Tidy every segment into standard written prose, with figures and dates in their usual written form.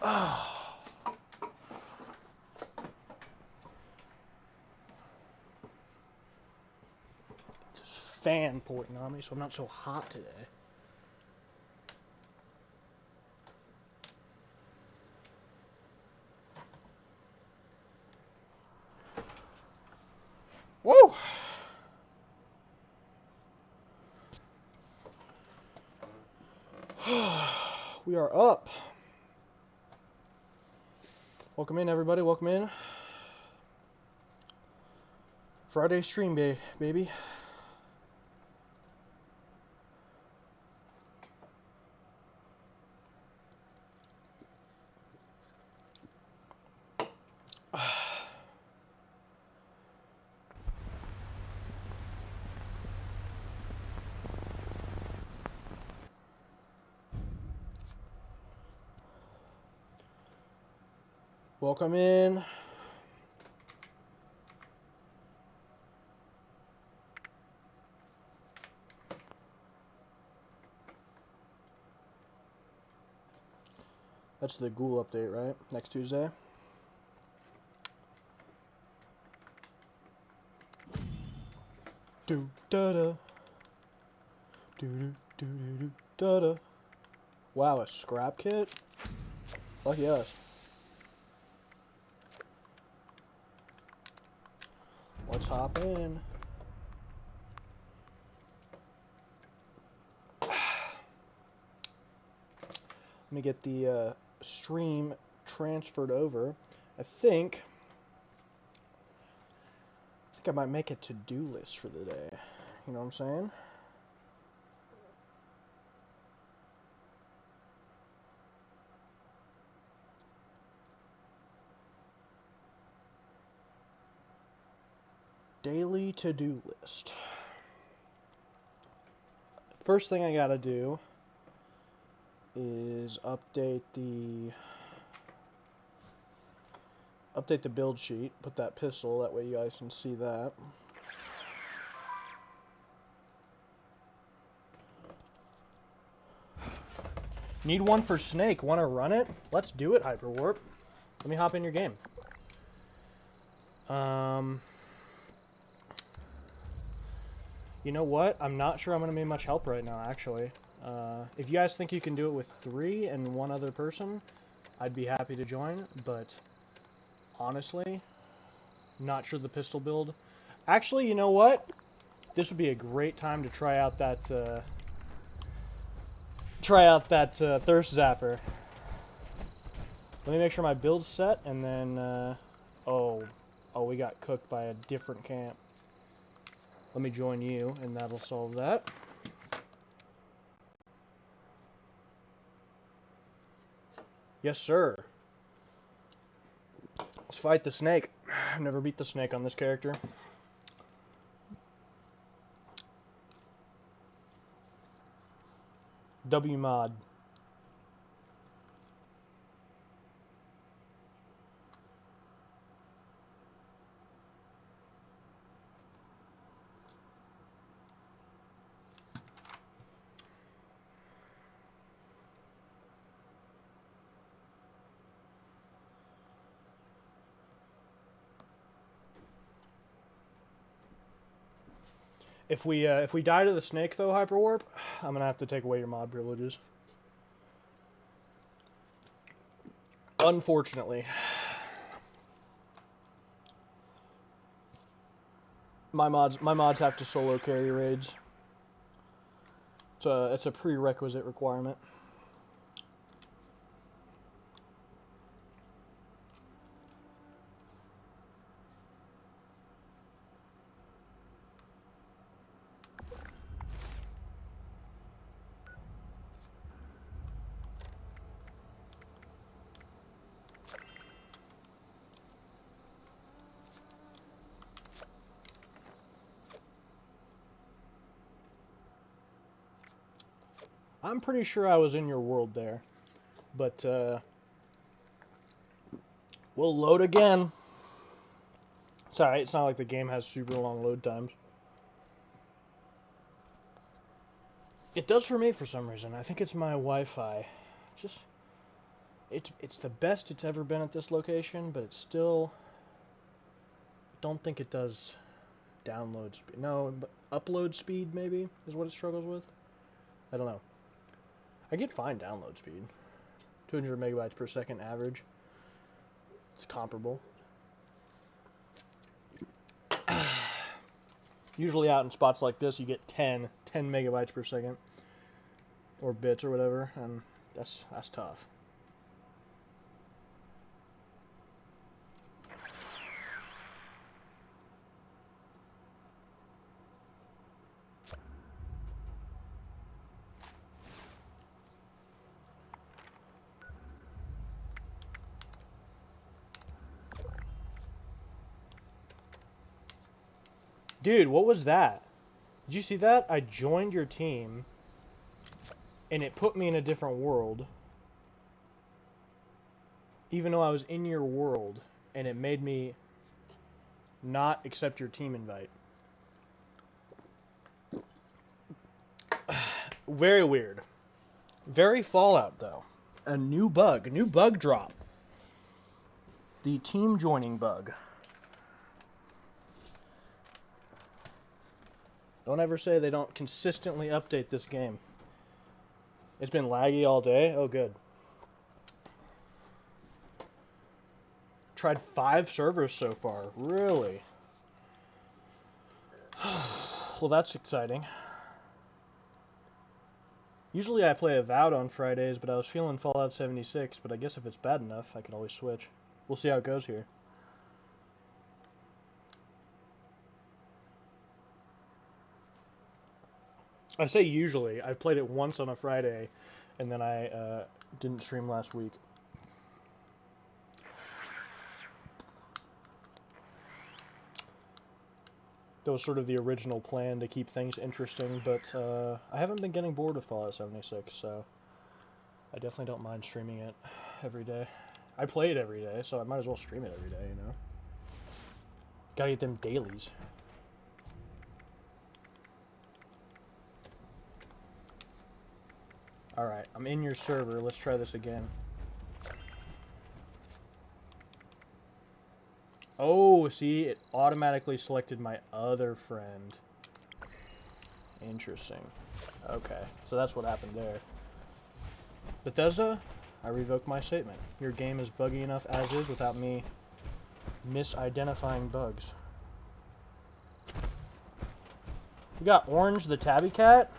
Oh. Just fan porting on me, so I'm not so hot today. Woo! We are up. Welcome in, everybody. Welcome in. Friday stream day, baby. Welcome in. That's the ghoul update, right? Next Tuesday. Do da da. Do do do do da da. Wow, a scrap kit? Fuck yes. Let's hop in. Let me get the stream transferred over. I think I might make a to-do list for the day. You know what I'm saying? Daily to-do list. First thing I gotta do is update the build sheet. Put that pistol, that way you guys can see that. Need one for Snake. Want to run it? Let's do it, Hyperwarp. Let me hop in your game. You know what? I'm not sure I'm going to be much help right now, actually. If you guys think you can do it with 3 and 1 other person, I'd be happy to join, but honestly, not sure the pistol build. Actually, you know what? This would be a great time to try out that thirst zapper. Let me make sure my build's set, and then oh, we got cooked by a different camp. Let me join you, and that'll solve that. Yes, sir. Let's fight the snake. I've never beat the snake on this character. W mod. If we die to the snake though, Hyperwarp, I'm gonna have to take away your mod privileges. Unfortunately. My mods have to solo carry raids. It's a prerequisite requirement. I'm pretty sure I was in your world there, but we'll load again. It's alright, it's not like the game has super long load times. It does for me for some reason. I think it's my Wi-Fi. it's the best it's ever been at this location, but it's still, don't think it does download speed. No, but upload speed maybe is what it struggles with. I don't know. I get fine download speed. 200 megabytes per second average. It's comparable. Usually out in spots like this, you get 10 megabytes per second. Or bits or whatever, and that's tough. Dude, what was that? Did you see that? I joined your team, and it put me in a different world. Even though I was in your world, and it made me not accept your team invite. Very weird. Very Fallout, though. A new bug drop. The team joining bug. Don't ever say they don't consistently update this game. It's been laggy all day. Oh, good. Tried 5 servers so far. Really? Well, that's exciting. Usually I play Avowed on Fridays, but I was feeling Fallout 76, but I guess if it's bad enough, I can always switch. We'll see how it goes here. I say usually. I've played it once on a Friday, and then I didn't stream last week. That was sort of the original plan to keep things interesting, but I haven't been getting bored with Fallout 76, so I definitely don't mind streaming it every day. I play it every day, so I might as well stream it every day, you know? Gotta get them dailies. Alright, I'm in your server. Let's try this again. Oh, see? It automatically selected my other friend. Interesting. Okay, so that's what happened there. Bethesda, I revoke my statement. Your game is buggy enough as is without me misidentifying bugs. We got Orange the Tabby Cat.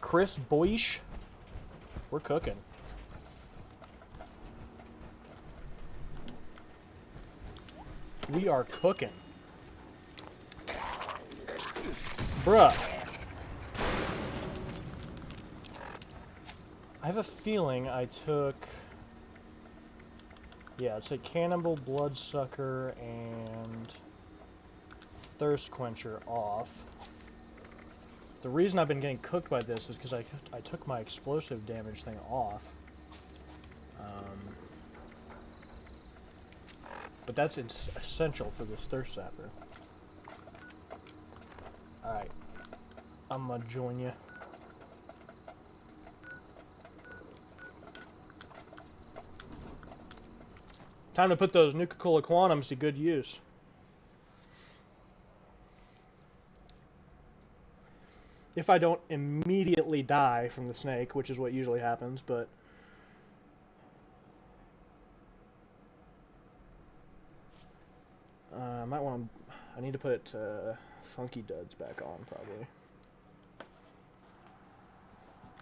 Chris Boish. We're cooking. We are cooking. Bruh. I have a feeling I took... Yeah, it's like Cannibal, Bloodsucker, and Thirst Quencher off. The reason I've been getting cooked by this is because I took my explosive damage thing off. But that's essential for this Thirst Sapper. Alright. I'm gonna join you. Time to put those Nuka-Cola Quantums to good use. If I don't immediately die from the snake, which is what usually happens, but... I might want to... I need to put Funky Duds back on, probably.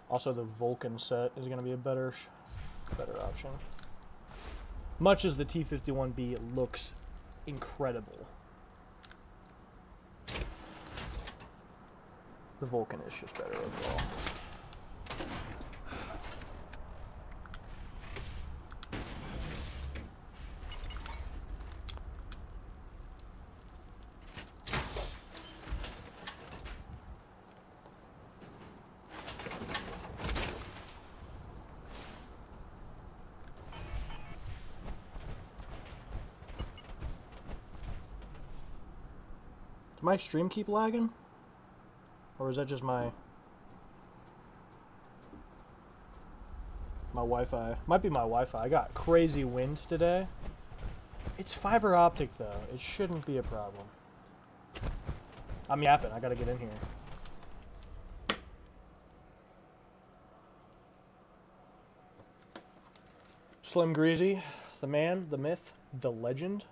Also, the Vulcan set is going to be a better option. Much as the T-51B looks incredible. The Vulcan is just better overall. Did my stream keep lagging? Or is that just my My Wi-Fi. Might be my Wi-Fi. I got crazy wind today. It's fiber optic, though. It shouldn't be a problem. I'm yapping. I gotta get in here. Slim Greasy, the man, the myth, the legend.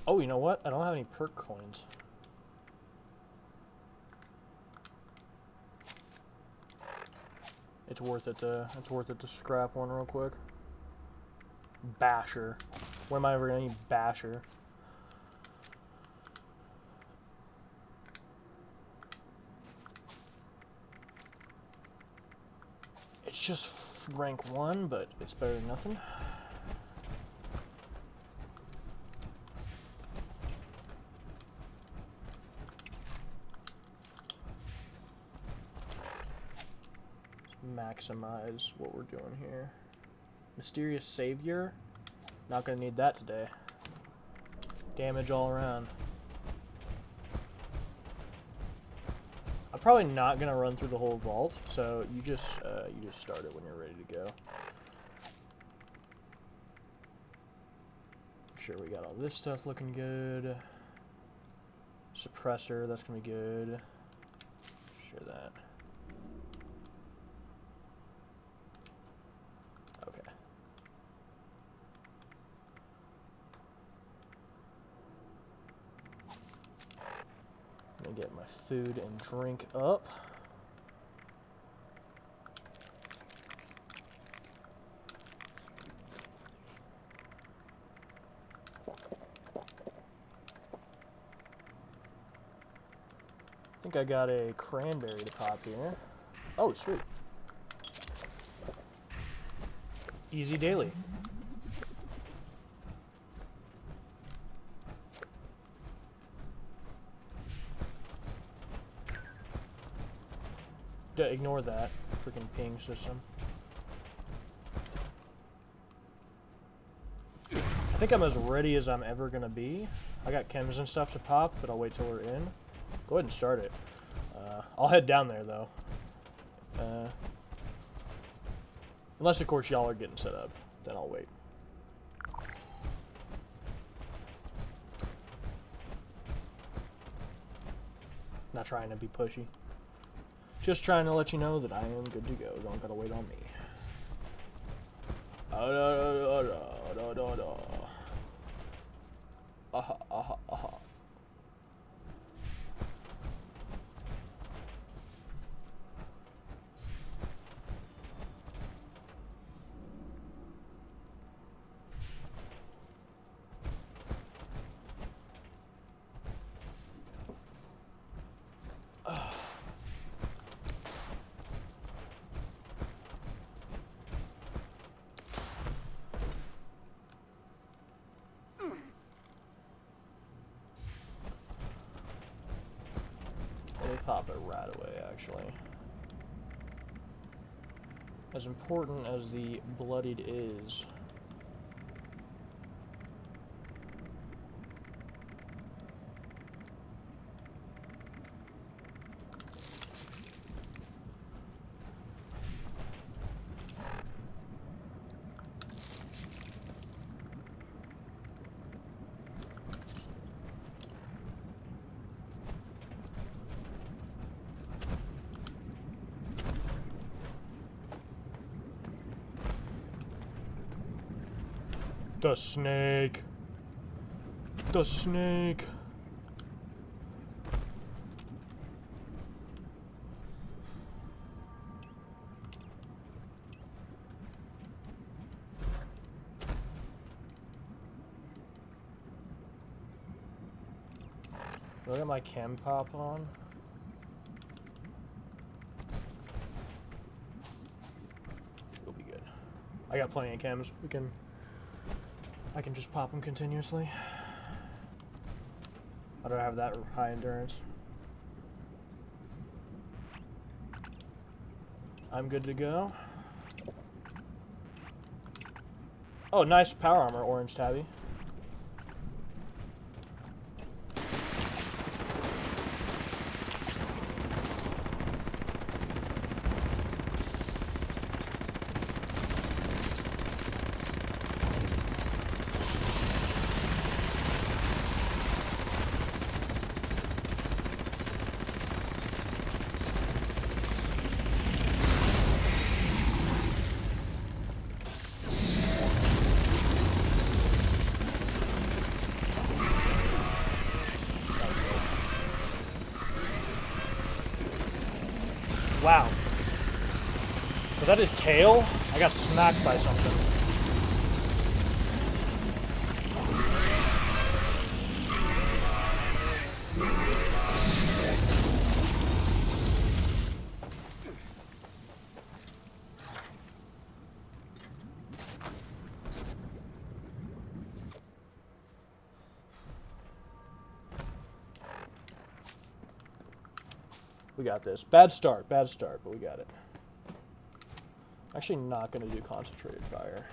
Oh, you know what? I don't have any perk coins. It's worth it to scrap one real quick. Basher. When am I ever gonna need Basher? It's just rank 1, but it's better than nothing. Maximize what we're doing here. Mysterious Savior. Not gonna need that today. Damage all around. I'm probably not gonna run through the whole vault, so you just start it when you're ready to go. Make sure we got all this stuff looking good. Suppressor, that's gonna be good. Share that. Get my food and drink up. I think I got a cranberry to pop here. Oh, sweet. Easy daily. Ignore that freaking ping system. I think I'm as ready as I'm ever gonna be. I got chems and stuff to pop, but I'll wait till we're in. Go ahead and start it. I'll head down there though. Unless of course y'all are getting set up, then I'll wait. Not trying to be pushy. Just trying to let you know that I am good to go. Don't gotta wait on me. Aha, aha, aha. Pop it right away, actually. As important as the bloodied is. The snake. The snake. Do I got my chem pop on? I got plenty of chems. I can just pop them continuously. I don't have that high endurance. I'm good to go. Oh, nice power armor, orange tabby. Wow. Was that his tail? I got smacked by something. We got this. Bad start, but we got it. Actually not going to do concentrated fire.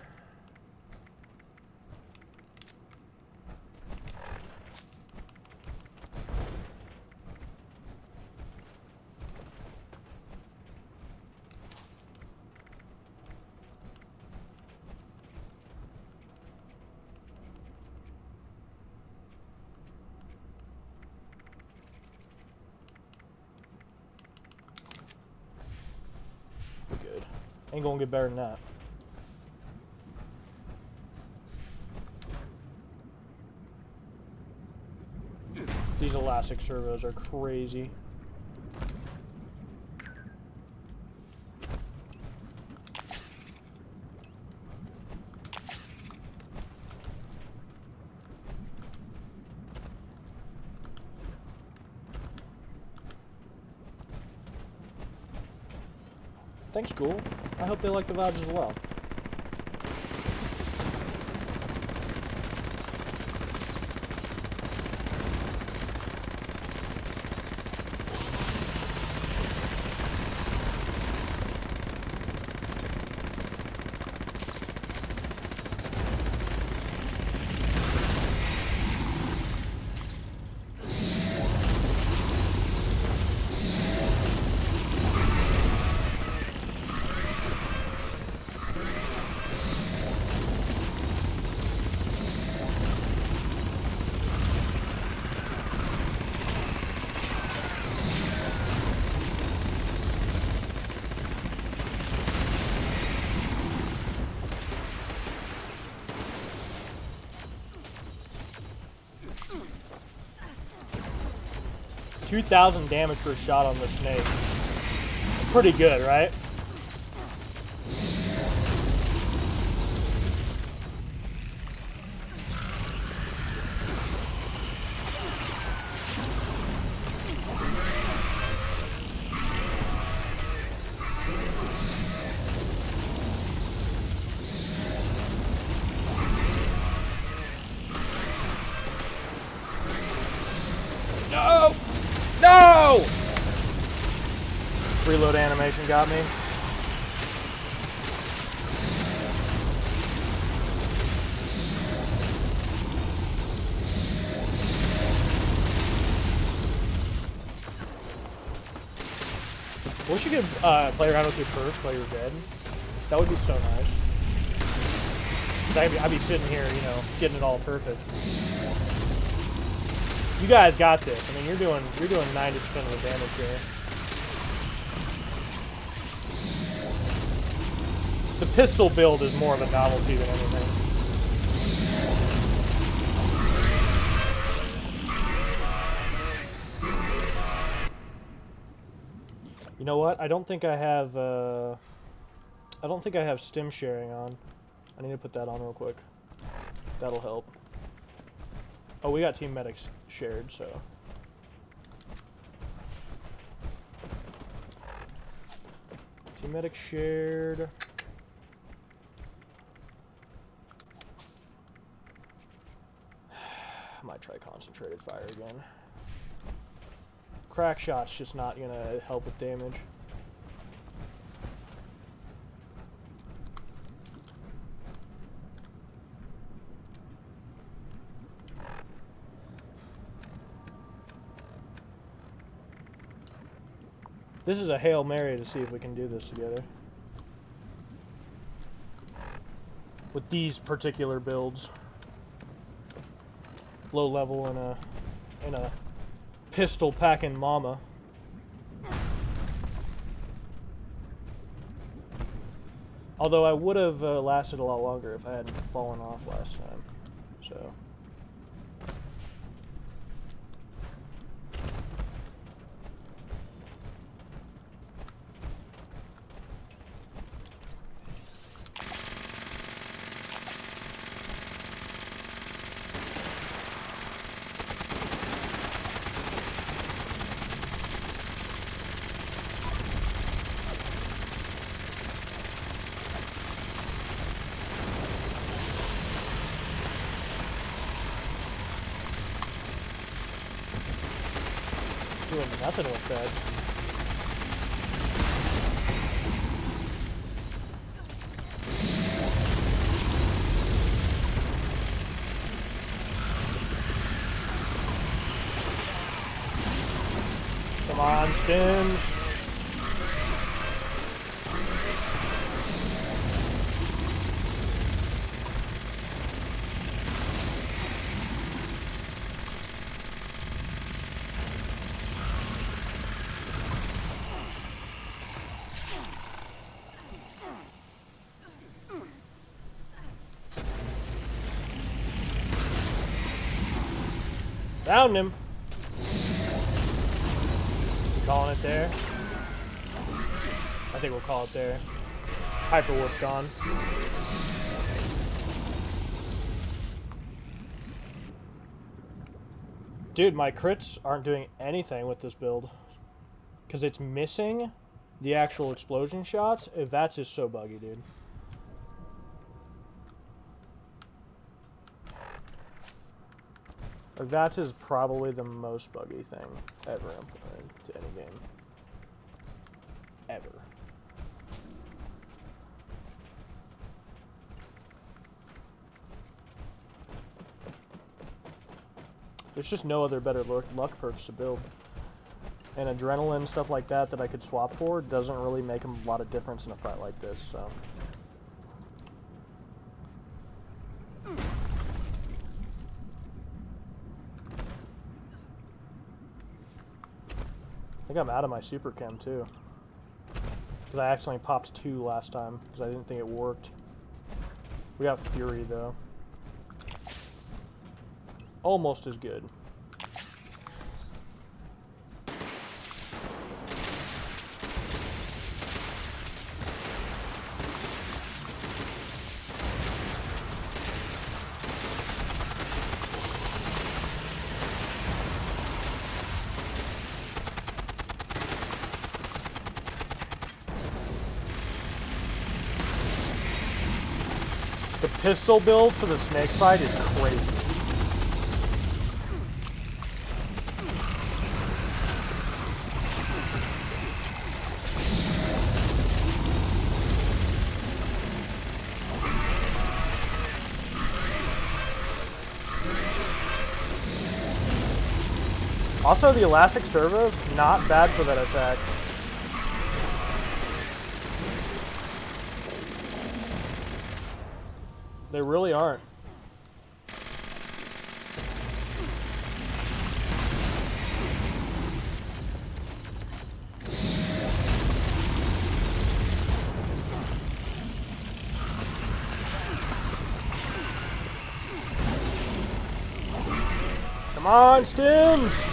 Ain't gonna get better than that. These elastic servos are crazy. Thanks, Ghoul. I hope they like the vibes as well. $2,000 damage per shot on the snake. Pretty good, right? No! No! Reload animation got me. Wish you could play around with your perks while you're dead. That would be so nice. I'd be sitting here, you know, getting it all perfect. You guys got this. I mean, you're doing 90% of the damage here. The pistol build is more of a novelty than anything. You know what? I don't think I have stim sharing on. I need to put that on real quick. That'll help. Oh, we got team medics shared, so. Team medics shared. try concentrated fire again. Crack shot's just not gonna help with damage. This is a Hail Mary to see if we can do this together. With these particular builds. Low level in a pistol packing mama. Although I would have lasted a lot longer if I hadn't fallen off last time. So. Doing nothing with that. Come on, Stims. Found him. Calling it there. I think we'll call it there. Hyperwarp gone. Dude, my crits aren't doing anything with this build. Because it's missing the actual explosion shots. That's just so buggy, dude. Like, that is probably the most buggy thing ever implemented to any game. Ever. There's just no other better luck perks to build. And adrenaline, stuff like that that I could swap for doesn't really make a lot of difference in a fight like this, so. I think I'm out of my super chem too. Because I accidentally popped 2 last time because I didn't think it worked. We got Fury though. Almost as good. The pistol build for the snake fight is crazy. Also, the elastic servos, not bad for that attack. They really aren't. Come on, Stims!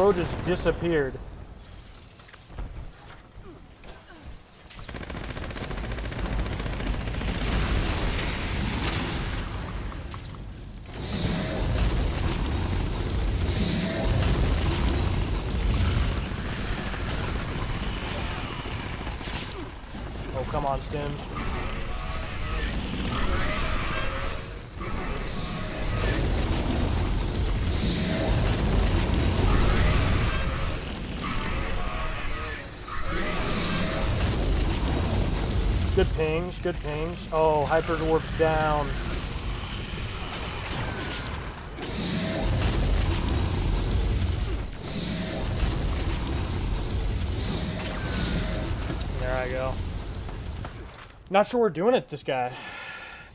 Bro just disappeared. Oh, come on, Stims. Good pings, good pings. Oh, Hyper warps down. There I go. Not sure we're doing it, this guy.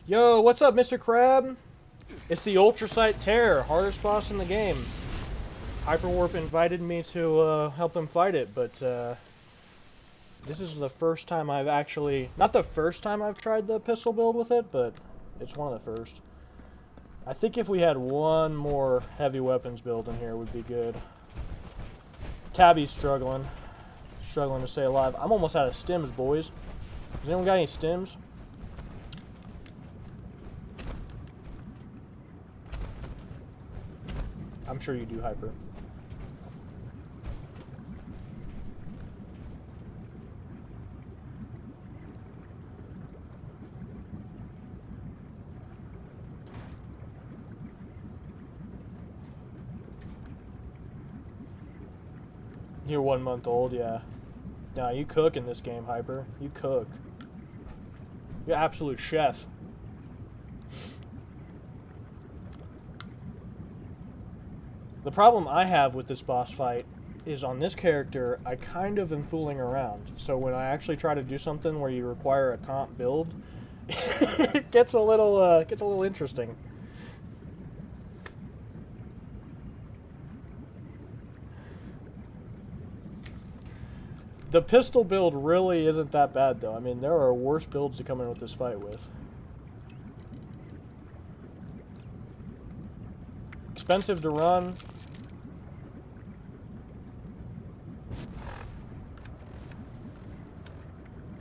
Yo, what's up, Mr. Crab? It's the Ultrasight Terror, hardest boss in the game. Hyperwarp invited me to help him fight it, but this is the first time I've actually... Not the first time I've tried the pistol build with it, but it's one of the first. I think if we had one more heavy weapons build in here, would be good. Tabby's struggling. Struggling to stay alive. I'm almost out of stims, boys. Has anyone got any stims? I'm sure you do, Hyper. You're 1 month old, yeah. Nah, you cook in this game, Hyper. You cook. You're an absolute chef. The problem I have with this boss fight is on this character, I kind of am fooling around. So when I actually try to do something where you require a comp build, it gets a little interesting. The pistol build really isn't that bad, though. I mean, there are worse builds to come in with this fight with. Expensive to run.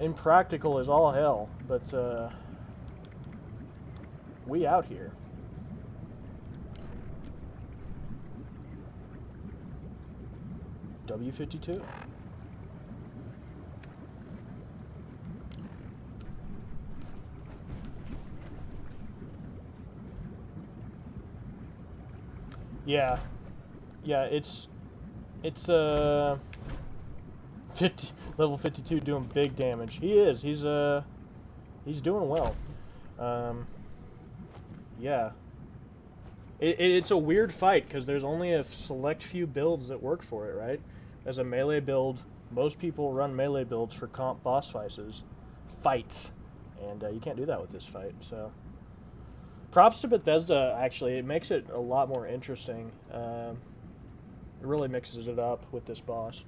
Impractical as all hell, but we out here. W52. Yeah, it's 50 level 52 doing big damage. He is. He's doing well. Yeah. It's a weird fight because there's only a select few builds that work for it, right? As a melee build, most people run melee builds for comp boss fights, and you can't do that with this fight. So. Props to Bethesda, actually. It makes it a lot more interesting. It really mixes it up with this boss.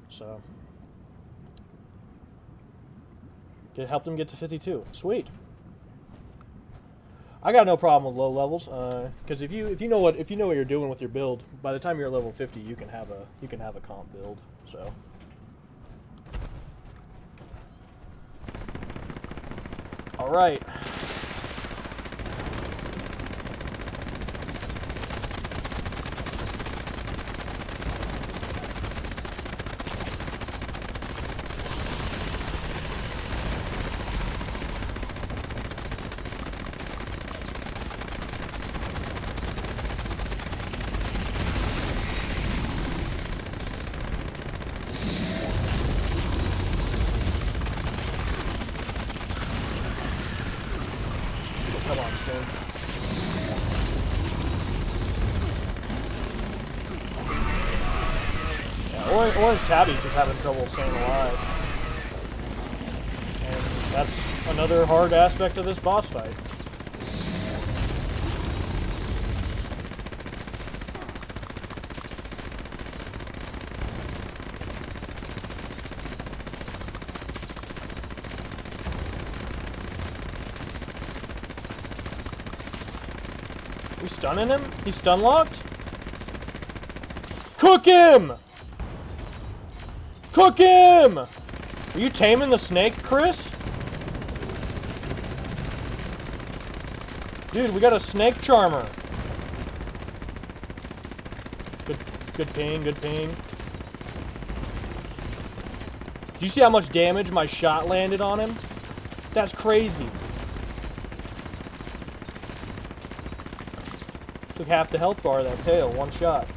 So. It helped him get to 52. Sweet. I got no problem with low levels, because if you know what you're doing with your build, by the time you're level 50, you can have a comp build. So. All right. Come on, Stones. Yeah, Orange Tabby's just having trouble staying alive. And that's another hard aspect of this boss fight. We stunning him? He's stun locked? Cook him! Cook him! Are you taming the snake, Chris? Dude, we got a snake charmer. Good ping, good ping. Do you see how much damage my shot landed on him? That's crazy. Took half the health bar of that tail, one shot.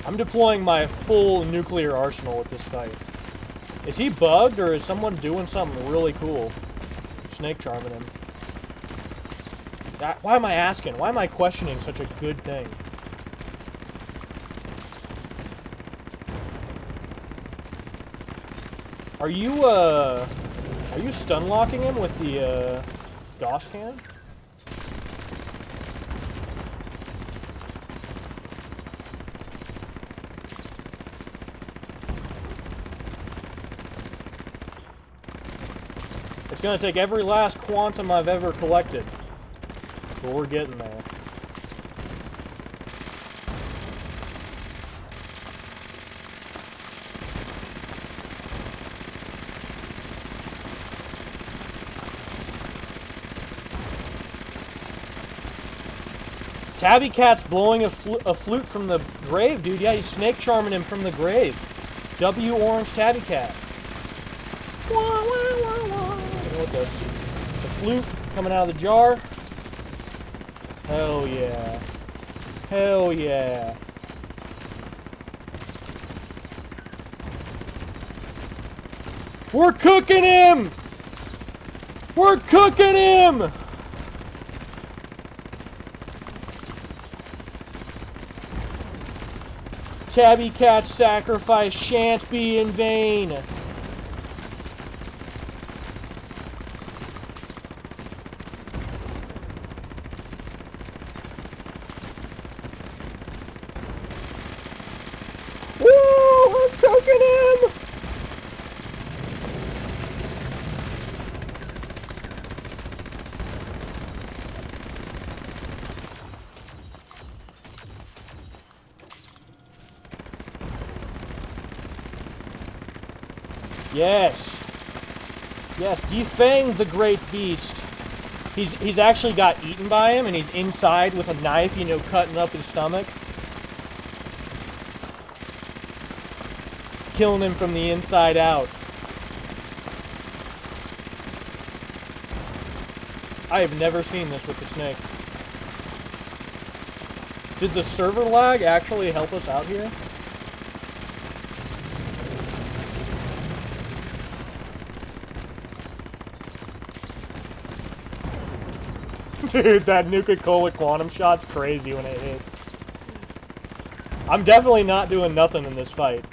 I'm deploying my full nuclear arsenal with this fight. Is he bugged, or is someone doing something really cool? Snake charming him. Why am I asking? Why am I questioning such a good thing? Are you stun locking him with the Gauss cannon? It's gonna take every last quantum I've ever collected, but we're getting there. Tabby Cat's blowing a flute from the grave, dude. Yeah, he's snake charming him from the grave. W Orange Tabby Cat. Wah, wah, wah, wah. You know what this? The flute coming out of the jar. Hell yeah. Hell yeah. We're cooking him! We're cooking him! Tabby Cat's sacrifice shan't be in vain. Woo! I'm cooking him! Yes. Yes, defang the great beast. He's actually got eaten by him, and he's inside with a knife, you know, cutting up his stomach. Killing him from the inside out. I have never seen this with the snake. Did the server lag actually help us out here? Dude, that Nuka-Cola quantum shot's crazy when it hits. I'm definitely not doing nothing in this fight.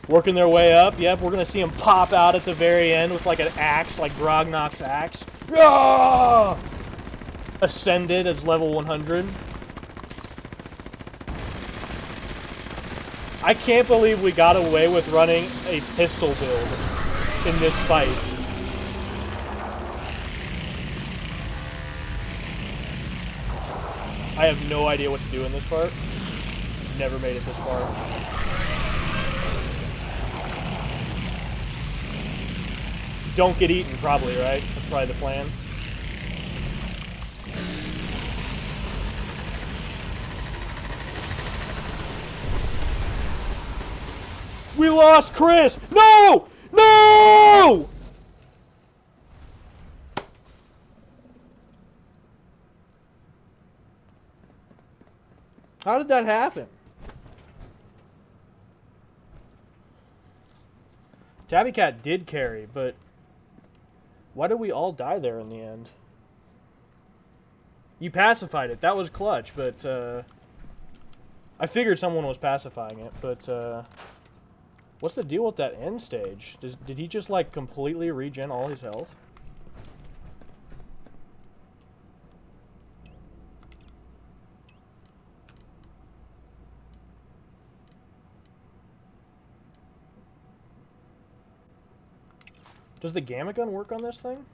Working their way up. Yep, we're gonna see them pop out at the very end with like an axe, like Grognok's axe. Ah! Ascended as level 100. I can't believe we got away with running a pistol build in this fight. I have no idea what to do in this part. Never made it this far. Don't get eaten, probably, right? That's probably the plan. We lost Chris! No! No! How did that happen? Tabby Cat did carry, but why did we all die there in the end? You pacified it. That was clutch, but I figured someone was pacifying it, but what's the deal with that end stage? Did he just like completely regen all his health? Does the gamma gun work on this thing?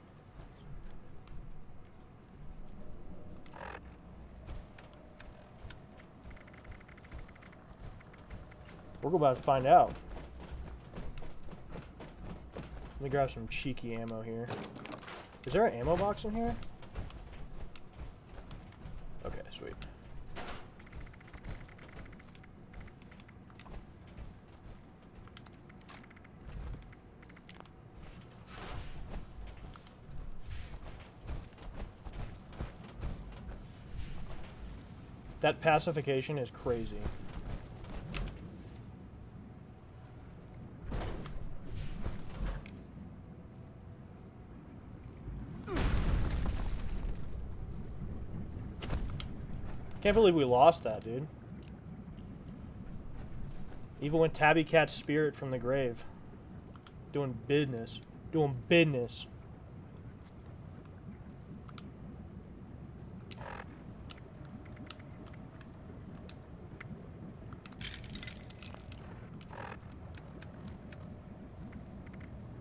We're about to find out. Let me grab some cheeky ammo here. Is there an ammo box in here? Okay, sweet. That pacification is crazy. Can't believe we lost that, dude. Even when Tabby Cat's spirit from the grave. Doing business. Doing business.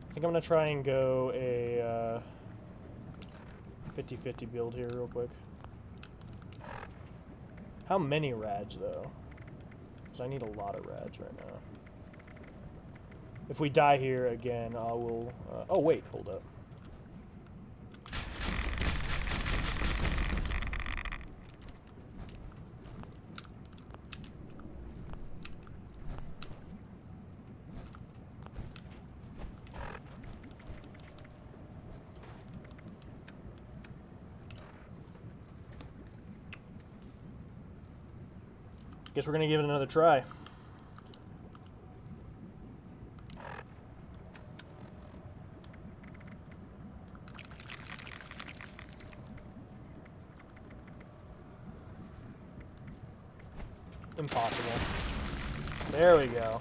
I think I'm gonna try and go a 50-50 build here real quick. How many rads, though? Because I need a lot of rads right now. If we die here again, I will... oh, wait, hold up. Guess we're gonna give it another try. Impossible. There we go.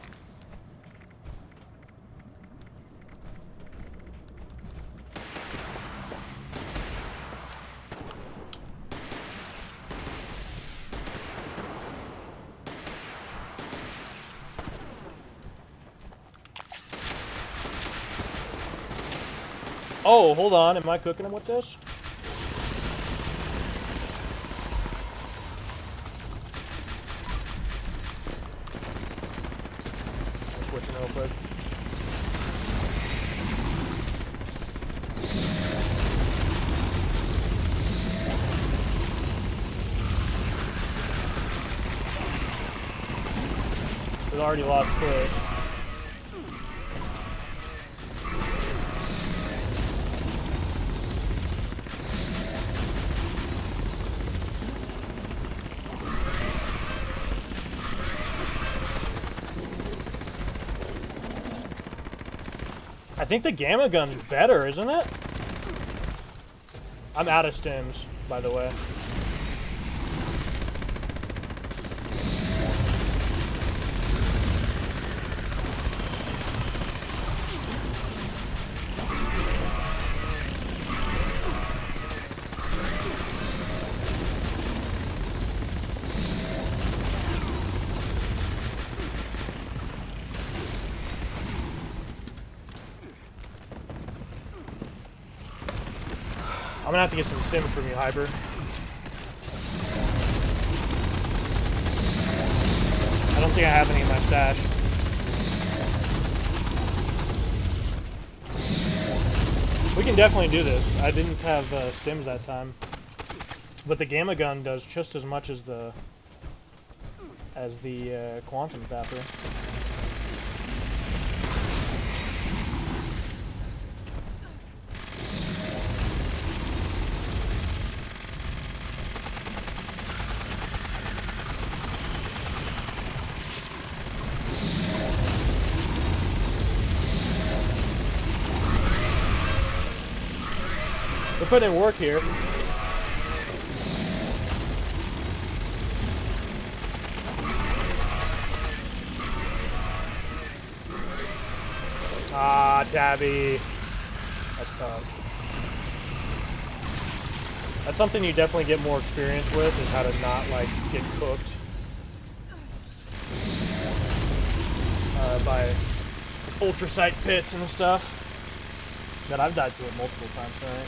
Oh, hold on. Am I cooking him with this? I'm switching real quick. We've already lost push. I think the gamma gun's better, isn't it? I'm out of stims, by the way. I'm gonna have to get some sims from you, Hyper. I don't think I have any in my stash. We can definitely do this. I didn't have stims that time, but the gamma gun does just as much as the quantum zapper. We're putting in work here. Ah, Tabby. That's tough. That's something you definitely get more experience with, is how to not, like, get cooked by ultrasight pits and stuff. That I've died to it multiple times tonight.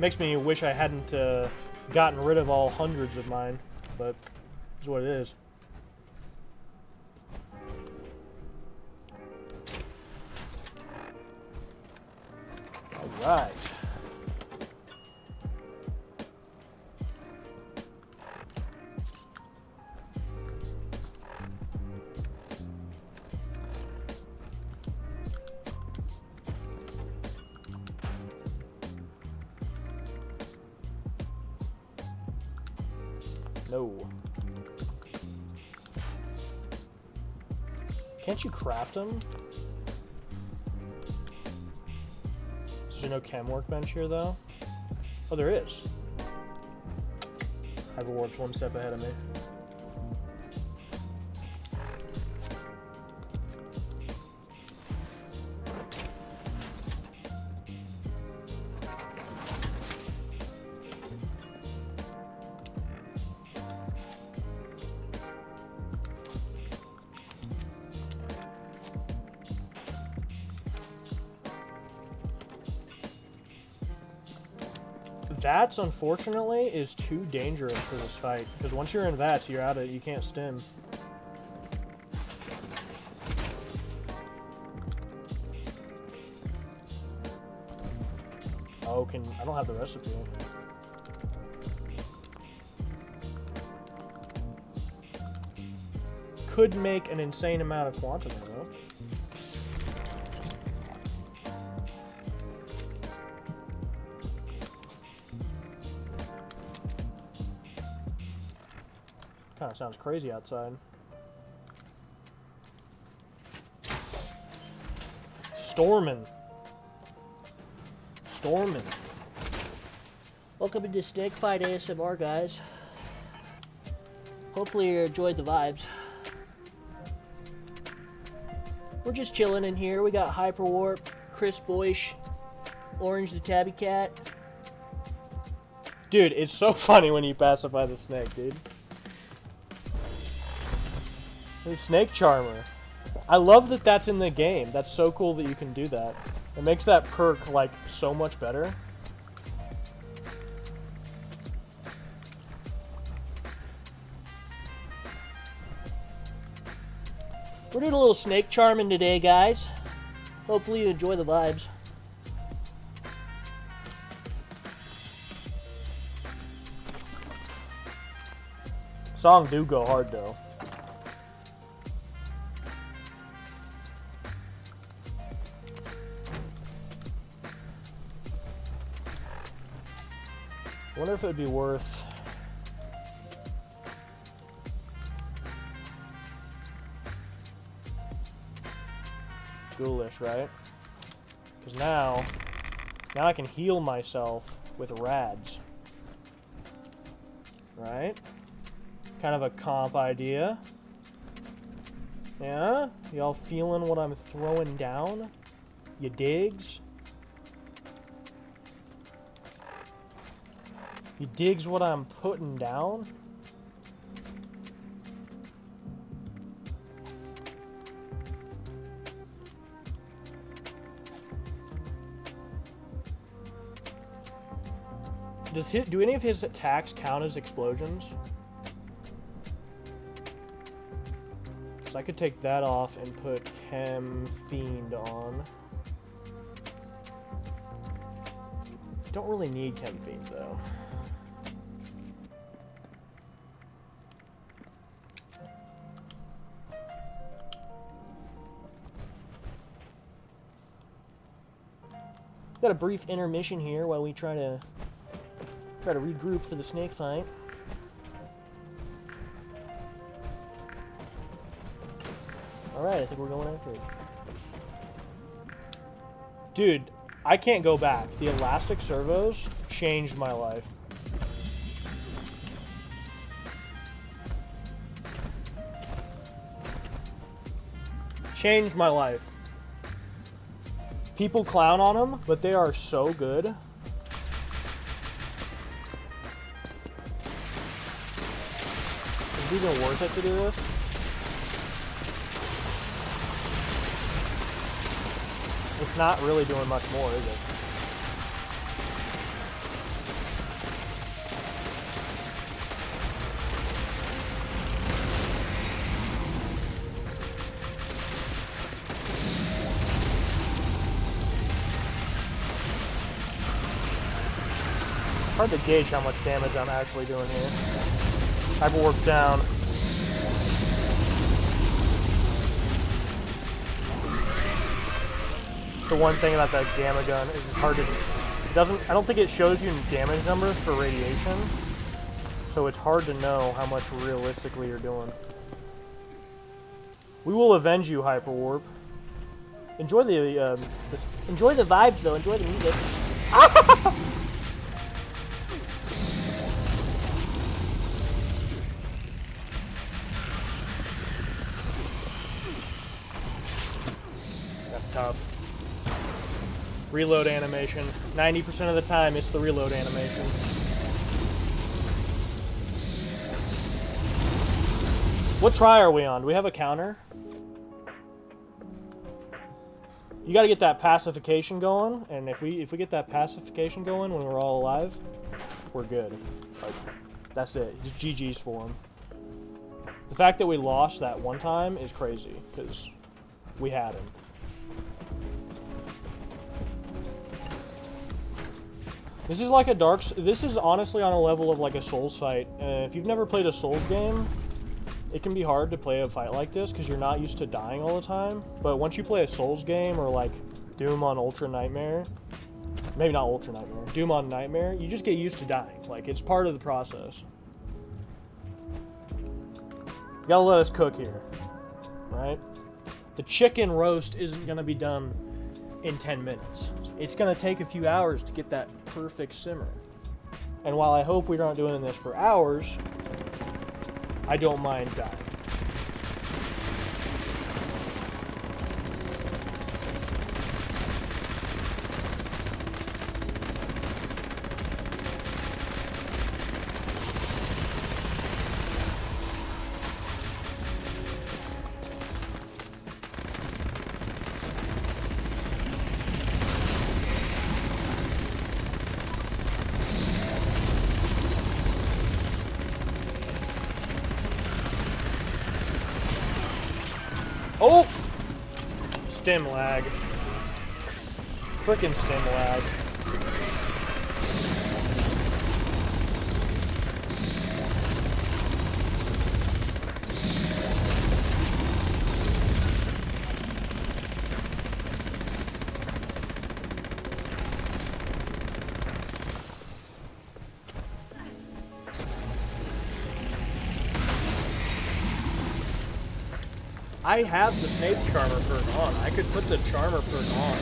Makes me wish I hadn't gotten rid of all hundreds of mine, but it's what it is. All right. No. Can't you craft them? Is there no chem workbench here, though? Oh, there is. Hyperwarp's one step ahead of me. Vats, unfortunately, is too dangerous for this fight. Because once you're in Vats, you're out of it. You can't stim. Oh, I don't have the recipe. Could make an insane amount of quantum, though. Kind of sounds crazy outside. Stormin'. Stormin'. Welcome into Snake Fight ASMR, guys. Hopefully you enjoyed the vibes. We're just chilling in here. We got Hyperwarp, Chris Boysh, Orange the Tabby Cat. Dude, it's so funny when you pacify the snake, dude. The Snake Charmer. I love that that's in the game. That's so cool that you can do that. It makes that perk, like, so much better. We're doing a little snake charming today, guys. Hopefully you enjoy the vibes. Song do go hard, though. I wonder if it would be worth... Ghoulish, right? Because now I can heal myself with rads. Right? Kind of a comp idea. Yeah? Y'all feeling what I'm throwing down? You digs? You digs what I'm putting down? Do any of his attacks count as explosions? So I could take that off and put Chem Fiend on. Don't really need Chem Fiend though. Got a brief intermission here while we try to regroup for the snake fight. Alright, I think we're going after it. Dude, I can't go back. The elastic servos changed my life. Changed my life. People clown on them, but they are so good. Is it even worth it to do this? It's not really doing much more, is it? hard to gauge how much damage I'm actually doing here. Hyperwarp down. The one thing about that gamma gun is it's hard to, I don't think it shows you damage numbers for radiation, so it's hard to know how much realistically you're doing. We will avenge you, Hyperwarp. Enjoy the vibes though, enjoy the music. That's tough. Reload animation. 90% of the time, it's the reload animation. What try are we on? Do we have a counter? You gotta get that pacification going, and if we get that pacification going when we're all alive, we're good. Like, that's it. Just GG's for him. The fact that we lost that one time is crazy, because we had him. This is like a this is honestly on a level of like a Souls fight. If you've never played a Souls game, it can be hard to play a fight like this because you're not used to dying all the time. But once you play a Souls game or like Doom on Ultra Nightmare, maybe not Ultra Nightmare, Doom on Nightmare, you just get used to dying. Like, it's part of the process. You gotta let us cook here, right? The chicken roast isn't gonna be done in 10 minutes. It's gonna take a few hours to get that perfect simmer. And while I hope we're not doing this for hours, I don't mind dying. Oh! Stim lag. Frickin' stim lag. I have the Snape Charmer perk on. I could put the Charmer perk on.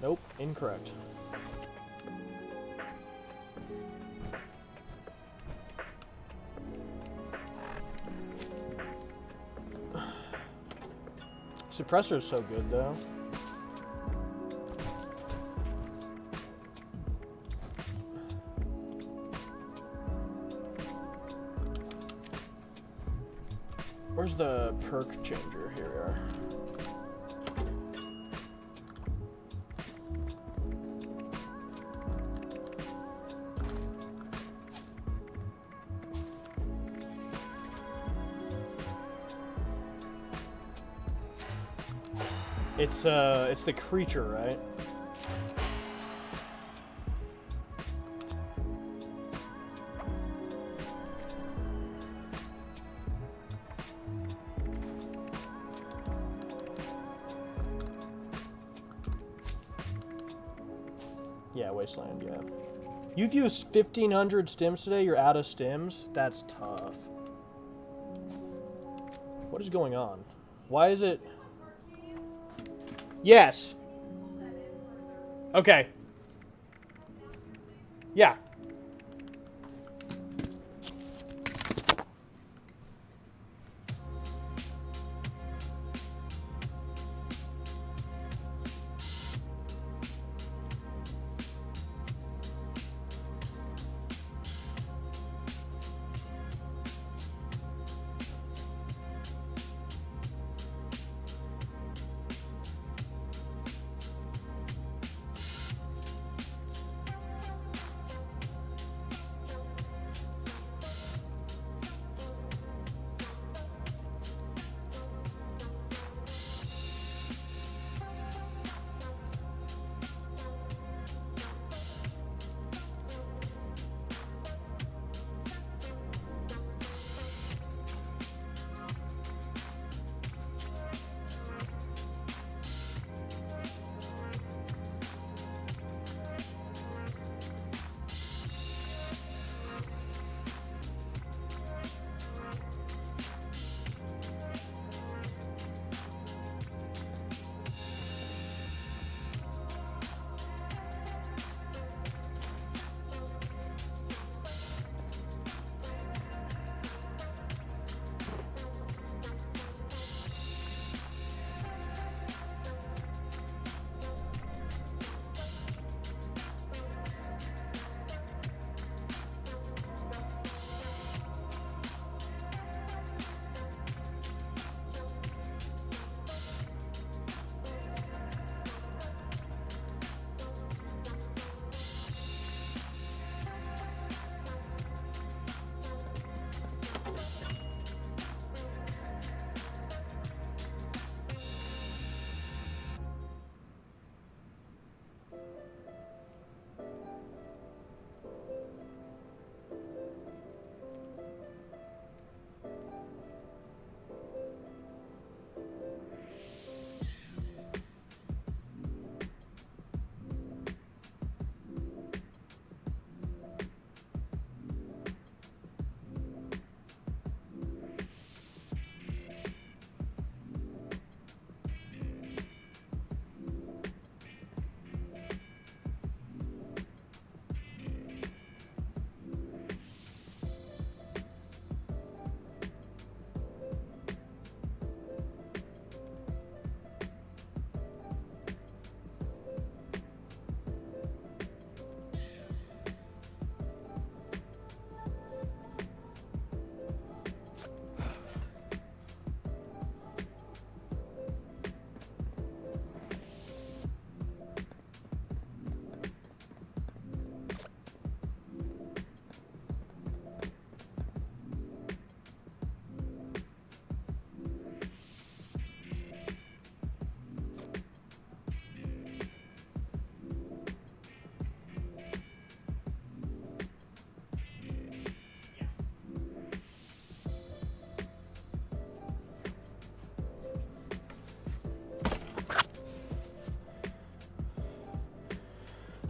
Nope, incorrect. Suppressor is so good, though. Where's the perk changer? Here we are. It's the creature, right? Yeah, Wasteland, yeah. You've used 1,500 stims today, you're out of stims? That's tough. What is going on? Why is it... Yes! Okay. Yeah.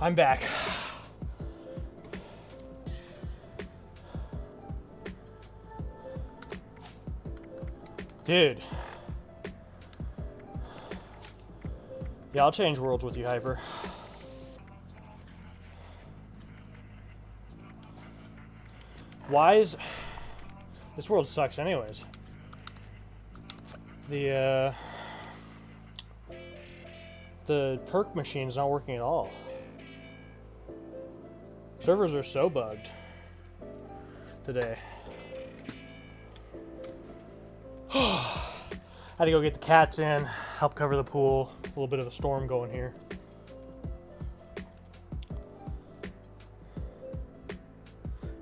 I'm back. Dude. Yeah, I'll change worlds with you, Hyper. Why is... This world sucks anyways. The perk machine's not working at all. Servers are so bugged today. Had to go get the cats in, help cover the pool. A little bit of a storm going here.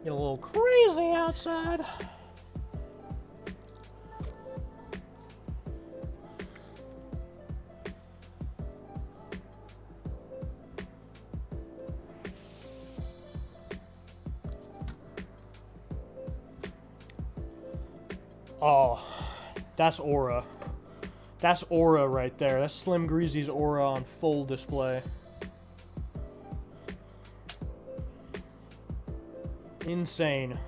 Get a little crazy outside. Oh, that's aura. That's aura right there. That's Slim Greasy's aura on full display. Insane.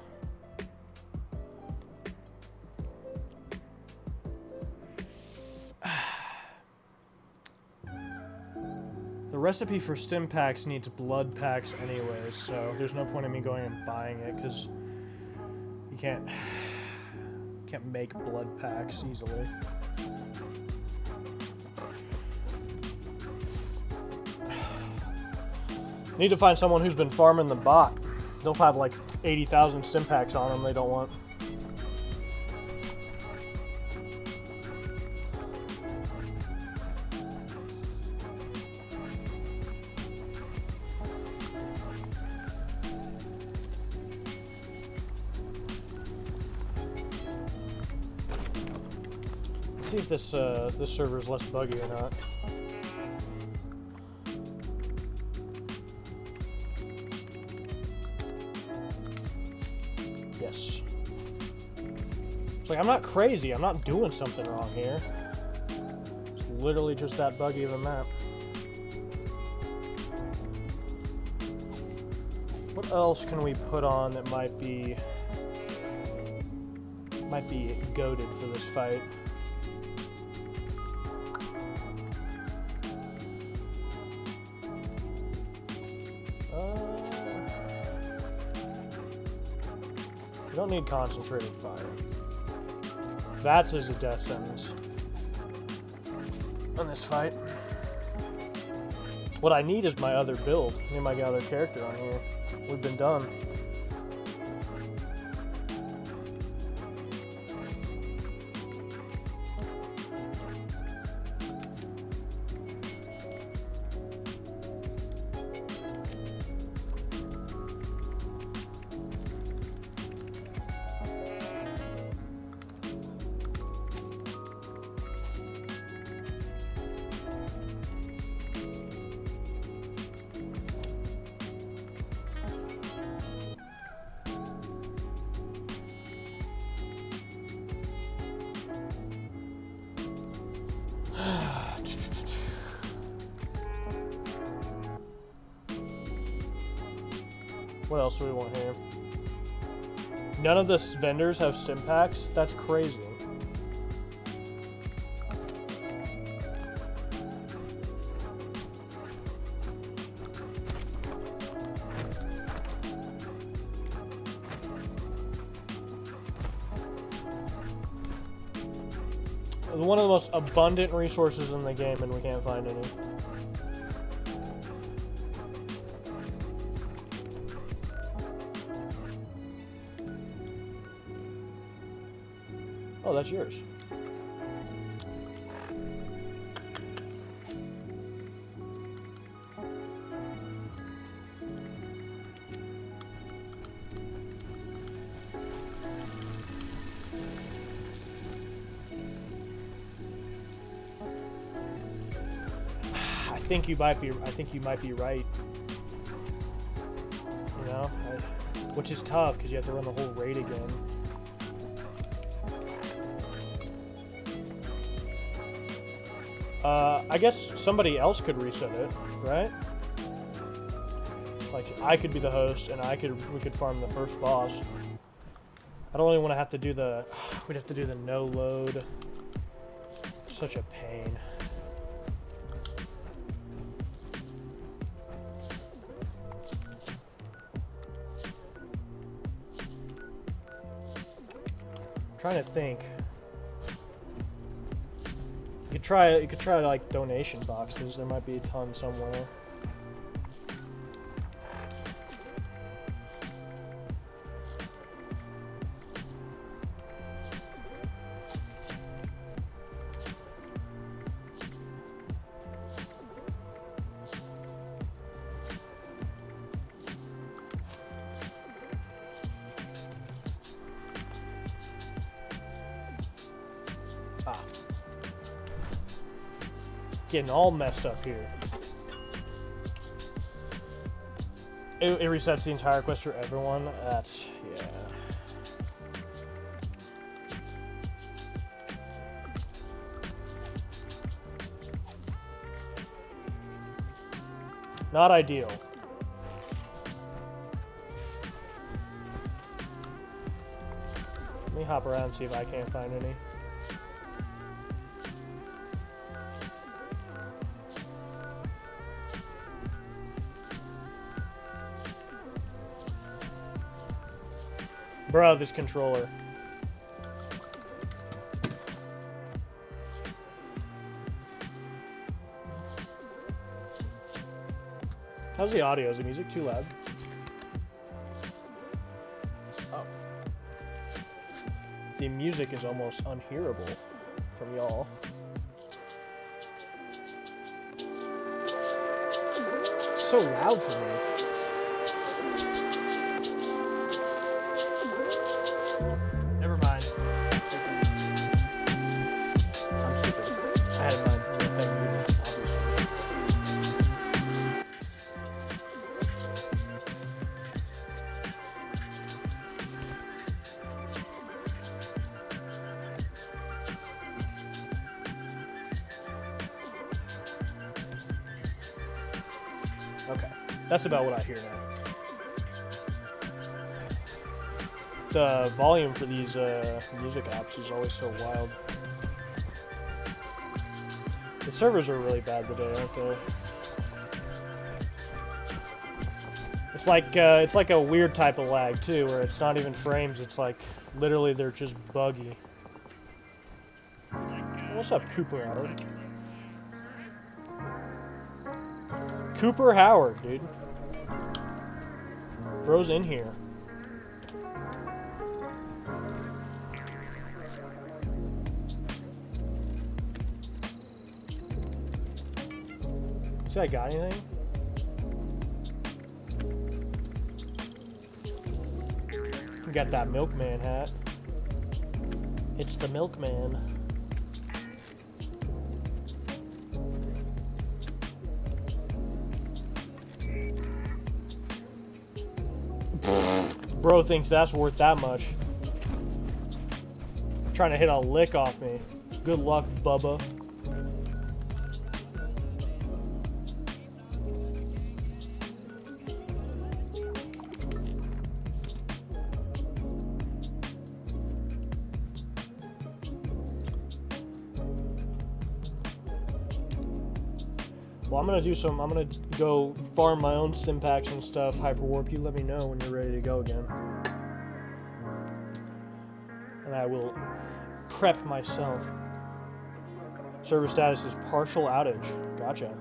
The recipe for stim packs needs blood packs anyways, so there's no point in me going and buying it because you can't make blood packs easily. Need to find someone who's been farming the bot. They'll have like 80,000 stim packs on them they don't want. Let's see if this server is less buggy or not. Yes. It's like, I'm not crazy. I'm not doing something wrong here. It's literally just that buggy of a map. What else can we put on that might be goated for this fight? We don't need concentrated fire. That is a death sentence on this fight. What I need is my other build. I need my other character on here. We've been done. What else do we want here? None of the vendors have stim packs? That's crazy. One of the most abundant resources in the game, and we can't find any. Oh, that's yours. I think you might be right. You know, which is tough because you have to run the whole raid again. I guess somebody else could reset it, right? I could be the host, and we could farm the first boss. I don't really want to have to do the. We'd have to do the no load. Such a pain. I'm trying to think. You could try like donation boxes. There might be a ton somewhere. Getting all messed up here. It resets the entire quest for everyone. That's, yeah. Not ideal. Let me hop around and see if I can't find any. Bro, this controller. How's the audio? Is the music too loud? Oh. The music is almost unhearable from y'all. It's so loud for me. Never mind. I'm stupid. I had my thing muted, obviously. Okay, that's about what I hear now. The volume for these music apps is always so wild. The servers are really bad today, aren't they? It's like a weird type of lag too, where it's not even frames. It's like literally they're just buggy. What's up, Cooper Howard? Cooper Howard, dude. Bro's in here. See, I got anything? You got that milkman hat. It's the milkman. Bro thinks that's worth that much. Trying to hit a lick off me. Good luck, Bubba. Well, I'm gonna go farm my own stim packs and stuff, hyperwarp. You let me know when you're ready to go again. And I will prep myself. Server status is partial outage. Gotcha.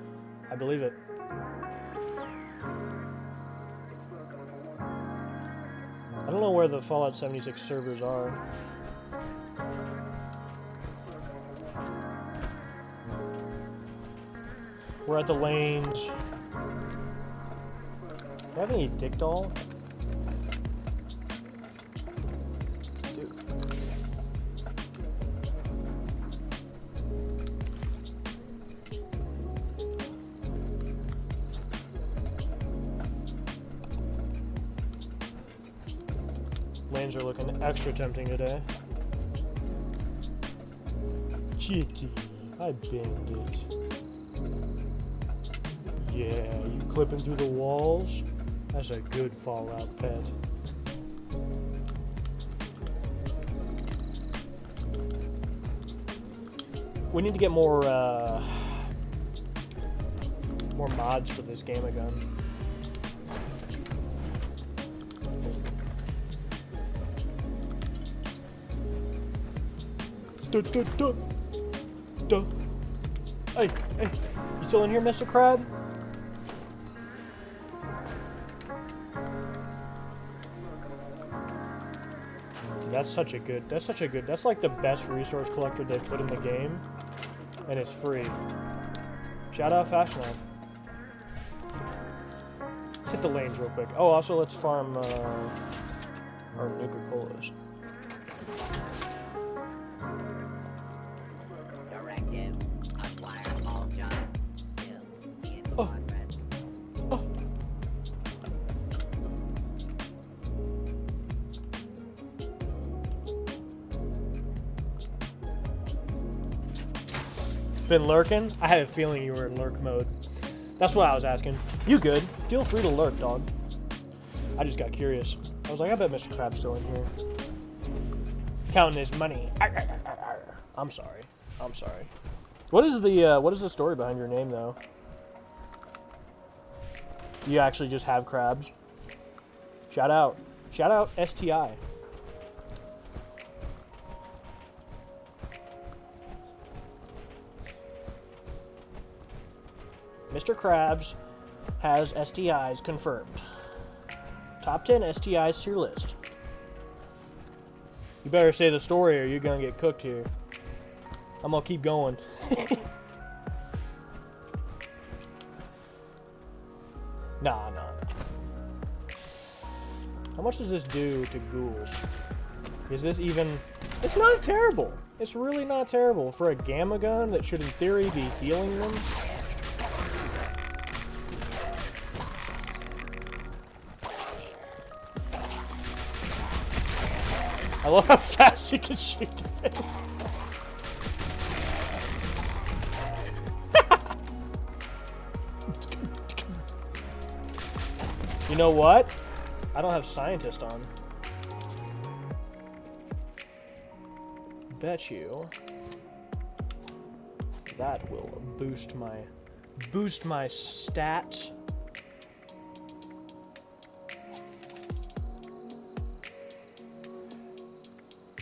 I believe it. I don't know where the Fallout 76 servers are. We're at the lanes. Do you have any dick doll? Dude. Lanes are looking extra tempting today. Kitty, I bend it. Yeah, you clipping through the walls? That's a good Fallout pet. We need to get more mods for this game again. Hey, you still in here, Mr. Crab? That's such a good, that's like the best resource collector they've put in the game, and it's free. Shout out Fashionable. Let's hit the lanes real quick. Oh, also let's farm our Nuka-Colas. Directive, acquire all giants. Still in progress. Oh. Been lurking? I had a feeling you were in lurk mode. That's what I was asking. You good? Feel free to lurk, dog. I just got curious. I was like, I bet Mr. Crab's still in here. Counting his money. I'm sorry. I'm sorry. What is the story behind your name, though? You actually just have crabs? Shout out. Shout out STI. Mr. Krabs has STIs confirmed. Top 10 STIs to your list. You better say the story or you're gonna get cooked here. I'm gonna keep going. Nah. How much does this do to ghouls? Is this even... It's not terrible. It's really not terrible for a gamma gun that should in theory be healing them. I love how fast you can shoot the thing. You know what? I don't have scientist on. Bet you that will boost my stats.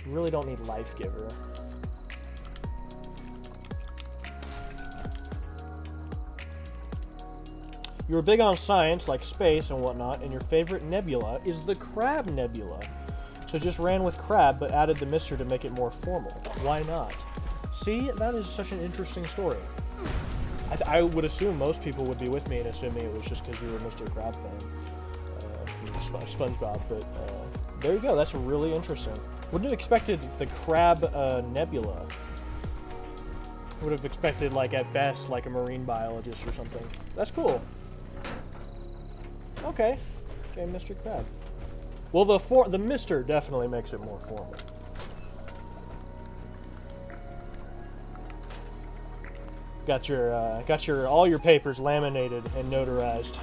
Really don't need Life Giver. You were big on science, like space and whatnot, and your favorite nebula is the Crab Nebula. So just ran with Crab, but added the Mister to make it more formal. Why not? See, that is such an interesting story. I would assume most people would be with me in assuming it was just because you were a Mr. Crab fan. SpongeBob, but there you go. That's really interesting. Wouldn't have expected the Crab Nebula. Would have expected, like, at best, like a marine biologist or something. That's cool. Okay, Mr. Crab. Well, the Mister definitely makes it more formal. Got your all your papers laminated and notarized.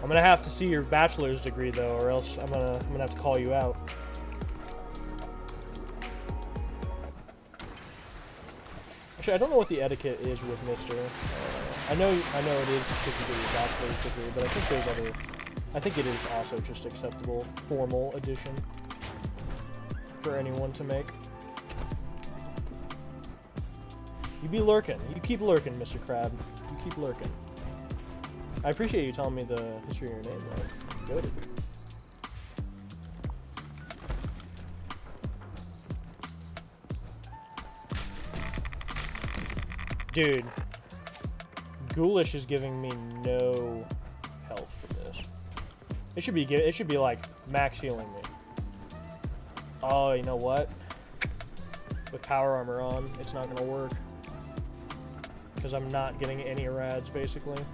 I'm gonna have to see your bachelor's degree though, or else I'm gonna have to call you out. Actually, I don't know what the etiquette is with Mister. I know it is because you get your bachelor's degree, but I think there's other. I think it is also just acceptable formal edition for anyone to make. You be lurking. You keep lurking, Mr. Crab. You keep lurking. I appreciate you telling me the history of your name, though. Good. Dude, Ghoulish is giving me no health for this. It should be like max healing me. Oh, you know what? With power armor on, it's not gonna work because I'm not getting any rads basically.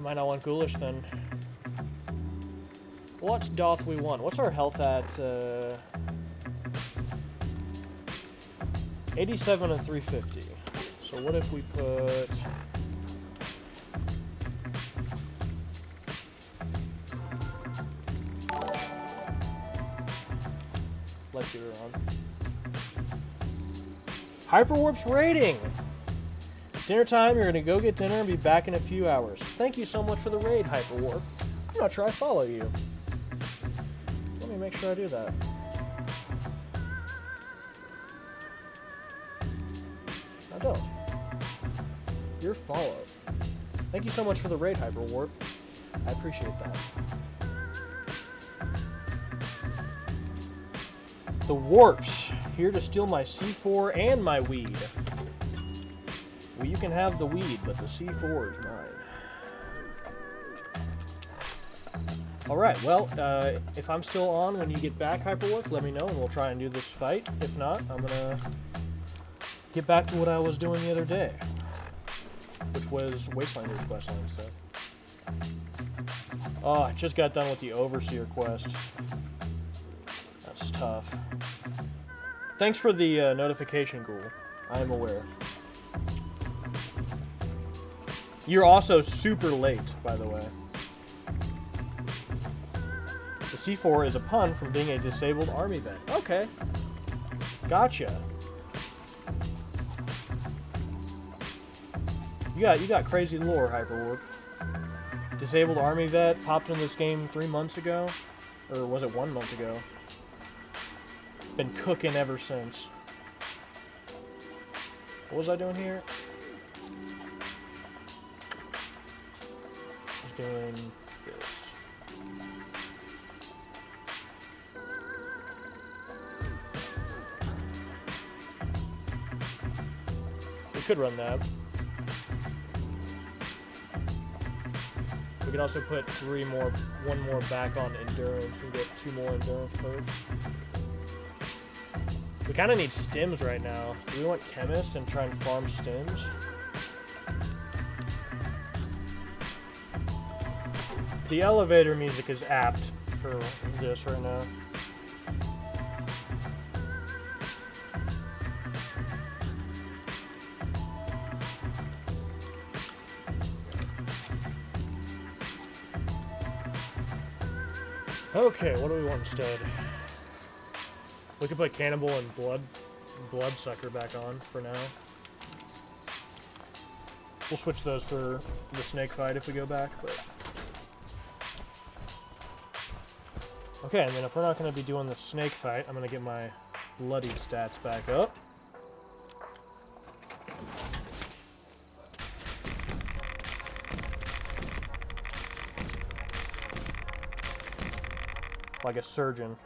We might not want ghoulish then. What doth we want? What's our health at? 87 and 350. So what if we put... Let's get it on. Hyperwarp's rating! Dinner time, you're gonna go get dinner and be back in a few hours. Thank you so much for the raid, Hyperwarp. I'm not sure I follow you. Let me make sure I do that. I don't. You're followed. Thank you so much for the raid, Hyperwarp. I appreciate that. The Warps, here to steal my C4 and my weed. Well, you can have the weed, but the C4 is mine. Alright, well, if I'm still on when you get back, Hyperwarp, let me know and we'll try and do this fight. If not, I'm gonna get back to what I was doing the other day, which was Wastelander's questline stuff. Oh, I just got done with the Overseer quest. That's tough. Thanks for the notification, Ghoul. I am aware. You're also super late, by the way. The C4 is a pun from being a disabled army vet. Okay. Gotcha. You got crazy lore, Hyperwarp. Disabled army vet popped in this game 3 months ago, or was it 1 month ago? Been cooking ever since. What was I doing here? I was doing this. We could run that. We could also put one more back on endurance and get 2 more endurance perks. We kind of need stims right now. Do we want chemist and try and farm stims? The elevator music is apt for this right now. Okay, what do we want instead? We could put Cannibal and Bloodsucker back on for now. We'll switch those for the snake fight if we go back, but... Okay, and then if we're not going to be doing the snake fight, I'm going to get my bloody stats back up. Like a surgeon.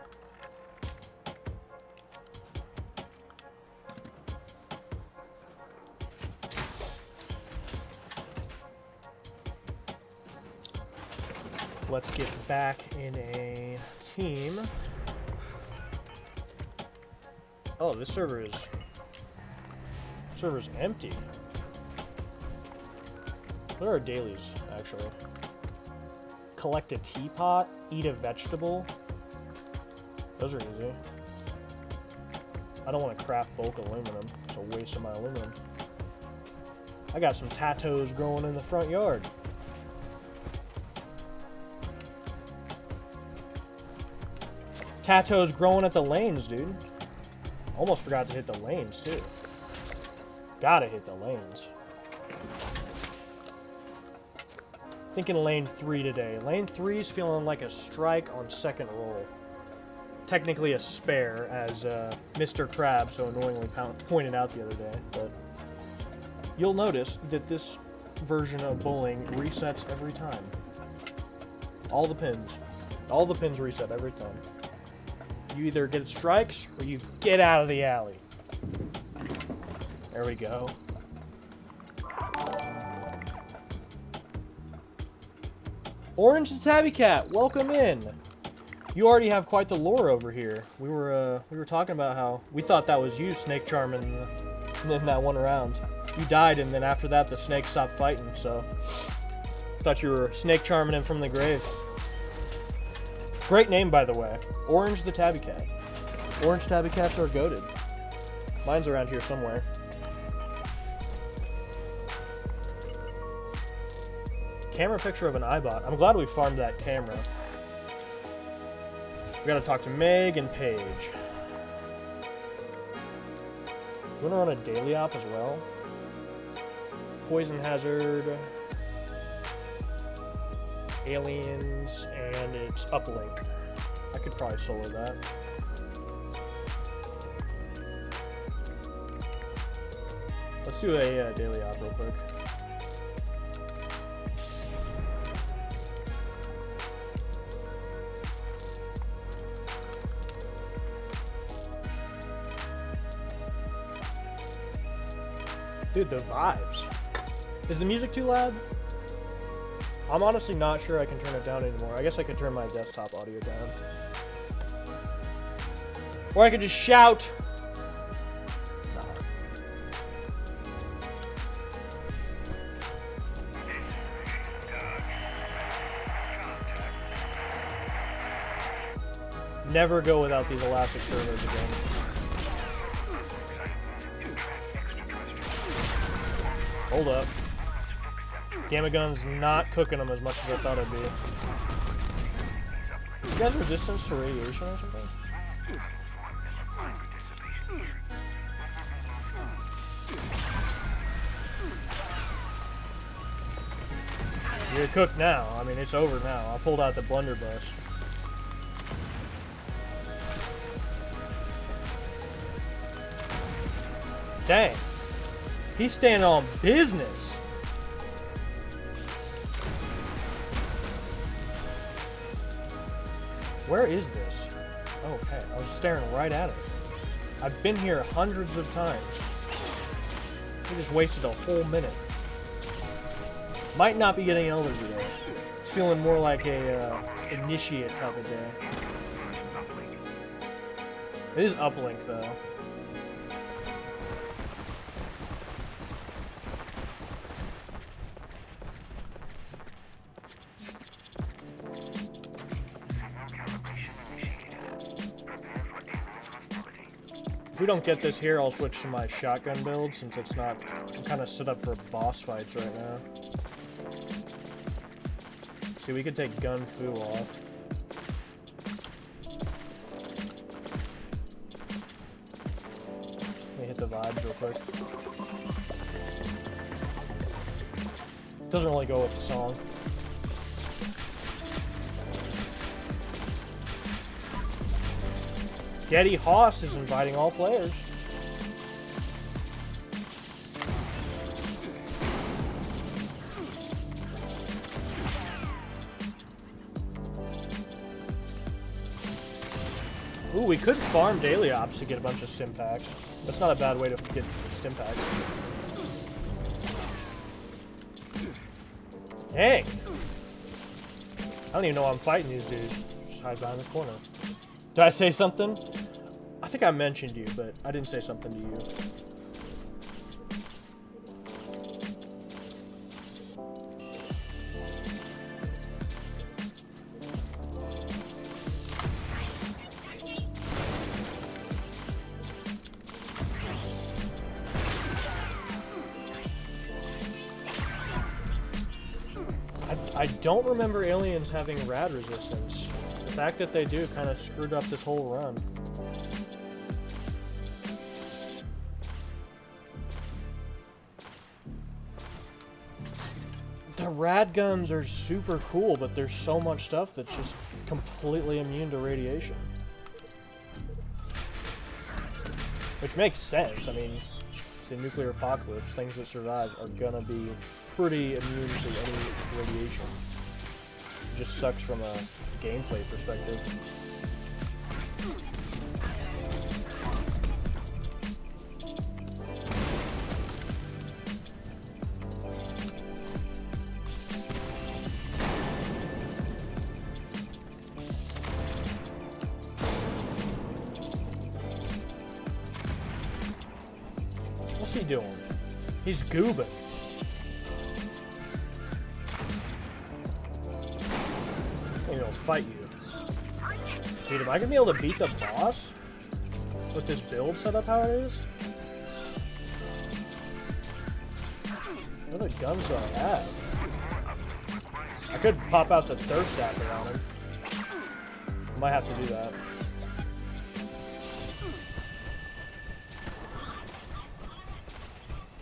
Let's get back in a team. Oh, this server's empty. What are our dailies, actually? Collect a teapot, eat a vegetable. Those are easy. I don't want to craft bulk aluminum. It's a waste of my aluminum. I got some tattoos growing in the front yard. Tattoos growing at the lanes, dude. Almost forgot to hit the lanes, too. Gotta hit the lanes. Thinking lane 3 today. Lane 3's feeling like a strike on second roll. Technically a spare, as Mr. Crab so annoyingly pointed out the other day. But you'll notice that this version of bowling resets every time. All the pins. All the pins reset every time. You either get strikes, or you get out of the alley. There we go. Orange the Tabby Cat, welcome in. You already have quite the lore over here. We were talking about how we thought that was you, Snake Charm, in that one round. You died, and then after that, the snake stopped fighting. So Thought you were snake charming him from the grave. Great name, by the way. Orange the Tabby Cat. Orange Tabby Cats are goated. Mine's around here somewhere. Camera picture of an iBot. I'm glad we farmed that camera. We gotta talk to Meg and Paige. You wanna run a daily op as well? Poison Hazard, Aliens, and it's Uplink. I could probably solo that. Let's do a daily op real quick. Dude, the vibes. Is the music too loud? I'm honestly not sure I can turn it down anymore. I guess I could turn my desktop audio down. Or I could just shout. Nah. Never go without these elastic servers again. Hold up. Gamma Gun's not cooking them as much as I thought it'd be. You guys resistance to radiation or something? You're cooked now. I mean, it's over now. I pulled out the blunderbuss. Dang. He's standing on business. Where is this? Oh, okay. I was staring right at it. I've been here hundreds of times. We just wasted a whole minute. Might not be getting Elder today. It's feeling more like a initiate type of day. It is uplink though. If we don't get this here, I'll switch to my shotgun build since it's not... I'm kind of set up for boss fights right now. See, we could take Gun Fu off. Let me hit the vibes real quick. Doesn't really go with the song. Getty Hoss is inviting all players. Ooh, we could farm daily ops to get a bunch of stim packs. That's not a bad way to get stim packs. Dang! I don't even know why I'm fighting these dudes. Just hide behind the corner. Did I say something? I think I mentioned you, but I didn't say something to you. I don't remember aliens having rad resistance. The fact that they do kind of screwed up this whole run. The rad guns are super cool, but there's so much stuff that's just completely immune to radiation. Which makes sense. I mean, it's a nuclear apocalypse. Things that survive are gonna be pretty immune to any radiation. It just sucks from a gameplay perspective. What's he doing? He's goobing. fight you. Dude, am I gonna be able to beat the boss? With this build set up how it is? What other guns do I have? I could pop out the thirst sapper on him. Might have to do that.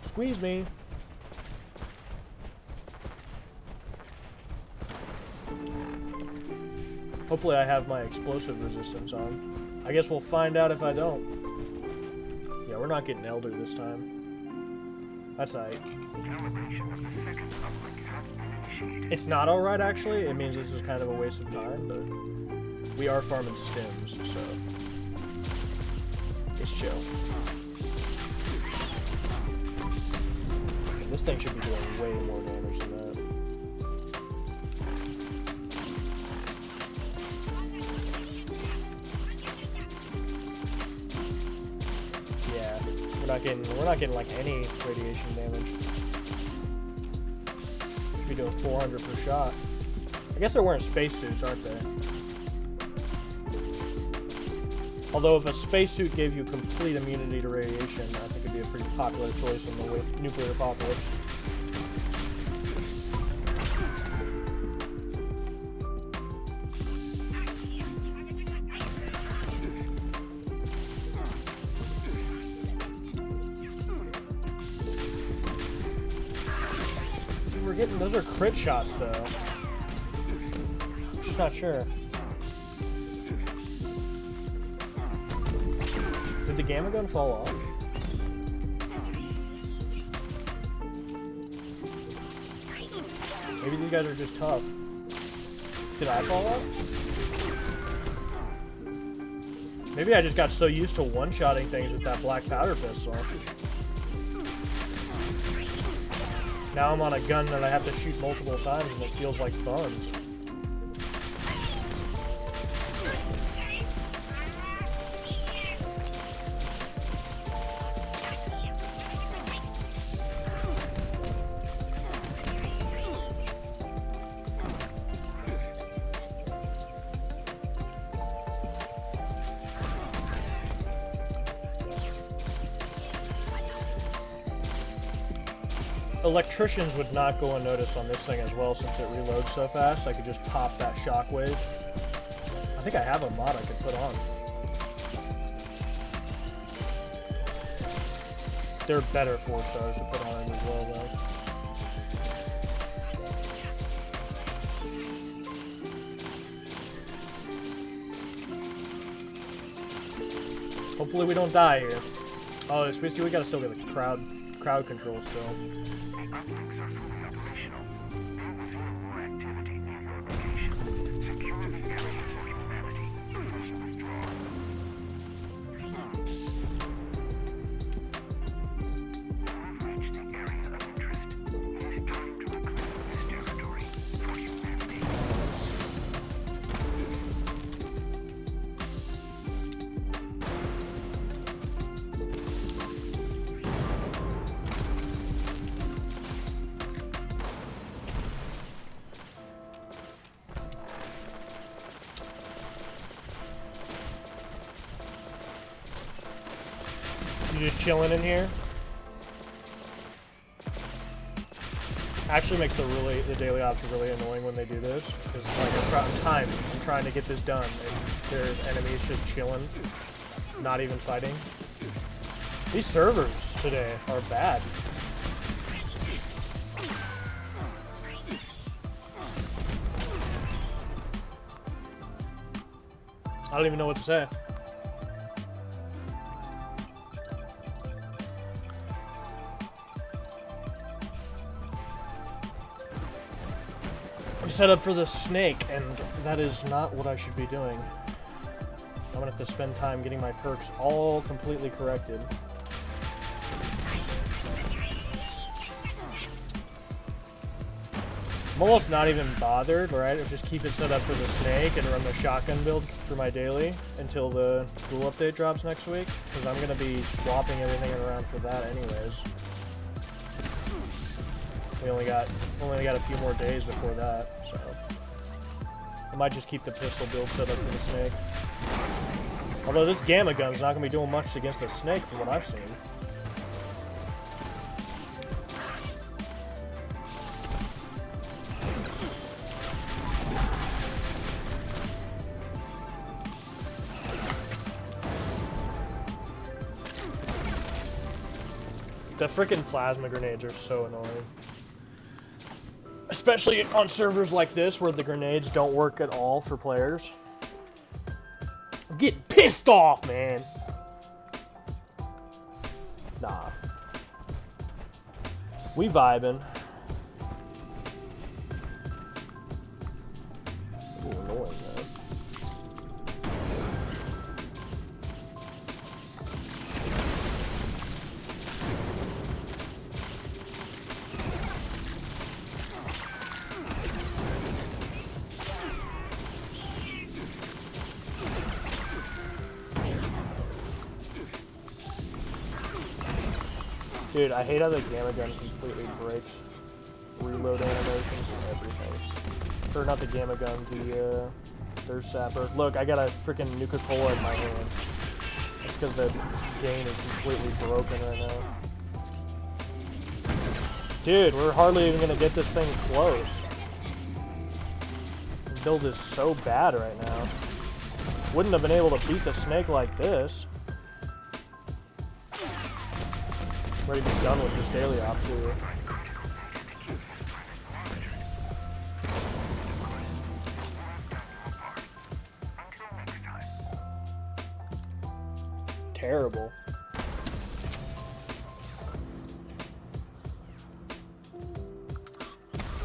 Squeeze me. Hopefully I have my explosive resistance on. I guess we'll find out if I don't. Yeah, we're not getting Elder this time. That's alright. It's not alright, actually. It means this is kind of a waste of time, but we are farming stims, so it's chill. This thing should be doing way more damage than that. Yeah, we're not getting like any radiation damage. Should be doing 400 per shot. I guess they're wearing spacesuits, aren't they? Although if a spacesuit gave you complete immunity to radiation, I think it'd be a pretty popular choice in the nuclear apocalypse. See, we're getting, those are crit shots though. I'm just not sure. Did the gamma gun fall off? Maybe these guys are just tough. Did I fall off? Maybe I just got so used to one-shotting things with that black powder pistol. Now I'm on a gun that I have to shoot multiple times and it feels like buns. Electricians would not go unnoticed on this thing as well since it reloads so fast. I could just pop that shockwave. I think I have a mod I could put on. They're better 4 stars to put on it as well though. Hopefully we don't die here. Oh, it's basically we gotta still get the crowd control still. Uplink are fully operational. Move before more activity near your location. Secure the area for humanity before you withdraw. You've reached the area of interest. It is time to reclaim this territory for humanity. You just chilling in here? Actually makes the daily ops really annoying when they do this. Because like I'm trying to get this done, and there's enemies just chilling, not even fighting. These servers today are bad. I don't even know what to say. I'm set up for the snake, and that is not what I should be doing. I'm gonna have to spend time getting my perks all completely corrected. I'm almost not even bothered, right? I'll just keep it set up for the snake and run the shotgun build for my daily until the rule update drops next week, because I'm gonna be swapping everything around for that anyways. We only got a few more days before that, so I might just keep the pistol build set up for the snake. Although this gamma gun's not going to be doing much against the snake from what I've seen. The frickin' plasma grenades are so annoying. Especially on servers like this where the grenades don't work at all for players. I'm getting pissed off, man. Nah. We vibing. Ooh, annoying, man. Dude, I hate how the gamma gun completely breaks reload animations and everything. Or not the gamma gun, the thirst sapper. Look, I got a freaking Nuka-Cola in my hand. That's because the game is completely broken right now. Dude, we're hardly even gonna get this thing close. The build is so bad right now. Wouldn't have been able to beat the snake like this. Ready to be done with this daily op too. Terrible.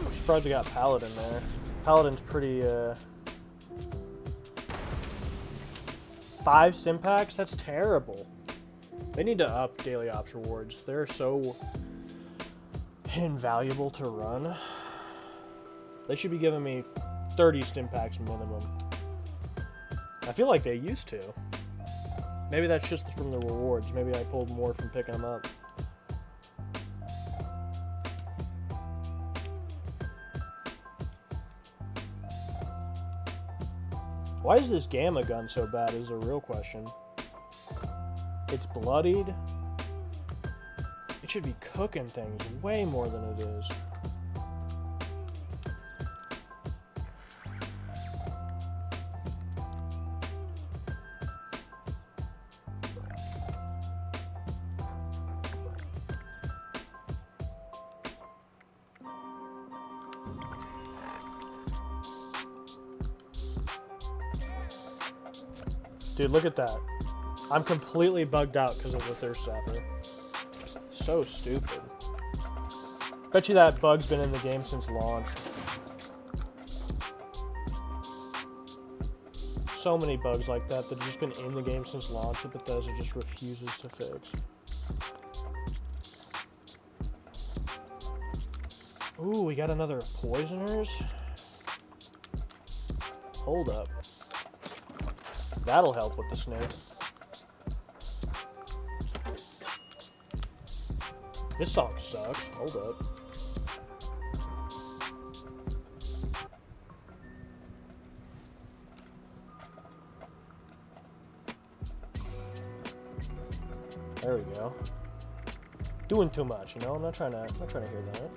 I'm surprised we got Paladin there. Paladin's pretty, 5 stim packs? That's terrible. They need to up daily ops rewards. They're so invaluable to run. They should be giving me 30 stim packs minimum. I feel like they used to. Maybe that's just from the rewards. Maybe I pulled more from picking them up. Why is this gamma gun so bad is a real question. It's bloodied. It should be cooking things way more than it is. Dude, look at that. I'm completely bugged out because of the thirst sapper. So stupid. Bet you that bug's been in the game since launch. So many bugs like that that have just been in the game since launch that Bethesda just refuses to fix. Ooh, we got another poisoners? Hold up. That'll help with the snake. This song sucks. Hold up. There we go. Doing too much, you know? I'm not trying to hear that.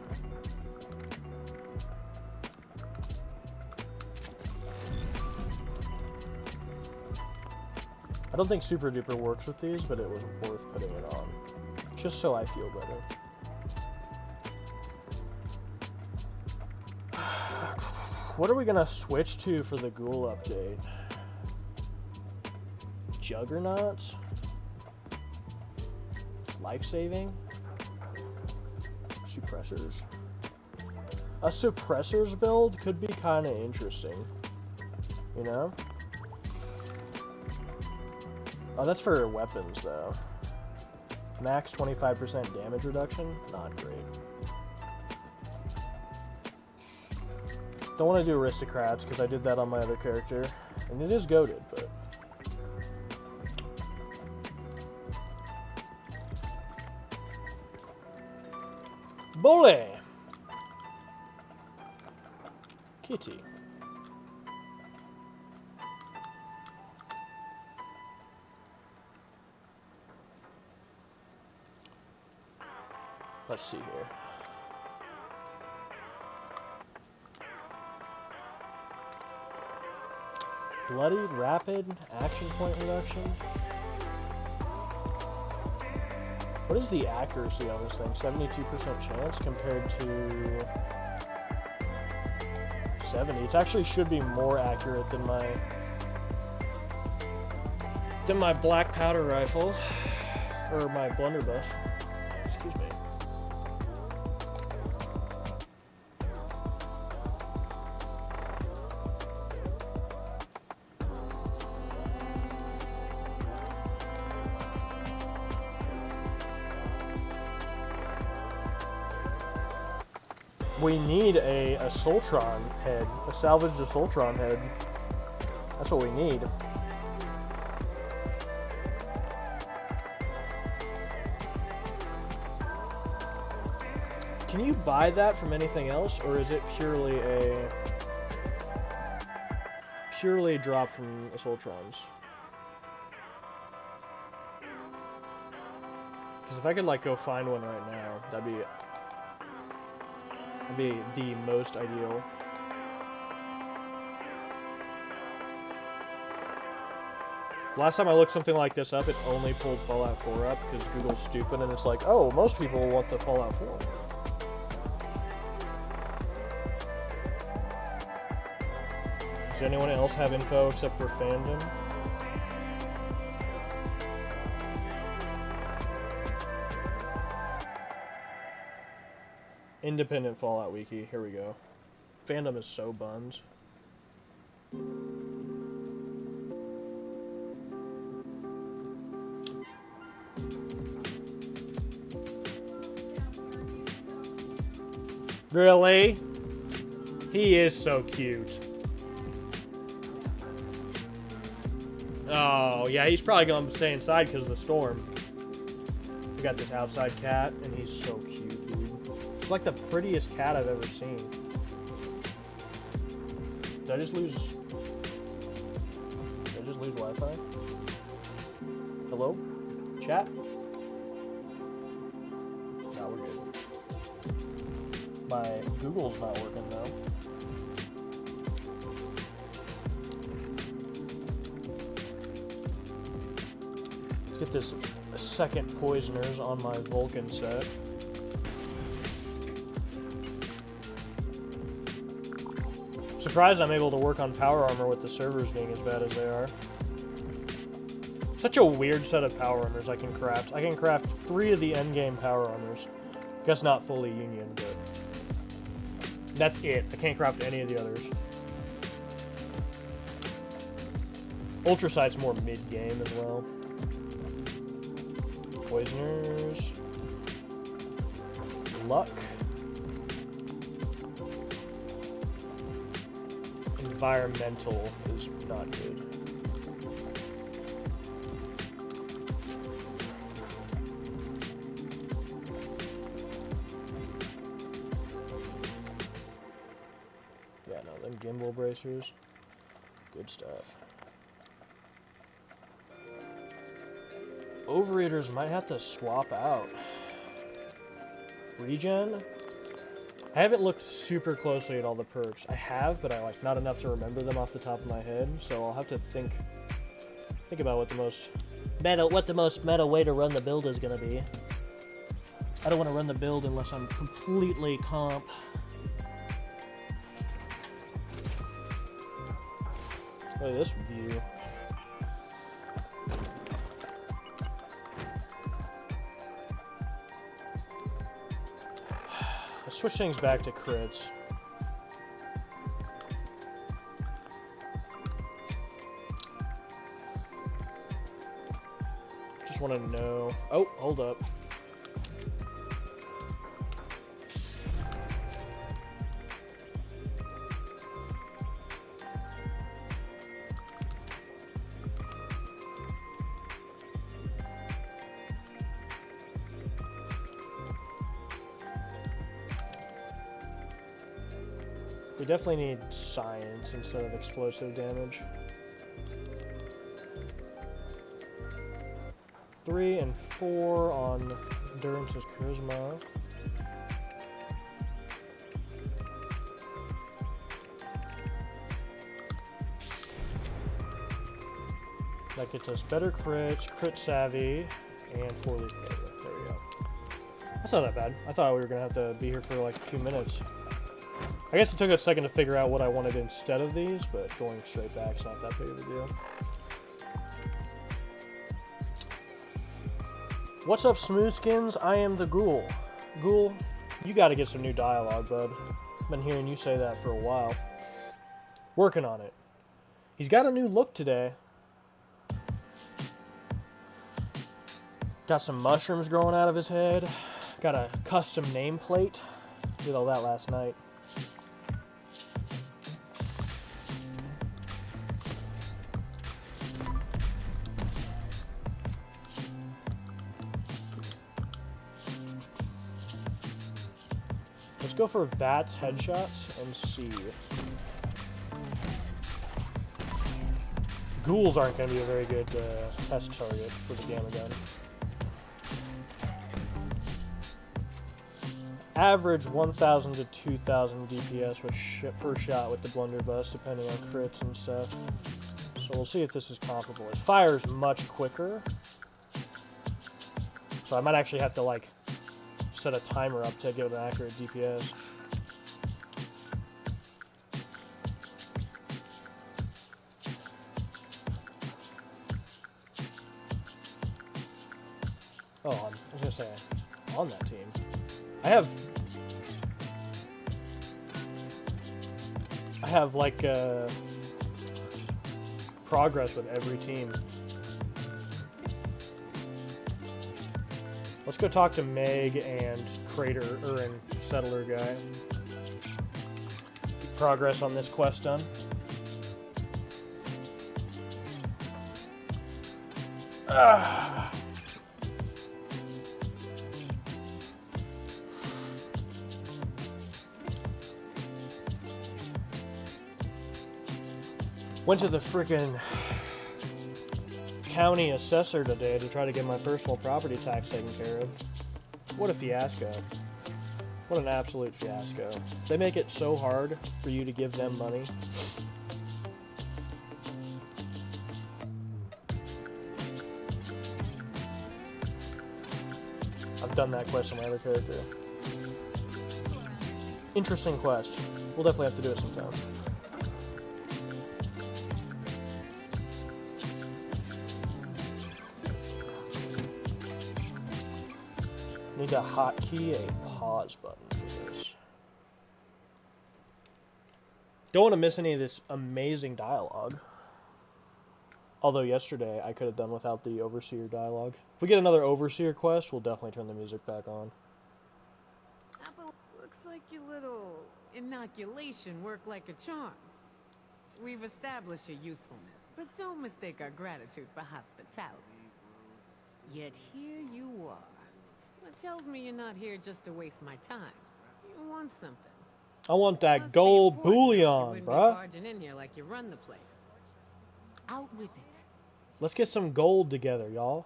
I don't think Super Duper works with these, but it was worth putting it on. Just so I feel better. What are we gonna switch to for the Ghoul update? Juggernauts? Life-saving? Suppressors. A suppressors build could be kind of interesting. You know? Oh, that's for weapons, though. Max 25% damage reduction? Not great. Don't want to do aristocrats, because I did that on my other character. And it is goated, but... Bully! Kitty. Let's see here. Bloodied, rapid, action point reduction. What is the accuracy on this thing? 72% chance compared to 70. It actually should be more accurate than my black powder rifle, or my blunderbuss. Excuse me. We need a Soltron head, a salvaged Soltron head. That's what we need. Can you buy that from anything else, or is it purely a drop from Soltrons? Because if I could like go find one right now, that'd be the most ideal. Last time I looked something like this up, it only pulled Fallout 4 up because Google's stupid and it's like, oh, most people want the Fallout 4. Does anyone else have info except for fandom? Independent Fallout Wiki. Here we go. Fandom is so buns. Really? He is so cute. Oh, yeah, he's probably going to stay inside because of the storm. We got this outside cat, and he's so cute, dude. It's like the prettiest cat I've ever seen. Did I just lose Wi-Fi? Hello? Chat? No, we're good. My Google's not working, though. Let's get this second Poisoners on my Vulcan set. Surprised I'm able to work on power armor with the servers being as bad as they are. Such a weird set of power armors I can craft. I can craft 3 of the endgame power armors. Guess not fully union, but that's it. I can't craft any of the others. Ultrasight's more mid-game as well. Poisoners. Luck. Environmental is not good. Yeah, no, them gimbal bracers. Good stuff. Overeaters might have to swap out. Regen? I haven't looked super closely at all the perks. I have, but I like not enough to remember them off the top of my head. So I'll have to think about what the most meta way to run the build is gonna be. I don't want to run the build unless I'm completely comp. Look at this view. Let's switch things back to crits. Just want to know. Oh, hold up. We definitely need science instead of explosive damage. 3 and 4 on endurance is charisma. That gets us better crits, crit savvy, and 4-leaf clover. There we go. That's not that bad. I thought we were going to have to be here for like 2 minutes. I guess it took a second to figure out what I wanted instead of these, but going straight back is not that big of a deal. What's up, Smoothskins? I am the Ghoul. Ghoul, you got to get some new dialogue, bud. Been hearing you say that for a while. Working on it. He's got a new look today. Got some mushrooms growing out of his head. Got a custom nameplate. Did all that last night. Let's go for VATS headshots and see. Ghouls aren't going to be a very good test target for the Gamma Gun. Average 1,000 to 2,000 DPS per shot with the blunderbuss, depending on crits and stuff. So we'll see if this is comparable. It fires much quicker, so I might actually have to like set a timer up to get an accurate DPS. Oh, I was gonna say on that team. I have like progress with every team. Let's go talk to Meg and Crater and Settler guy. Progress on this quest done. Went to the frickin' county assessor today to try to get my personal property tax taken care of. What a fiasco. What an absolute fiasco. They make it so hard for you to give them money. I've done that quest on my other character. Interesting quest. We'll definitely have to do it sometime. Need to hotkey a pause button for this. Don't want to miss any of this amazing dialogue. Although yesterday I could have done without the Overseer dialogue. If we get another Overseer quest, we'll definitely turn the music back on. Apple, looks like your little inoculation worked like a charm. We've established your usefulness, but don't mistake our gratitude for hospitality. Yet here you are. That tells me you're not here just to waste my time. You want something. I want that Must be gold important, else you bullion, wouldn't be bruh. barging in here like you run the place. Out with it. Let's get some gold together, y'all.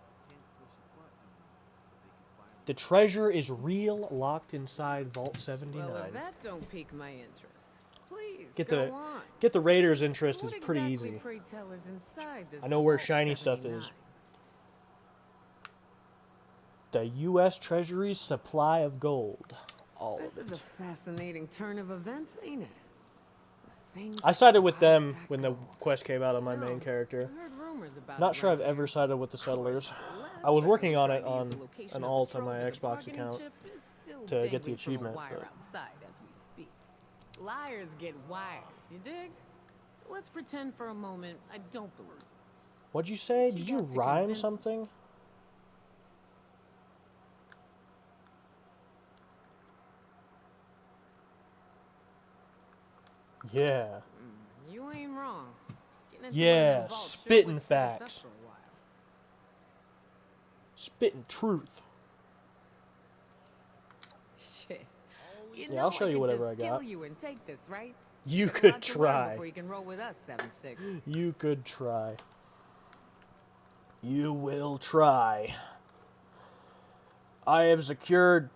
The treasure is real, locked inside Vault 79. Well, if that don't pique my interest, please Get go the on. get the Raiders' interest What is pretty exactly, easy. pray tell, is inside this I know where Vault shiny stuff 79? is. The U.S. Treasury's supply of gold. All This of is it. a fascinating turn of events, ain't it? The things I sided with about them that when the girl. quest came out on my No, main character. I heard rumors about Not it sure I've around ever here. sided with the Of course, settlers. the last I was settler working on tried it to use on the location an of alt the on my trophy as a Xbox bargaining account chip is still to get the dangling from a achievement, wire but- outside as we speak. Liars get wires, you dig? So let's pretend for a moment I don't believe. What'd you say? What you Did you got to rhyme convince- something? Yeah. You ain't wrong. Getting into one of Yeah, them vaults sure spitting would set us up facts. for a while. Spitting truth. Shit. You Yeah, know I'll show I you could whattever just I got. kill you and take this, right? You Got a could lot to learn try. Before you can roll with us, 7-6. You could try. You will try. I have secured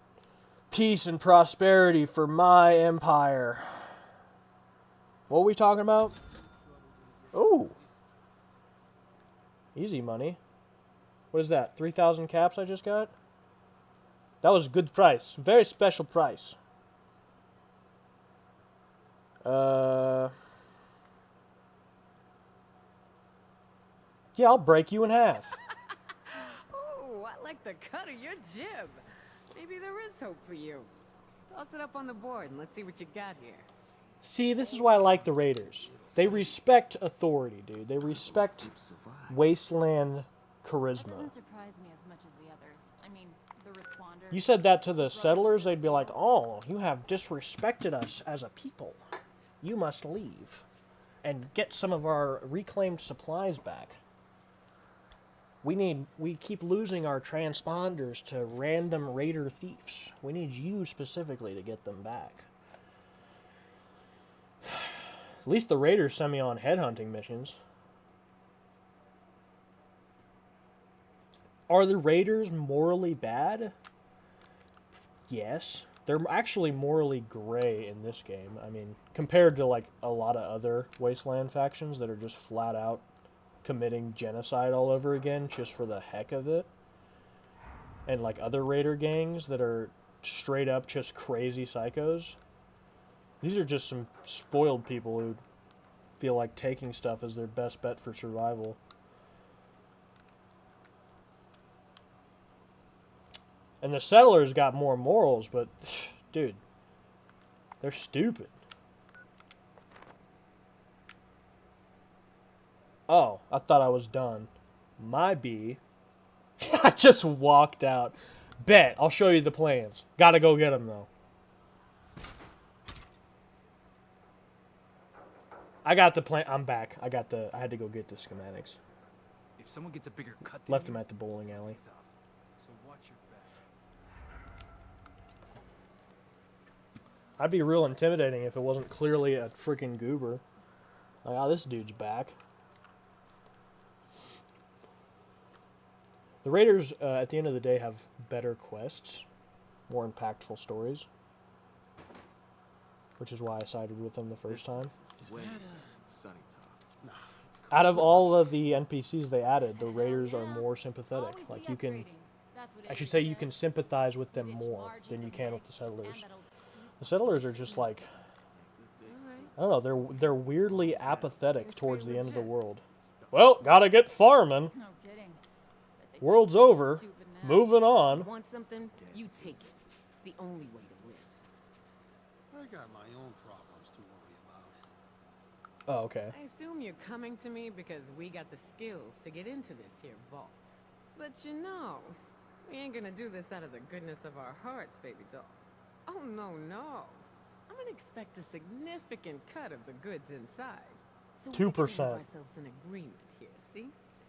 peace and prosperity for my empire. What are we talking about? Oh. Easy money. What is that? 3,000 caps I just got? That was a good price. Very special price. Yeah, I'll break you in half. Oh, I like the cut of your jib. Maybe there is hope for you. Toss it up on the board and let's see what you got here. See, this is why I like the Raiders. They respect authority, dude. They respect Wasteland That charisma. doesn't surprise me as much as the others. I mean, the responder. You said that to the settlers, they'd be like, "Oh, you have disrespected us as a people. You must leave and get some of our reclaimed supplies back. We keep losing our transponders to random raider thieves. We need you specifically to get them back." At least the raiders send me on headhunting missions. Are the raiders morally bad? Yes. They're actually morally gray in this game. I mean, compared to like a lot of other Wasteland factions that are just flat out committing genocide all over again just for the heck of it. And like other raider gangs that are straight up just crazy psychos. These are just some spoiled people who feel like taking stuff as their best bet for survival. And the settlers got more morals, but, dude, they're stupid. Oh, I thought I was done. My B. I just walked out. Bet, I'll show you the plans. Gotta go get them, though. I got the plan. I'm back. I had to go get the schematics. If someone gets a bigger cut than Left you, them at the bowling alley. something's up. So watch your back. I'd be real intimidating if it wasn't clearly a freaking goober. Like, oh, this dude's back. The Raiders, at the end of the day, have better quests, more impactful stories, which is why I sided with them the first time. Out of all of the NPCs they added, the Raiders are more sympathetic. Always Like, be you can, upgrading. That's what I should Avery say you says. can sympathize with them It's more large than you and can with big, the settlers. and that old ski The settlers are just like, I don't know, they're weirdly apathetic towards the end of the world. Well, gotta get farming. No kidding. Bet they World's think I'm over. stupid now. Moving on. Want something? You take it. It's the only way to live. I got my own problems to worry about. Oh, okay. I assume you're coming to me because we got the skills to get into this here vault. But you know, we ain't gonna do this out of the goodness of our hearts, baby doll. Oh, no, no. I'm gonna expect a significant cut of the goods inside. So we can 2%. have ourselves an agreement here, see?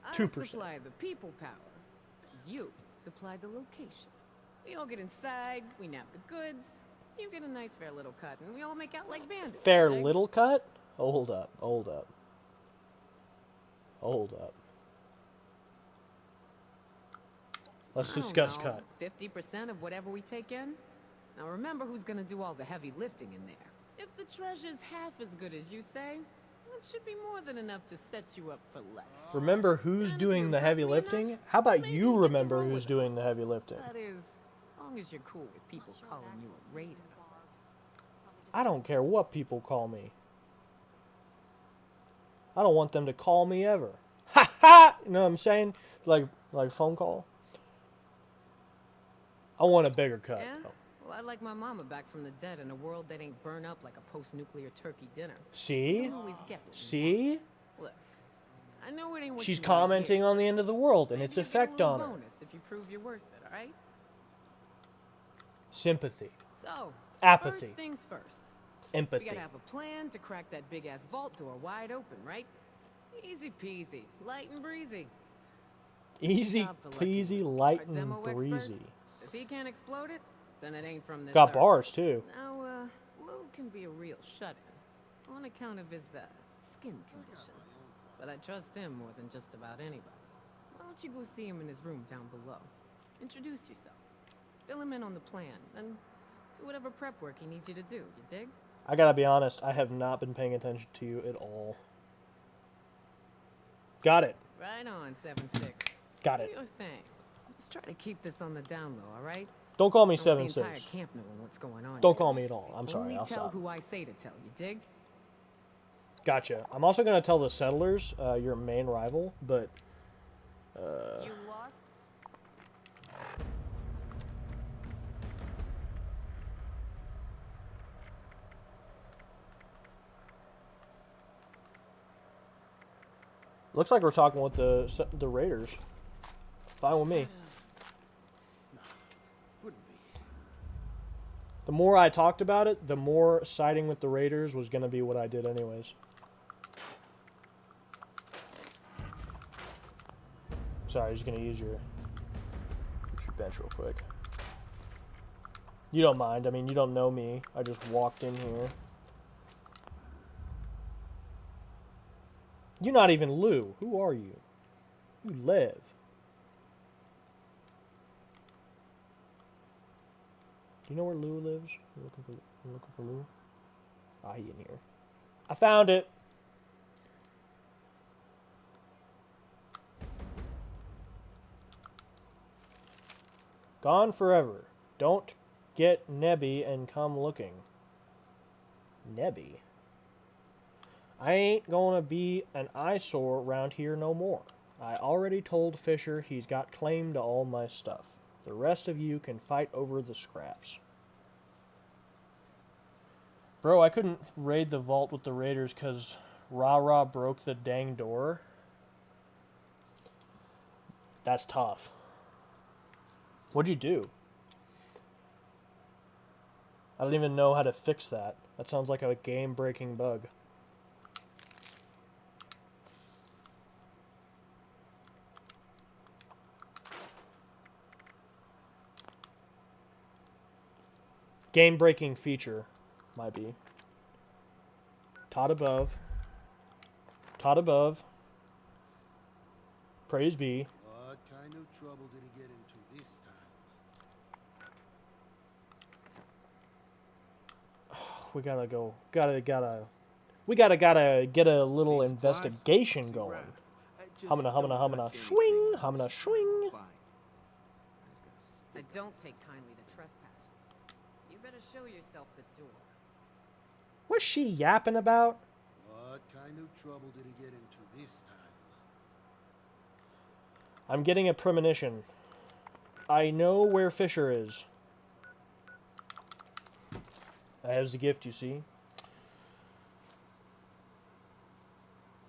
I 2%. supply the people power. You supply the location. We all get inside, we nab the goods, you get a nice fair little cut, and we all make out like bandits. Fair dig? little cut? Hold up, hold up. Hold up. Let's I don't discuss know, cut. 50% of whatever we take in? Now remember who's gonna do all the heavy lifting in there. If the treasure's half as good as you say, it should be more than enough to set you up for life. Remember who's And if doing you the heavy trust me lifting? enough, How about maybe you get to remember roll who's with doing us. the heavy lifting? That is, as long as you're cool with people calling you a raider. I don't care what people call me. I don't want them to call me ever. Ha ha! You know what I'm saying? Like phone call. I want a bigger cut. Yeah? though. Well, I'd like my mama back from the dead in a world that ain't burn up like a post-nuclear turkey dinner. You See? don't always get what you See? want. Look, I know it ain't what She's you wanna commenting hear. on the end of the world and Maybe its you get a effect little on her. bonus if you prove you're worth it, alright? Sympathy. So, Apathy. first things first. Empathy. We gotta have a plan to crack that big-ass vault door wide open, right? Easy peasy, light and breezy. Easy, Job for lucky pleasy, one. light Our and demo expert? breezy. If he can't explode it, then it ain't from this Got earth. bars too. Now, Lou can be a real shut-in on account of his, skin condition. But I trust him more than just about anybody. Why don't you go see him in his room down below? Introduce yourself. Fill him in on the plan, and do whatever prep work he needs you to do, you dig? I gotta be honest, I have not been paying attention to you at all. Got it. Right on, 7-6. Got Do it. your thing. Just try to keep this on the down low, all right? Don't call me Don't want the 7-6. entire camp knowing what's going on. Don't here. call me at all. I'm sorry. Only I'll tell stop. who I say to tell. You dig? Gotcha. I'm also gonna tell the settlers, your main rival, but You lost? looks like we're talking with the Raiders. Fine with me. Couldn't be. The more I talked about it, the more siding with the Raiders was gonna be what I did anyways. Sorry, just gonna use your bench real quick. You don't mind. I mean, you don't know me. I just walked in here. You're not even Lou. Who are you? You live. Do you know where Lou lives? You're looking for Lou? Ah, he in here. I found it. Gone forever. Don't get Nebby and come looking. Nebby? I ain't gonna be an eyesore around here no more. I already told Fisher he's got claim to all my stuff. The rest of you can fight over the scraps. Bro, I couldn't raid the vault with the Raiders because Rah-Rah broke the dang door. That's tough. What'd you do? I don't even know how to fix that. That sounds like a game-breaking bug. Game-breaking feature, might be. Tot above. Tot above. Praise be. What kind of trouble did he get into this time? We gotta go. We gotta get a little investigation going. Humana, humana, humana, swing, humana, swing. I don't take kindly to trespassers. You better show yourself the door. What's she yapping about? What kind of trouble did he get into this time? I'm getting a premonition. I know where Fisher is. I have the gift, you see.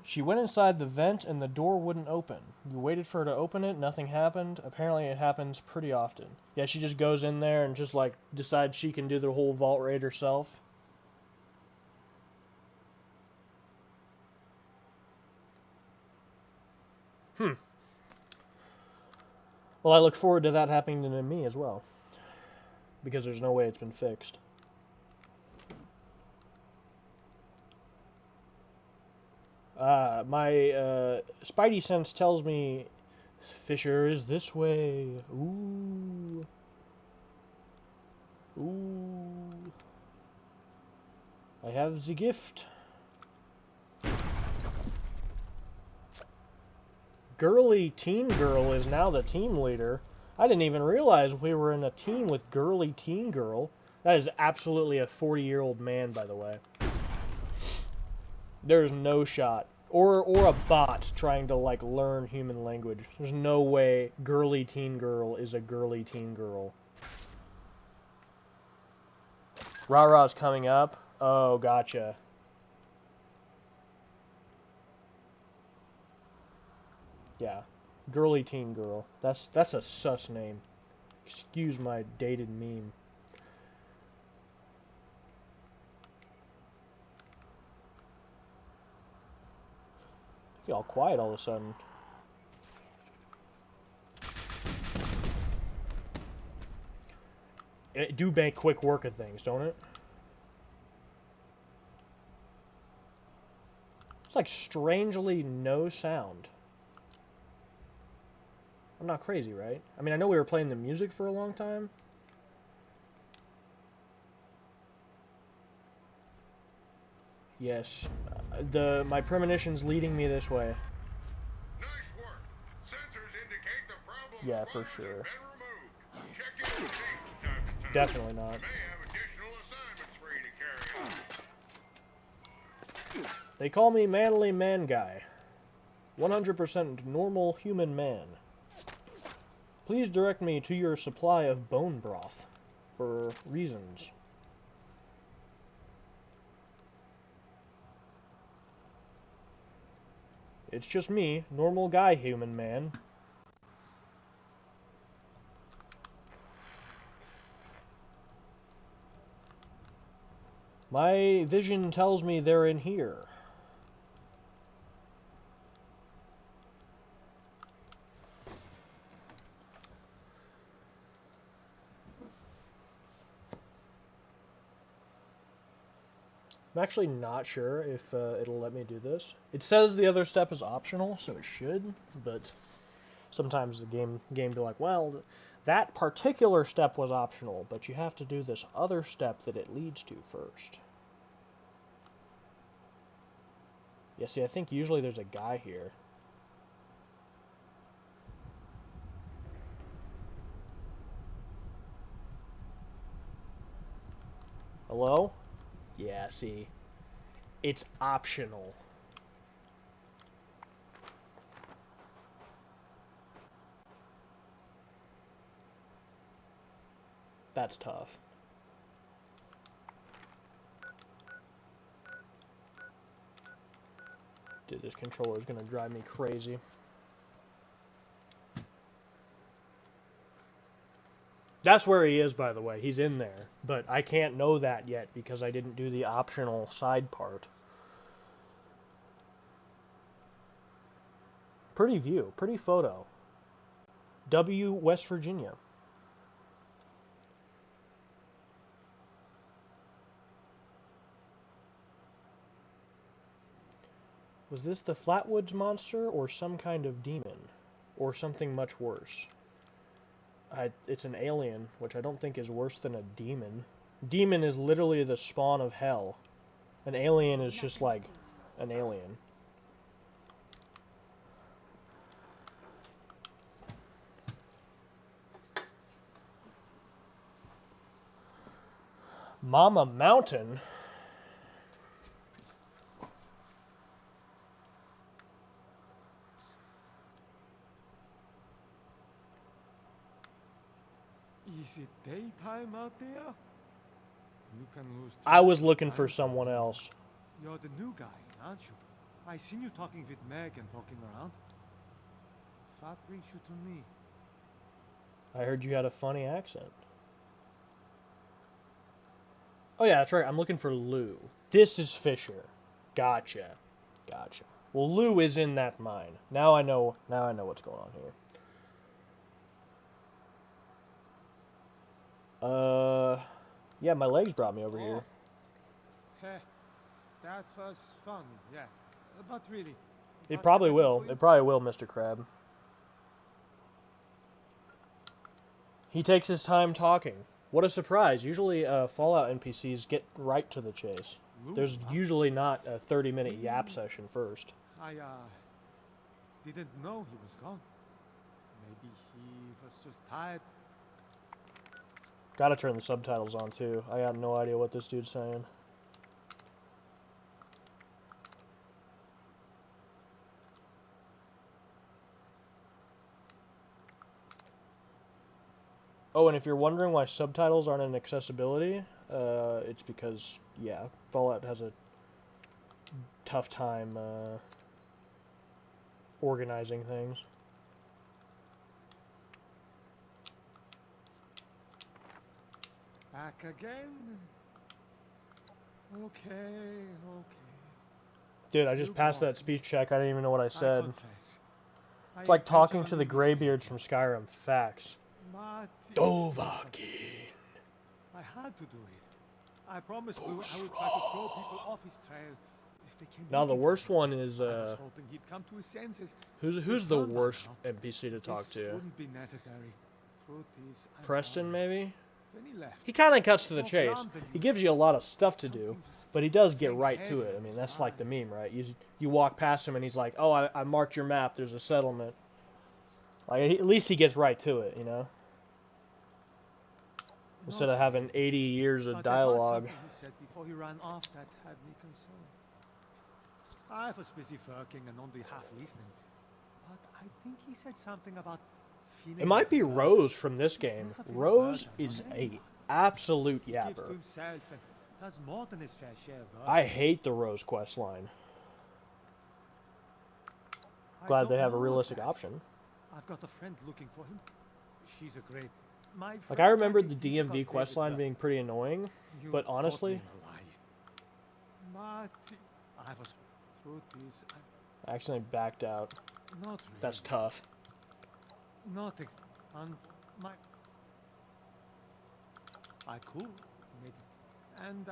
She went inside the vent and the door wouldn't open. You waited for her to open it, nothing happened. Apparently it happens pretty often. Yeah, she just goes in there and just like decides she can do the whole vault raid herself. Well, I look forward to that happening to me as well. Because there's no way it's been fixed. My spidey sense tells me Fisher is this way. Ooh. Ooh. I have the gift. Girly Teen Girl is now the team leader. I didn't even realize we were in a team with Girly Teen Girl. That is absolutely a 40-year-old man, by the way. There's no shot. Or a bot trying to, like, learn human language. There's no way Girly Teen Girl is a Girly Teen Girl. Rah-Rah's coming up. Oh, gotcha. Yeah. Girly Teen Girl. That's a sus name. Excuse my dated meme. Get all quiet all of a sudden. It do make quick work of things, don't it? It's like strangely no sound. I'm not crazy, right? I mean, I know we were playing the music for a long time. Yes. My premonition's leading me this way. Nice work. Yeah, for sure. Definitely not. They call me Manly Man Guy. 100% normal human man. Please direct me to your supply of bone broth. For reasons. It's just me, normal guy human man. My vision tells me they're in here. I'm actually not sure if it'll let me do this. It says the other step is optional, so it should, but sometimes the game be like, well, that particular step was optional, but you have to do this other step that it leads to first. Yeah, see, I think usually there's a guy here. Hello? Yeah, see. It's optional. That's tough. Dude, this controller is gonna drive me crazy. That's where he is, by the way. He's in there. But I can't know that yet because I didn't do the optional side part. Pretty view. Pretty photo. W, West Virginia. Was this the Flatwoods monster or some kind of demon? Or something much worse? It's an alien, which I don't think is worse than a demon. Demon is literally the spawn of hell. An alien is just like an alien. Mama Mountain? Is it daytime out there? You can lose. I was looking for someone else. You're the new guy, aren't you? I seen you talking with Meg and poking around. What brings you to me? I heard you had a funny accent. Oh yeah, that's right. I'm looking for Lou. This is Fisher. Gotcha. Gotcha. Well, Lou is in that mine. Now I know what's going on here. Yeah, my legs brought me over here. Heh, that was fun, yeah. But really. It probably will. It probably will, Mr. Crab. He takes his time talking. What a surprise. Usually Fallout NPCs get right to the chase. There's usually not a 30-minute yap session first. I didn't know he was gone. Maybe he was just tired. Gotta turn the subtitles on, too. I got no idea what this dude's saying. Oh, and if you're wondering why subtitles aren't in accessibility, it's because, yeah, Fallout has a tough time organizing things. Back again? Okay. Dude, I just passed that speech check. I didn't even know what I said. Confess. It's like talking to the Greybeards from Skyrim. Facts. But Dovahkiin. I had to do it. I promised Lou I would try to throw people off his trail if they came. Now the looking worst for him. one is I was hoping he'd come to his senses. who's the worst NPC to talk This to? wouldn't be necessary. Truth is, I Preston, found maybe? when he left. He kind of cuts to the chase. He gives you a lot of stuff to do, but he does get right to it. I mean, that's like the meme, right? You walk past him and he's like, "Oh, I marked your map. There's a settlement." Like, at least he gets right to it, you know? Instead of having 80 years of But there was dialogue. something he said before he ran off that had me concerned. I was busy working and only half listening. But I think he said something about feeling It might be like Rose from this he's game. never been Rose burdened is on a anyone. absolute Gives to yapper. himself and does more than his fair share of work. I hate the Rose quest line. I Glad don't they have a know realistic exactly. option. I've got a friend looking for him. She's a great. My Like, friend I has remember a the deep DMV cut quest line David being pretty annoying, You but caught me honestly, in a lie. But I was through this. I accidentally backed out. Not really. That's tough. Not on my. I could made it, and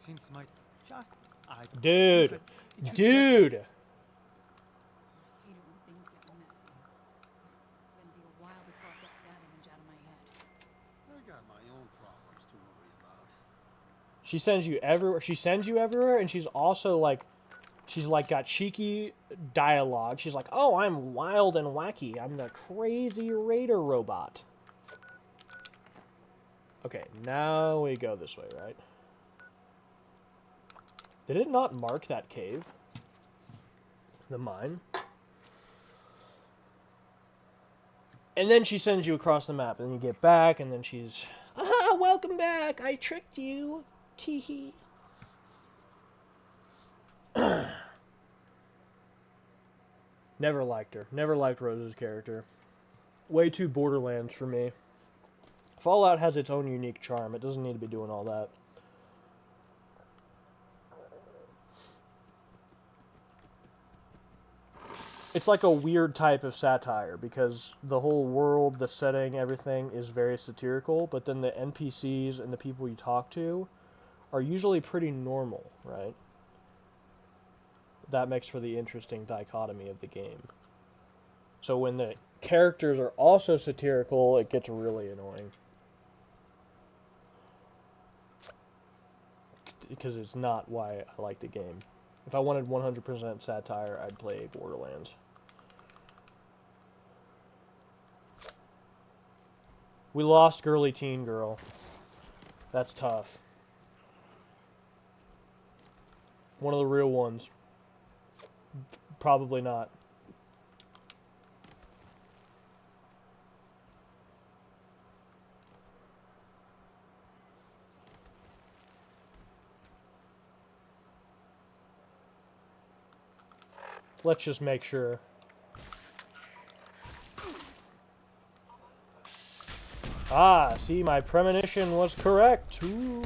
since my just I don't Dude! but it should Dude! I hate it when things get messy. Gonna be a while before I get that image out of my head. I got my own problems to worry about. She sends you everywhere. She sends you everywhere, and she's also like, she's like got cheeky dialogue. She's like, "Oh, I'm wild and wacky. I'm the crazy raider robot." Okay, now we go this way, right? Did it not mark that cave? The mine? And then she sends you across the map, and you get back, and then she's, "Ah, welcome back. I tricked you. Teehee." Never liked her. Never liked Rose's character. Way too Borderlands for me. Fallout has its own unique charm. It doesn't need to be doing all that. It's like a weird type of satire because the whole world, the setting, everything is very satirical, but then the NPCs and the people you talk to are usually pretty normal, right? That makes for the interesting dichotomy of the game. So when the characters are also satirical, it gets really annoying. Because it's not why I like the game. If I wanted 100% satire, I'd play Borderlands. We lost girly teen girl. That's tough. One of the real ones. Probably not. Let's just make sure. Ah, see, my premonition was correct. Ooh.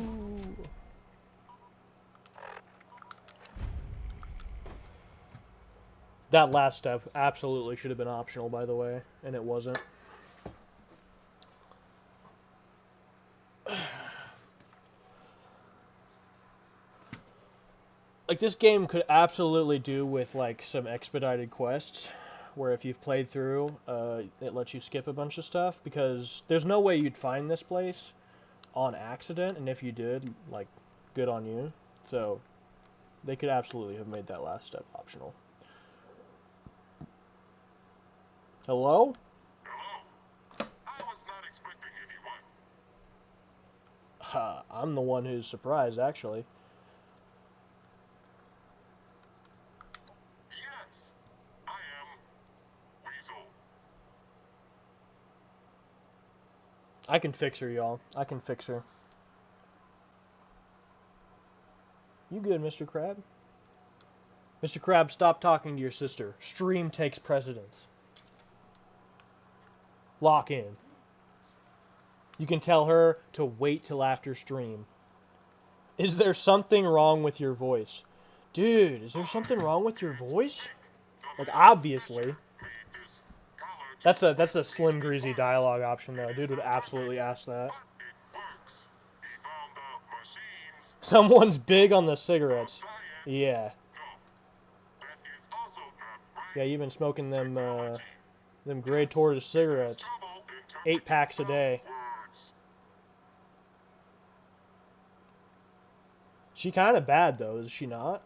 That last step absolutely should have been optional, by the way, and it wasn't. Like, this game could absolutely do with, like, some expedited quests, where if you've played through, it lets you skip a bunch of stuff, because there's no way you'd find this place on accident, and if you did, like, good on you. So, they could absolutely have made that last step optional. Hello? Hello? I was not expecting anyone. I'm the one who's surprised, actually. Yes, I am Weasel. I can fix her, y'all. I can fix her. You good, Mr. Crab? Mr. Crab, stop talking to your sister. Stream takes precedence. Lock in. You can tell her to wait till after stream. Is there something wrong with your voice? Dude, is there something wrong with your voice? Like, obviously. That's a Slim Greasy dialogue option, though. Dude would absolutely ask that. Someone's big on the cigarettes. Yeah. Yeah, you've been smoking them Grey Tortoise cigarettes. 8 packs a day. She kind of bad, though, is she not?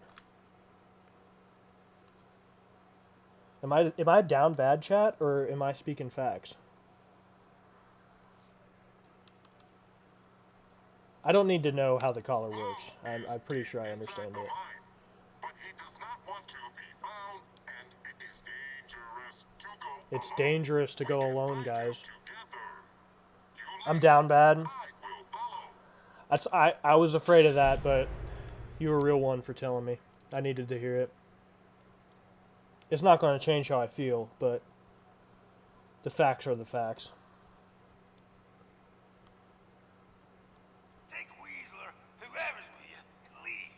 Am I down bad, chat, or am I speaking facts? I don't need to know how the collar works. I'm pretty sure I understand it. But he does not want to be found, and it is dangerous to go It's alone. dangerous to We go can alone, find you guys. together. You I'm lead, down bad. I will follow. I was afraid of that, but you were a real one for telling me. I needed to hear it. It's not going to change how I feel, but the facts are the facts. Take Weasler, whoever's with you, and leave.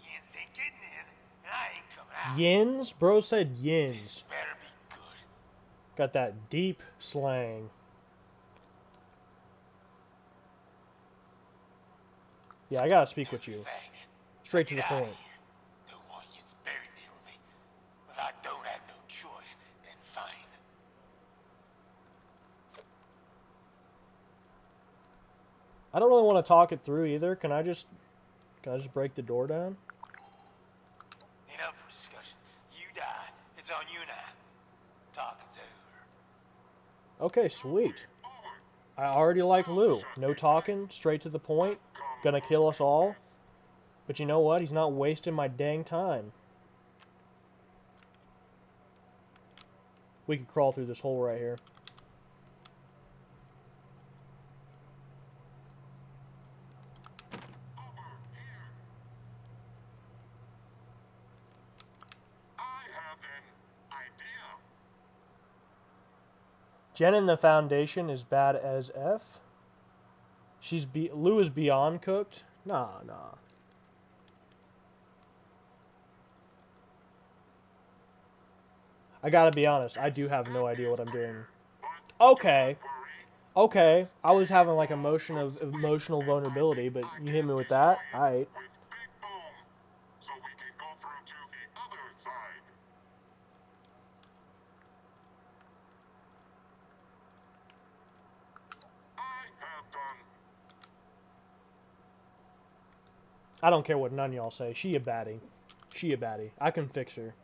Yins ain't getting in, and I ain't coming out. Yins? Bro said This yins. better be good. Got that deep slang. Yeah, I gotta speak with you. Thanks. Straight to the Get outta point. here. Don't want Yins buried near me. But I don't have no choice, then fine. I don't really want to talk it through either. Can I just break the door down? Ain't up for discussion. You die. It's on you now. Talking's over. Okay, sweet. I already like Lou. No talking, straight to the point. Gonna kill us all. But you know what? He's not wasting my dang time. We could crawl through this hole right here. I have an idea. Jen in the Foundation is bad as F. Lou is beyond cooked. Nah. I gotta be honest, I do have no idea what I'm doing. Okay. I was having like emotional vulnerability, but you hit me with that? Alright. With Big Boom, so we can go through to the other side. I have done. I don't care what none of y'all say. She a baddie. I can fix her.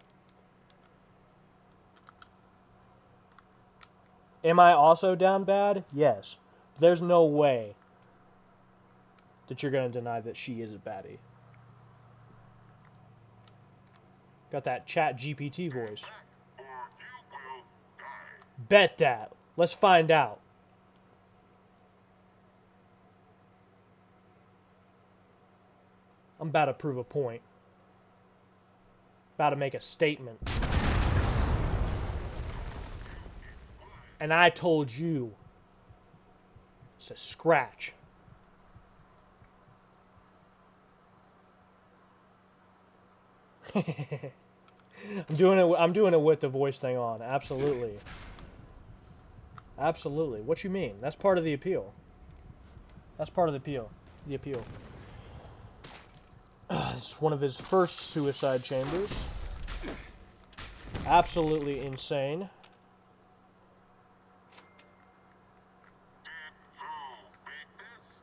Am I also down bad? Yes. There's no way that you're going to deny that she is a baddie. Got that chat GPT voice. Or you will die. Bet that. Let's find out. I'm about to prove a point. About to make a statement. And I told you. It's a scratch. I'm doing it with the voice thing on. Absolutely. Absolutely. What you mean? That's part of the appeal. That's part of the appeal. This is one of his first suicide chambers. Absolutely insane. Did who make this?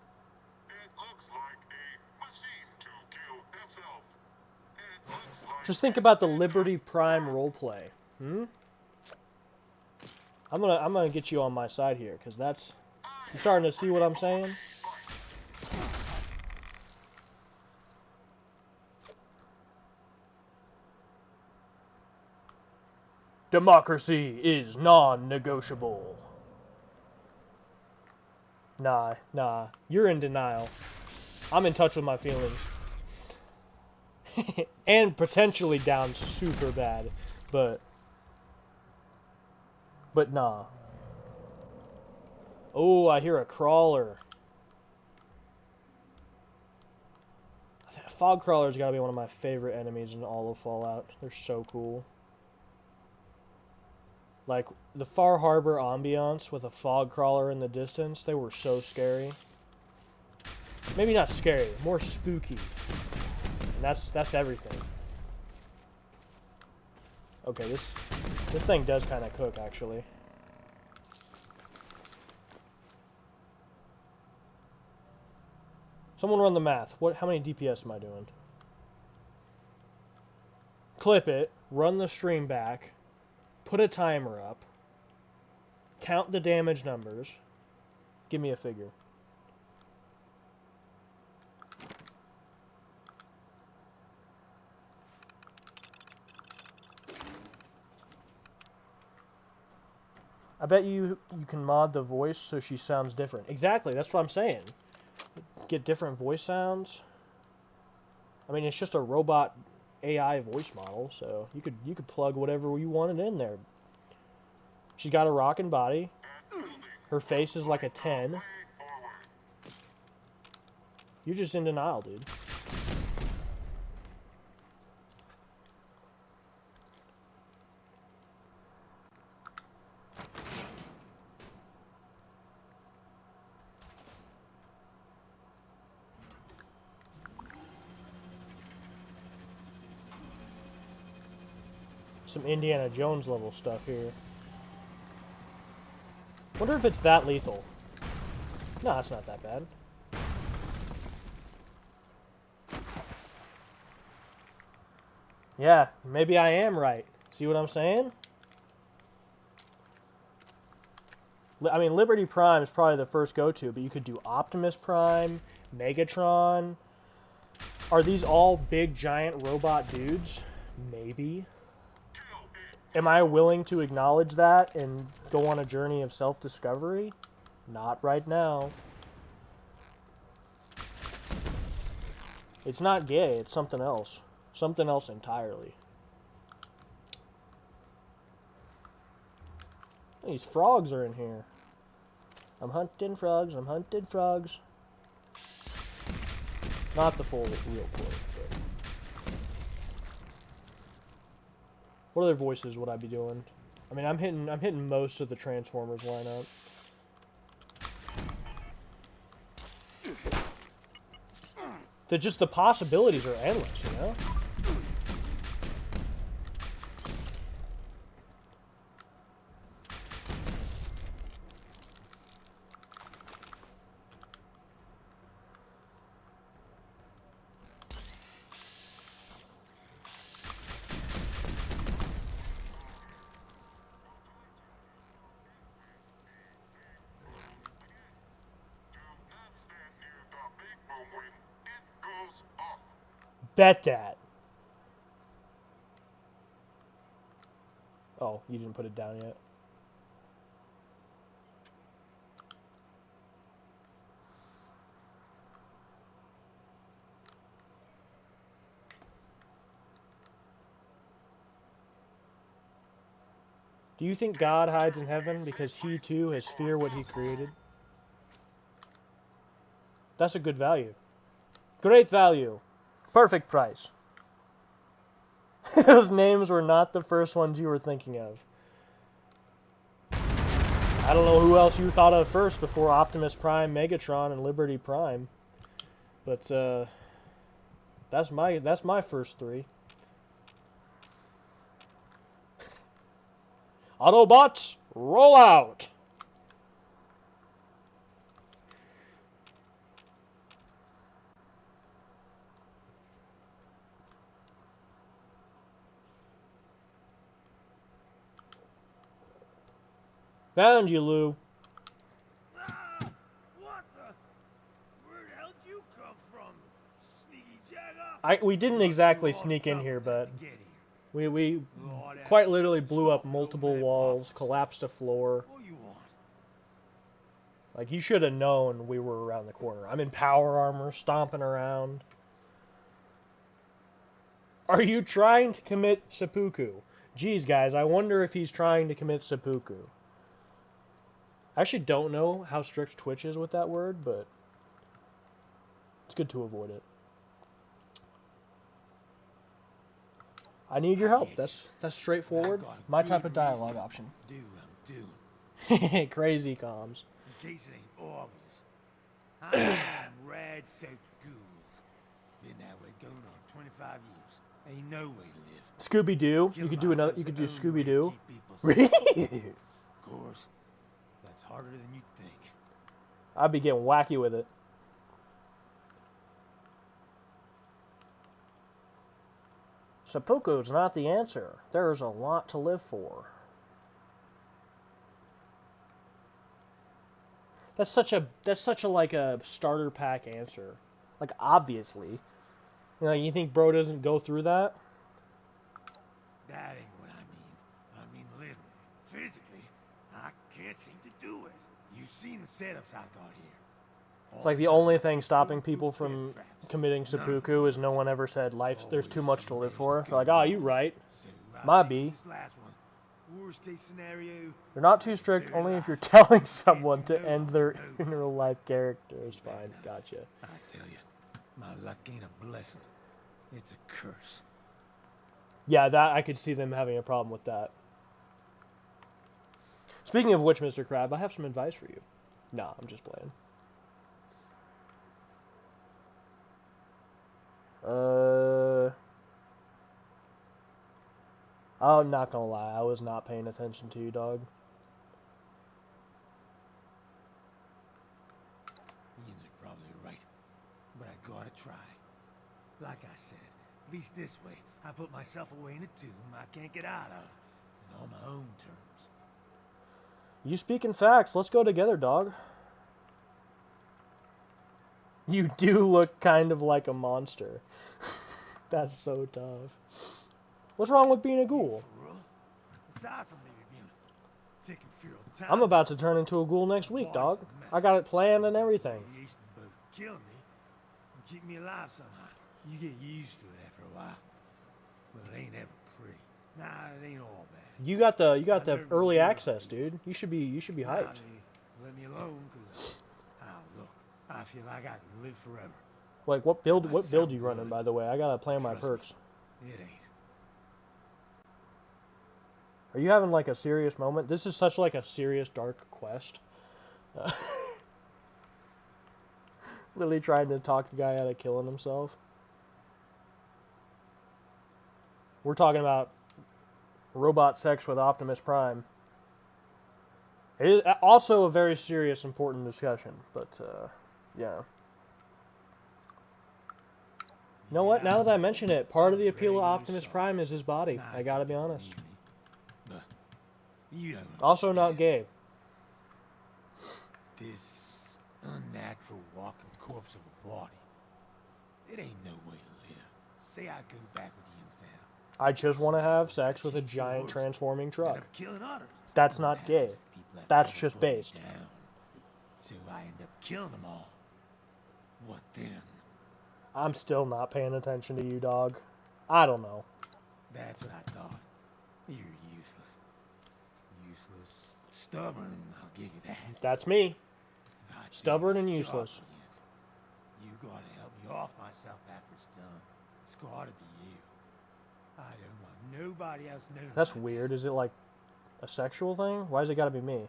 It looks like a machine to kill himself. It looks like Just think about the Liberty Prime roleplay. I'm gonna get you on my side here, because that's... You starting to see what I'm saying? Democracy is non-negotiable. Nah. You're in denial. I'm in touch with my feelings. And potentially down super bad. But nah. Oh, I hear a crawler. Fog crawlers gotta be one of my favorite enemies in all of Fallout. They're so cool. Like, the Far Harbor ambiance with a fog crawler in the distance, they were so scary. Maybe not scary, more spooky. And that's everything. Okay, this thing does kind of cook, actually. Someone run the math. How many DPS am I doing? Clip it, run the stream back, put a timer up, count the damage numbers, give me a figure. I bet you can mod the voice so she sounds different. Exactly, that's what I'm saying. Get different voice sounds. I mean, it's just a robot AI voice model, so you could plug whatever you wanted in there. She's got a rockin' body. Her face is like a 10. You're just in denial, dude. Some Indiana Jones level stuff here. Wonder if it's that lethal. No, it's not that bad. Yeah, maybe I am right. See what I'm saying? I mean, Liberty Prime is probably the first go-to, but you could do Optimus Prime, Megatron. Are these all big, giant robot dudes? Maybe. Am I willing to acknowledge that and go on a journey of self-discovery? Not right now. It's not gay, it's something else. Something else entirely. These frogs are in here. I'm hunting frogs, I'm hunting frogs. Not the full real quote, but... What other voices would I be doing? I mean, I'm hitting most of the Transformers lineup. The possibilities are endless, you know? Bet that. Oh, you didn't put it down yet. Do you think God hides in heaven because he too has fear what he created? That's a good value. Great value. Perfect price. Those names were not the first ones you were thinking of. I don't know who else you thought of first before Optimus Prime, Megatron, and Liberty Prime. But that's my first three. Autobots, roll out! Found you, Lou. Ah, what the? Where the hell did you come from, sneaky jagger? We didn't exactly sneak in here, but we quite literally blew up multiple walls, collapsed a floor. What you want? Like, you should have known we were around the corner. I'm in power armor, stomping around. Are you trying to commit seppuku? Geez, guys, I wonder if he's trying to commit seppuku. I actually don't know how strict Twitch is with that word, but it's good to avoid it. I need your help. That's straightforward. My type of dialogue option. Crazy comms. In case it ain't obvious. I'm red set ghouls. Been that way going on 25 years. Ain't no way to live. Scooby Doo. You could do another. You could do Scooby Doo. Really? Of course. That's harder than you think. I'd be getting wacky with it. Seppuku's not the answer. There's a lot to live for. That's such a like a starter pack answer. Like obviously. You know, you think bro doesn't go through that? That ain't what I mean. I mean literally, physically. I can't seem to do it. You've seen the setups I got here. It's like the only thing stopping people from committing seppuku is no one ever said there's too much to live for. They're like, oh, you right. Might be. Worst case scenario. They're not too strict, only if you're telling someone to end their in real life character is fine. Gotcha. I tell you, my luck ain't a blessing. It's a curse. Yeah, that I could see them having a problem with that. Speaking of which, Mr. Crab, I have some advice for you. Nah, I'm just playing. I'm not gonna lie, I was not paying attention to you, dog. Ian's probably right, but I gotta try. Like I said, at least this way, I put myself away in a tomb I can't get out of, and on my own terms. You speaking facts. Let's go together, dog. You do look kind of like a monster. That's so tough. What's wrong with being a ghoul? Aside from maybe being taking fear of time, I'm about to turn into a ghoul next week, dog. I got it planned and everything. radiation's both killing me and keep me alive somehow. You get used to it after a while. But it ain't ever pretty. Nah, it ain't all bad. You got the early access, dude. You should be hyped. Nah, they let me alone, cause look, I feel like I can live forever. Like what build you running, by the way? I gotta plan my perks. It ain't. Are you having like a serious moment? This is such like a serious dark quest. Literally trying to talk the guy out of killing himself. We're talking about robot sex with Optimus Prime. It is also a very serious, important discussion, but yeah. You know what? Now that I mention it, part of the appeal of Optimus Prime is his body. I gotta be honest. You don't Also not gay. This unnatural walking corpse of a body. It ain't no way to live. Say I go back with Ian's town. I just want to have sex with a giant transforming End truck. up killing others. That's not gay. That's just based. Down. So I end up killing them all. What then? I'm still not paying attention to you, dog. I don't know. That's what I thought. You're useless. Useless. Stubborn, I'll give you that. That's me. I think Stubborn and it's useless. job, Ian. You gotta help me off myself after it's done. It's gotta be you. I don't want nobody else knowing. That's about weird. this. Is it like a sexual thing? Why is it gotta be me?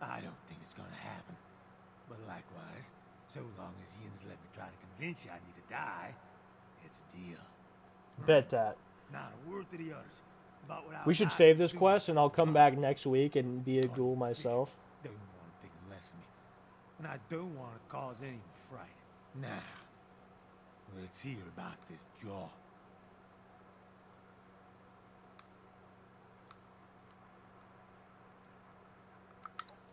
I don't think it's gonna happen. But likewise, so long as Ian's let me try to convince you I need to die, it's a deal. Bet that. Not a word to the others about what I We was should hiding save this too. quest and I'll come back next week and be a ghoul myself. Don't want to think less of me. And I don't want to cause any fright. Now, let's hear about this jaw.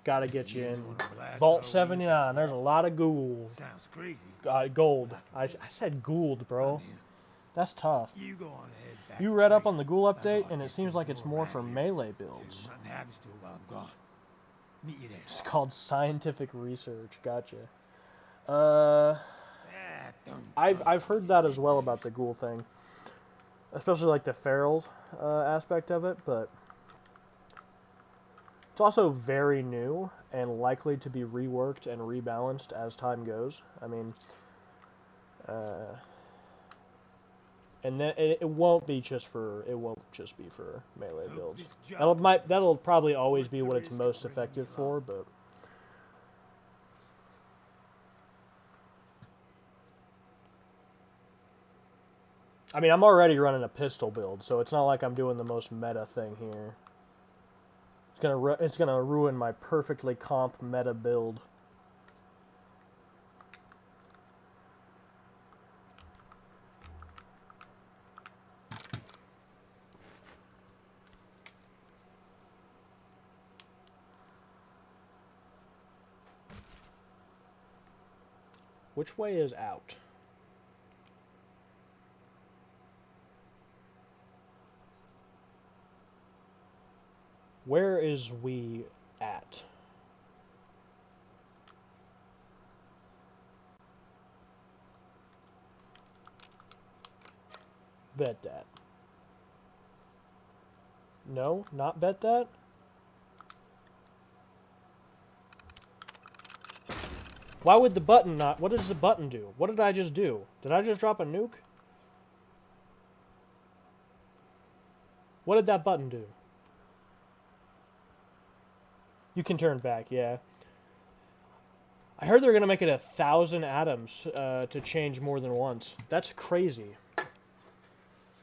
Gotta get you Ian's in. one of the last Vault of those 79. There's a lot of ghouls. Sounds crazy. Gold. I said Gould, bro. I'm in. That's tough. You go on ahead back You to read up Brady. on the ghoul I update, gotta and it get seems things like it's going more around for here, melee so builds. nothing happens to it while I'm gone. Meet you there. It's called scientific research. Gotcha. Don't I've heard that as well about the ghoul thing, especially like the feral aspect of it, but it's also very new and likely to be reworked and rebalanced as time goes. I mean, and then it won't just be for melee builds. That'll probably always be what it's most effective for, but. I mean, I'm already running a pistol build, so it's not like I'm doing the most meta thing here. It's gonna ruin my perfectly comp meta build. Which way is out? Where is we at? Bet that. No, not bet that? Why would the button not... What does the button do? What did I just do? Did I just drop a nuke? What did that button do? You can turn back, yeah. I heard they're going to make it 1,000 atoms to change more than once. That's crazy.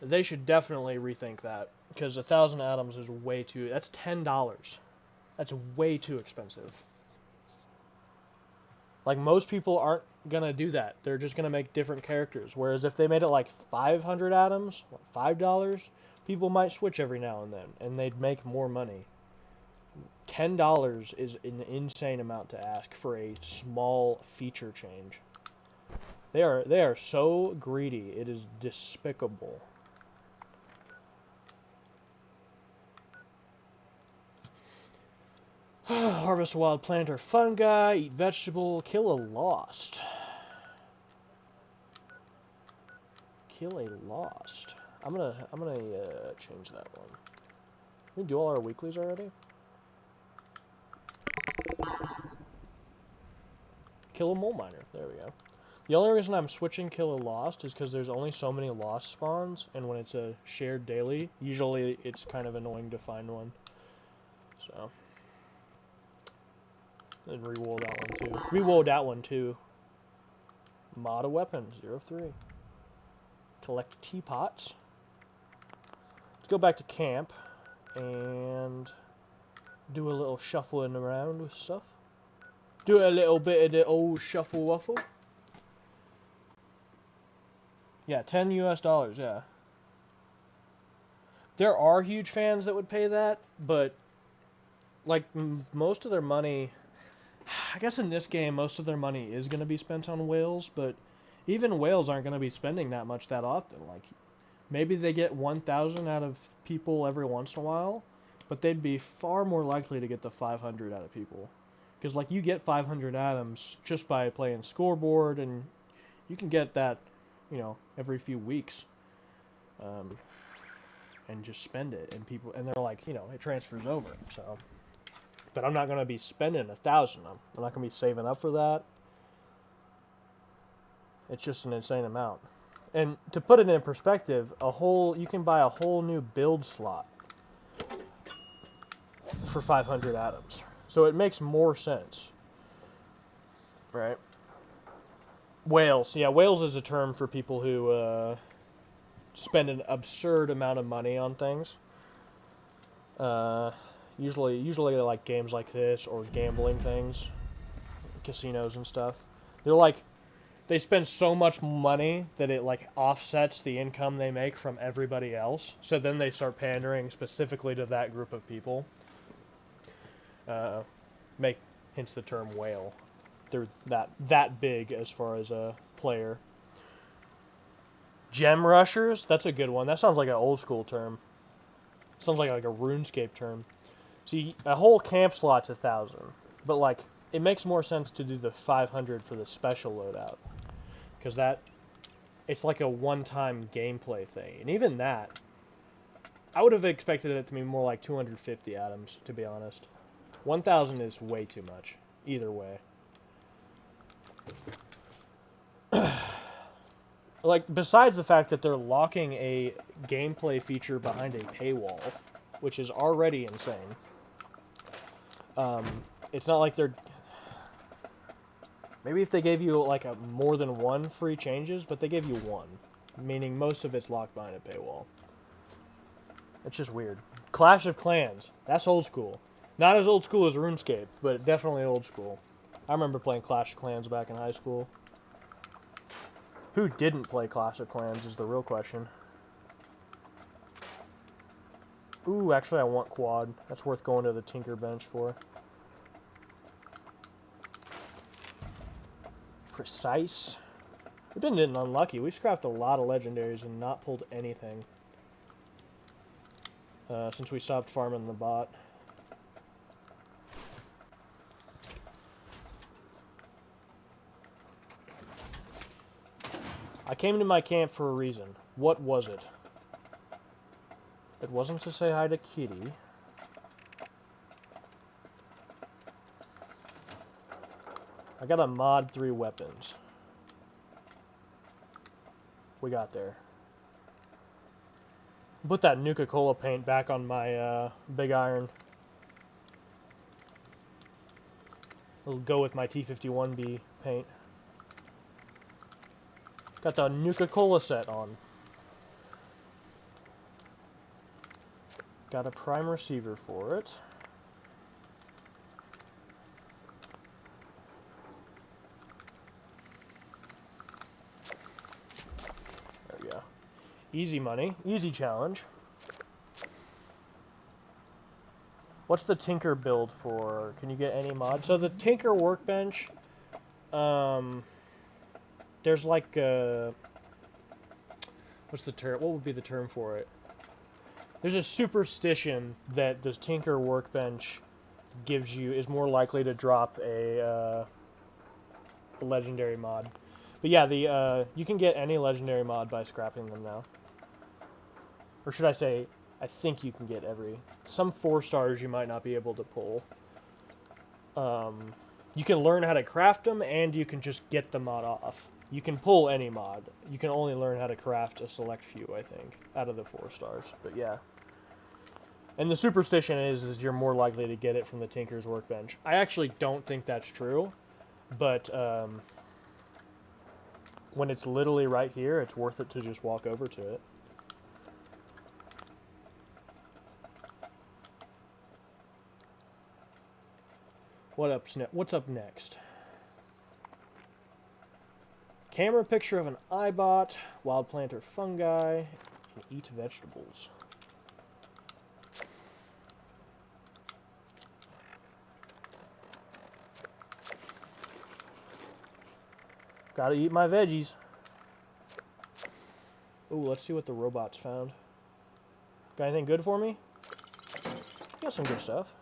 They should definitely rethink that. Because 1,000 atoms is way too... That's $10. That's way too expensive. Like, most people aren't going to do that. They're just going to make different characters. Whereas if they made it like 500 atoms, $5, people might switch every now and then. And they'd make more money. $10 is an insane amount to ask for a small feature change. They are so greedy. It is despicable. Harvest a wild plant or fungi, eat vegetable, kill a lost. Kill a lost. I'm gonna change that one. We do all our weeklies already? Kill a mole miner. There we go. The only reason I'm switching kill a lost is because there's only so many lost spawns, and when it's a shared daily, usually it's kind of annoying to find one. So. And rewold that one too. Rewold that one too. Mod a weapon, 03. Collect teapots. Let's go back to camp and do a little shuffling around with stuff. Do a little bit of the old shuffle wuffle. Yeah, $10 US, yeah. There are huge fans that would pay that, but like most of their money, I guess in this game most of their money is going to be spent on whales, but even whales aren't going to be spending that much that often. Like maybe they get 1,000 out of people every once in a while, but they'd be far more likely to get the 500 out of people. Because, like, you get 500 atoms just by playing scoreboard, and you can get that, you know, every few weeks. And just spend it, and they're like, you know, it transfers over, so. But I'm not going to be spending 1,000. I'm not going to be saving up for that. It's just an insane amount. And to put it in perspective, you can buy a whole new build slot for 500 atoms. So it makes more sense, right? Whales. Yeah, whales is a term for people who spend an absurd amount of money on things. Usually like games like this or gambling things, casinos and stuff. They spend so much money that it like offsets the income they make from everybody else. So then they start pandering specifically to that group of people. Hence the term whale. They're that big as far as a player. Gem rushers, that's a good one. That sounds like an old school term. Sounds like a RuneScape term. See, a whole camp slot's 1,000, but like it makes more sense to do the 500 for the special loadout, because it's like a one-time gameplay thing, and even that, I would have expected it to be more like 250 atoms, to be honest. 1,000 is way too much, either way. Like, besides the fact that they're locking a gameplay feature behind a paywall, which is already insane. It's not like they're... Maybe if they gave you, like, more than one free changes, but they gave you one. Meaning most of it's locked behind a paywall. It's just weird. Clash of Clans. That's old school. Not as old school as RuneScape, but definitely old school. I remember playing Clash of Clans back in high school. Who didn't play Clash of Clans is the real question. Ooh, actually I want quad. That's worth going to the Tinker bench for. precise. We've been getting unlucky. We've scrapped a lot of legendaries and not pulled anything since we stopped farming the bot. I came to my camp for a reason. What was it? It wasn't to say hi to Kitty. I got a mod 3 weapons. We got there. Put that Nuka-Cola paint back on my big iron. It'll go with my T51B paint. Got the Nuka-Cola set on. Got a prime receiver for it. There we go. Easy money. Easy challenge. What's the Tinker build for? Can you get any mod? So the Tinker workbench, there's like what's the term? What would be the term for it? There's a superstition that the Tinker workbench gives you is more likely to drop a legendary mod. But yeah, the you can get any legendary mod by scrapping them now. Or should I say, I think you can get every. Some 4 stars you might not be able to pull. You can learn how to craft them, and you can just get the mod off. You can pull any mod. You can only learn how to craft a select few, I think, out of the 4 stars. But yeah. And the superstition is you're more likely to get it from the Tinker's workbench. I actually don't think that's true, but when it's literally right here, it's worth it to just walk over to it. What's up next? Camera picture of an eyebot, wild planter fungi, and eat vegetables. Gotta eat my veggies. Ooh, let's see what the robots found. Got anything good for me? Got some good stuff.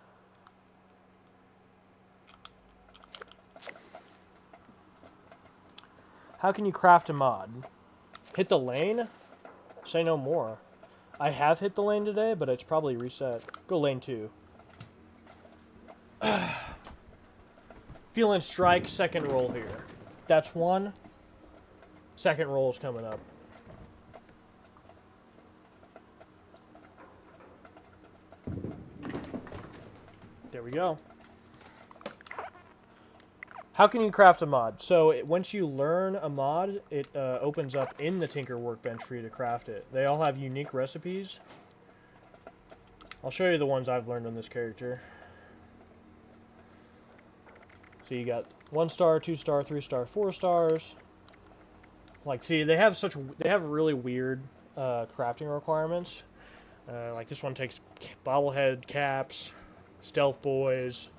How can you craft a mod? Hit the lane? Say no more. I have hit the lane today, but it's probably reset. Go lane 2. Feeling strike, second roll here. That's 1. Second roll's coming up. There we go. How can you craft a mod? So once you learn a mod, it opens up in the Tinker Workbench for you to craft it. They all have unique recipes. I'll show you the ones I've learned on this character. So you got 1 star, 2 star, 3 star, 4 stars. Like, see, they have really weird crafting requirements. Like this one takes bobblehead caps, stealth boys,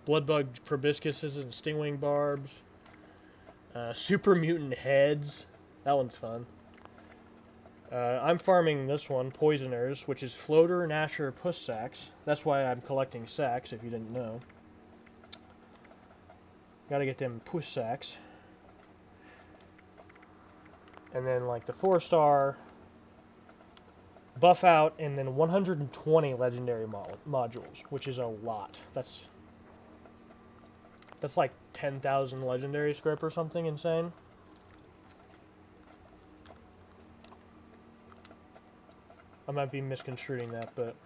bloodbug proboscises and stingwing barbs, super mutant heads. That one's fun. I'm farming this one, poisoners, which is floater, gnasher, puss sacks. That's why I'm collecting sacks, if you didn't know. Gotta get them push sacks. And then like the 4 star, buff out, and then 120 legendary modules, which is a lot. That's like 10,000 legendary script or something insane. I might be misconstruing that, but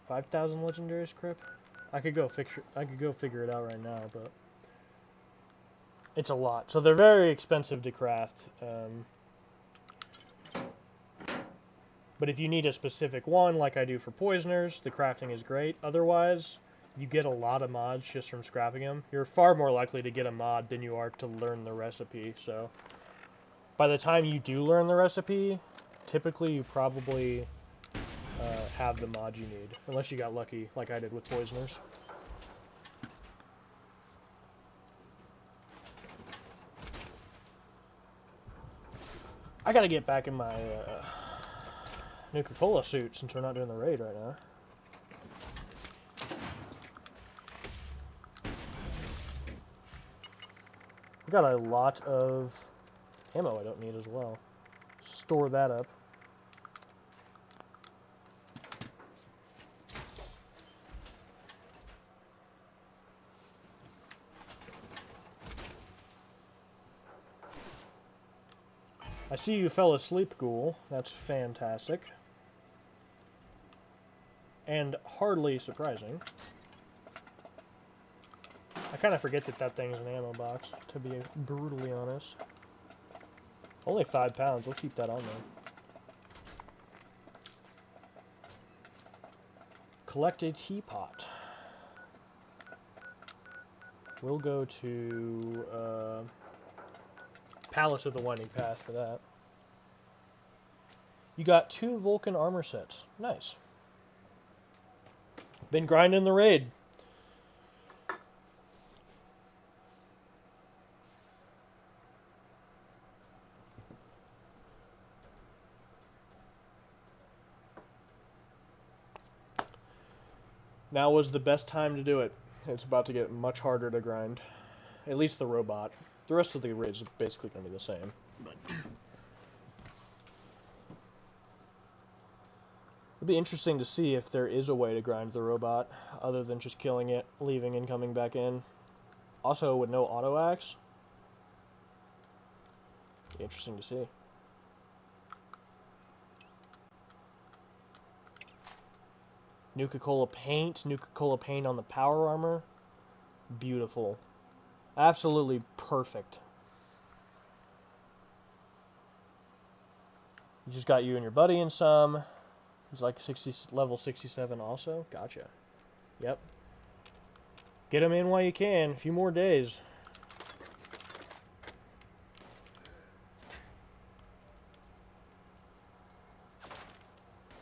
5,000 legendary script? I could go figure it out right now, but it's a lot. So they're very expensive to craft. But if you need a specific one, like I do for poisoners, the crafting is great. Otherwise, you get a lot of mods just from scrapping them. You're far more likely to get a mod than you are to learn the recipe. So by the time you do learn the recipe, typically you probably have the mod you need, unless you got lucky like I did with poisoners. I gotta get back in my Nuka-Cola suit since we're not doing the raid right now. I got a lot of ammo I don't need as well. Store that up. I see you fell asleep, Ghoul. That's fantastic. And hardly surprising. I kind of forget that that thing's an ammo box, to be brutally honest. Only 5 pounds. We'll keep that on there. Collect a teapot. We'll go to Palace of the Winding Path for that. You got 2 Vulcan armor sets. Nice. Been grinding the raid. Now was the best time to do it. It's about to get much harder to grind. At least the robot. The rest of the raids is basically going to be the same. But it'll be interesting to see if there is a way to grind the robot other than just killing it, leaving and coming back in. Also, with no auto axe. Be interesting to see. Nuka-Cola paint on the power armor. Beautiful. Absolutely perfect. You just got you and your buddy in some. He's like level 67 also. Gotcha. Yep. Get him in while you can. A few more days.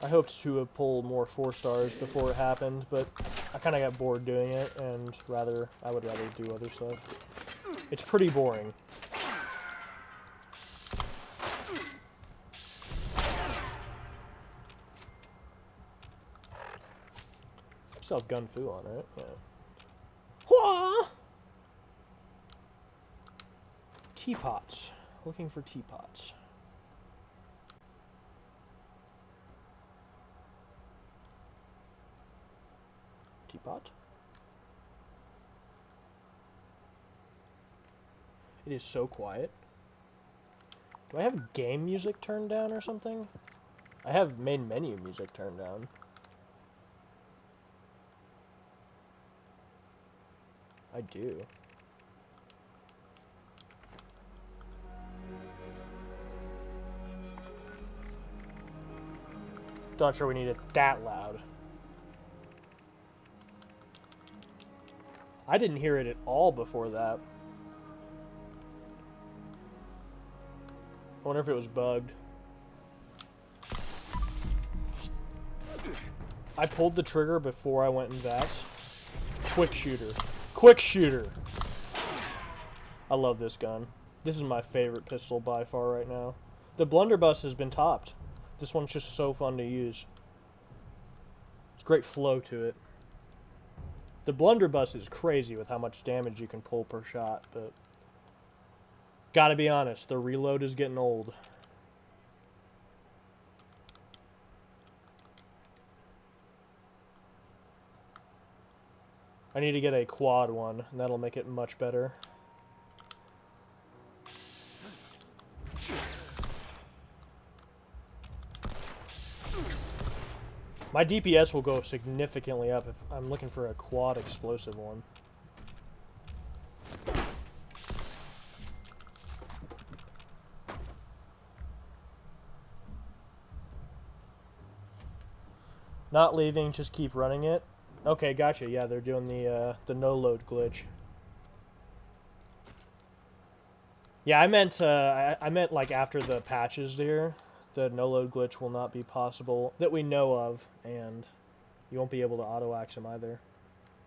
I hoped to have pulled more 4 stars before it happened, but I kind of got bored doing it, and I would rather do other stuff. It's pretty boring. Still have gun fu on it, yeah. Hwah! Teapots. Looking for teapots. Teapot? It is so quiet. Do I have game music turned down or something? I have main menu music turned down. I do. Not sure we need it that loud. I didn't hear it at all before that. I wonder if it was bugged. I pulled the trigger before I went in VATS. Quick shooter. Quick shooter! I love this gun. This is my favorite pistol by far right now. The blunderbuss has been topped. This one's just so fun to use. It's great flow to it. The blunderbuss is crazy with how much damage you can pull per shot, but gotta be honest, the reload is getting old. I need to get a quad one, and that'll make it much better. My DPS will go significantly up if I'm looking for a quad explosive one. Not leaving, just keep running it. Okay, gotcha. Yeah, they're doing the no load glitch. Yeah, I meant like after the patches there. The no-load glitch will not be possible that we know of, and you won't be able to auto-axe him either.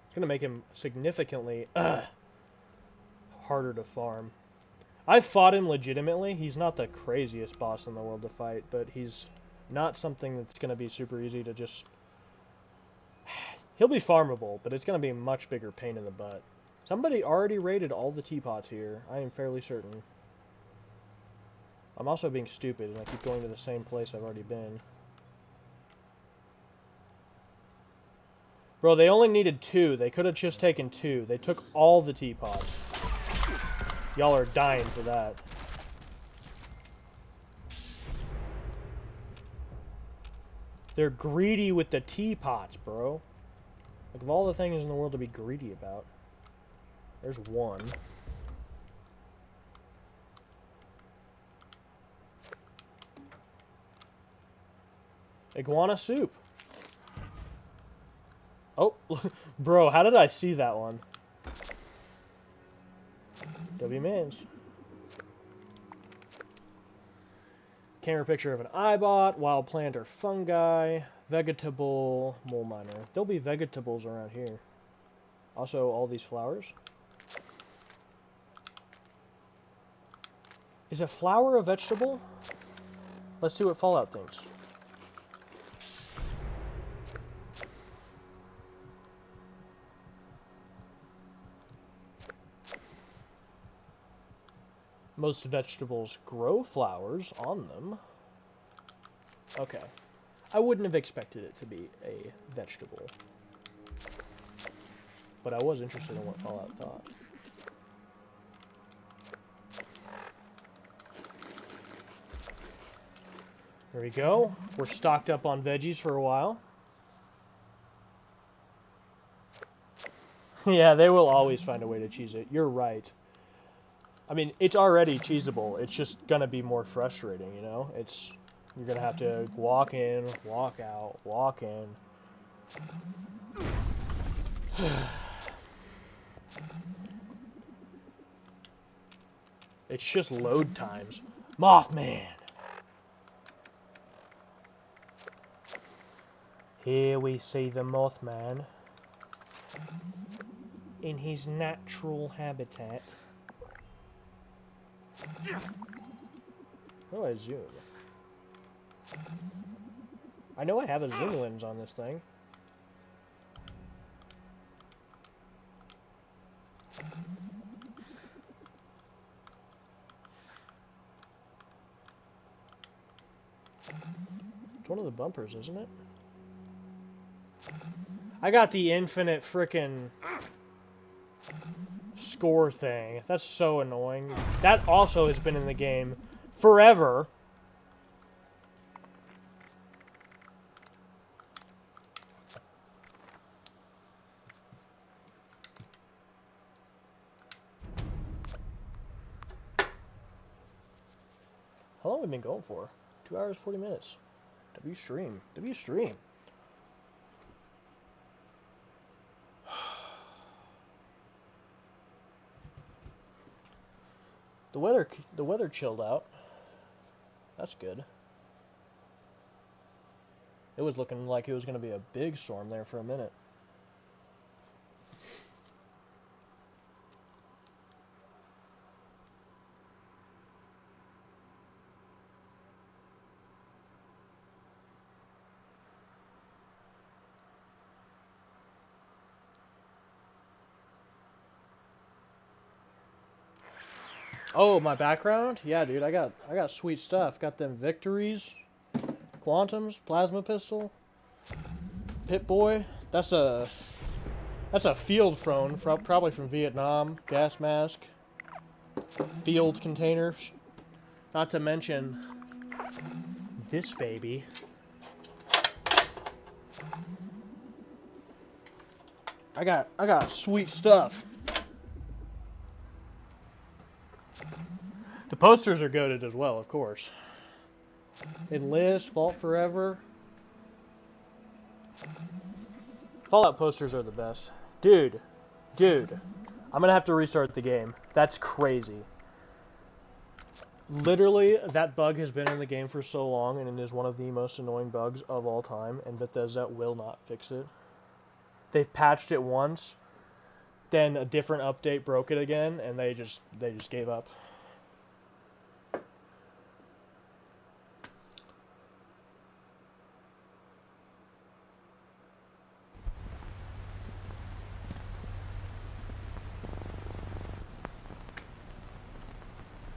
It's going to make him significantly harder to farm. I've fought him legitimately. He's not the craziest boss in the world to fight, but he's not something that's going to be super easy to just... He'll be farmable, but it's going to be a much bigger pain in the butt. Somebody already raided all the teapots here. I am fairly certain. I'm also being stupid, and I keep going to the same place I've already been. Bro, they only needed 2. They could have just taken 2. They took all the teapots. Y'all are dying for that. They're greedy with the teapots, bro. Like, of all the things in the world to be greedy about. There's one. Iguana soup. Oh, bro, how did I see that one? W Mans. Camera picture of an eyebot, wild plant or fungi, vegetable, mole miner. There'll be vegetables around here. Also, all these flowers. Is a flower a vegetable? Let's see what Fallout thinks. Most vegetables grow flowers on them. Okay. I wouldn't have expected it to be a vegetable. But I was interested in what Fallout thought. There we go. We're stocked up on veggies for a while. Yeah, they will always find a way to cheese it. You're right. I mean, it's already cheesable. It's just gonna be more frustrating, you know? You're gonna have to walk in, walk out, walk in. It's just load times. Mothman! Here we see the Mothman in his natural habitat. How do I zoom? I know I have a zoom lens on this thing. It's one of the bumpers, isn't it? I got the infinite frickin' score thing. That's so annoying. That also has been in the game forever. How long have we been going for? 2 hours, 40 minutes. W stream. W stream. The weather chilled out. That's good. It was looking like it was going to be a big storm there for a minute. Oh, my background? Yeah, dude, I got sweet stuff. Got them victories, quantums, plasma pistol, Pip-Boy. That's a field phone, probably from Vietnam. Gas mask, field container. Not to mention this baby. I got sweet stuff. The posters are goated as well, of course. Enlist, Vault Forever. Fallout posters are the best. Dude. I'm gonna have to restart the game. That's crazy. Literally, that bug has been in the game for so long, and it is one of the most annoying bugs of all time, and Bethesda will not fix it. They've patched it once, then a different update broke it again, and they just gave up.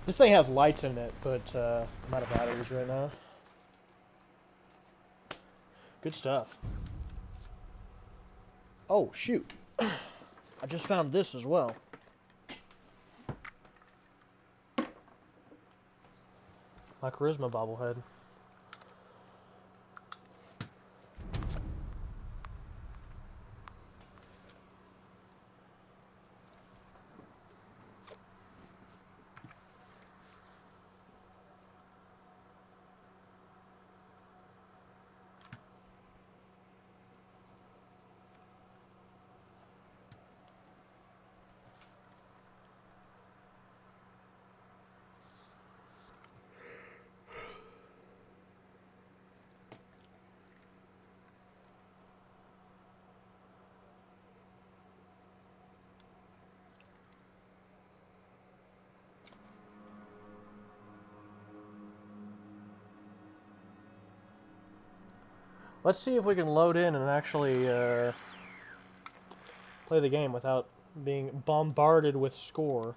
This thing has lights in it, but I'm out of batteries right now. Good stuff. Oh, shoot. I just found this as well. My charisma bobblehead. Let's see if we can load in and actually play the game without being bombarded with score.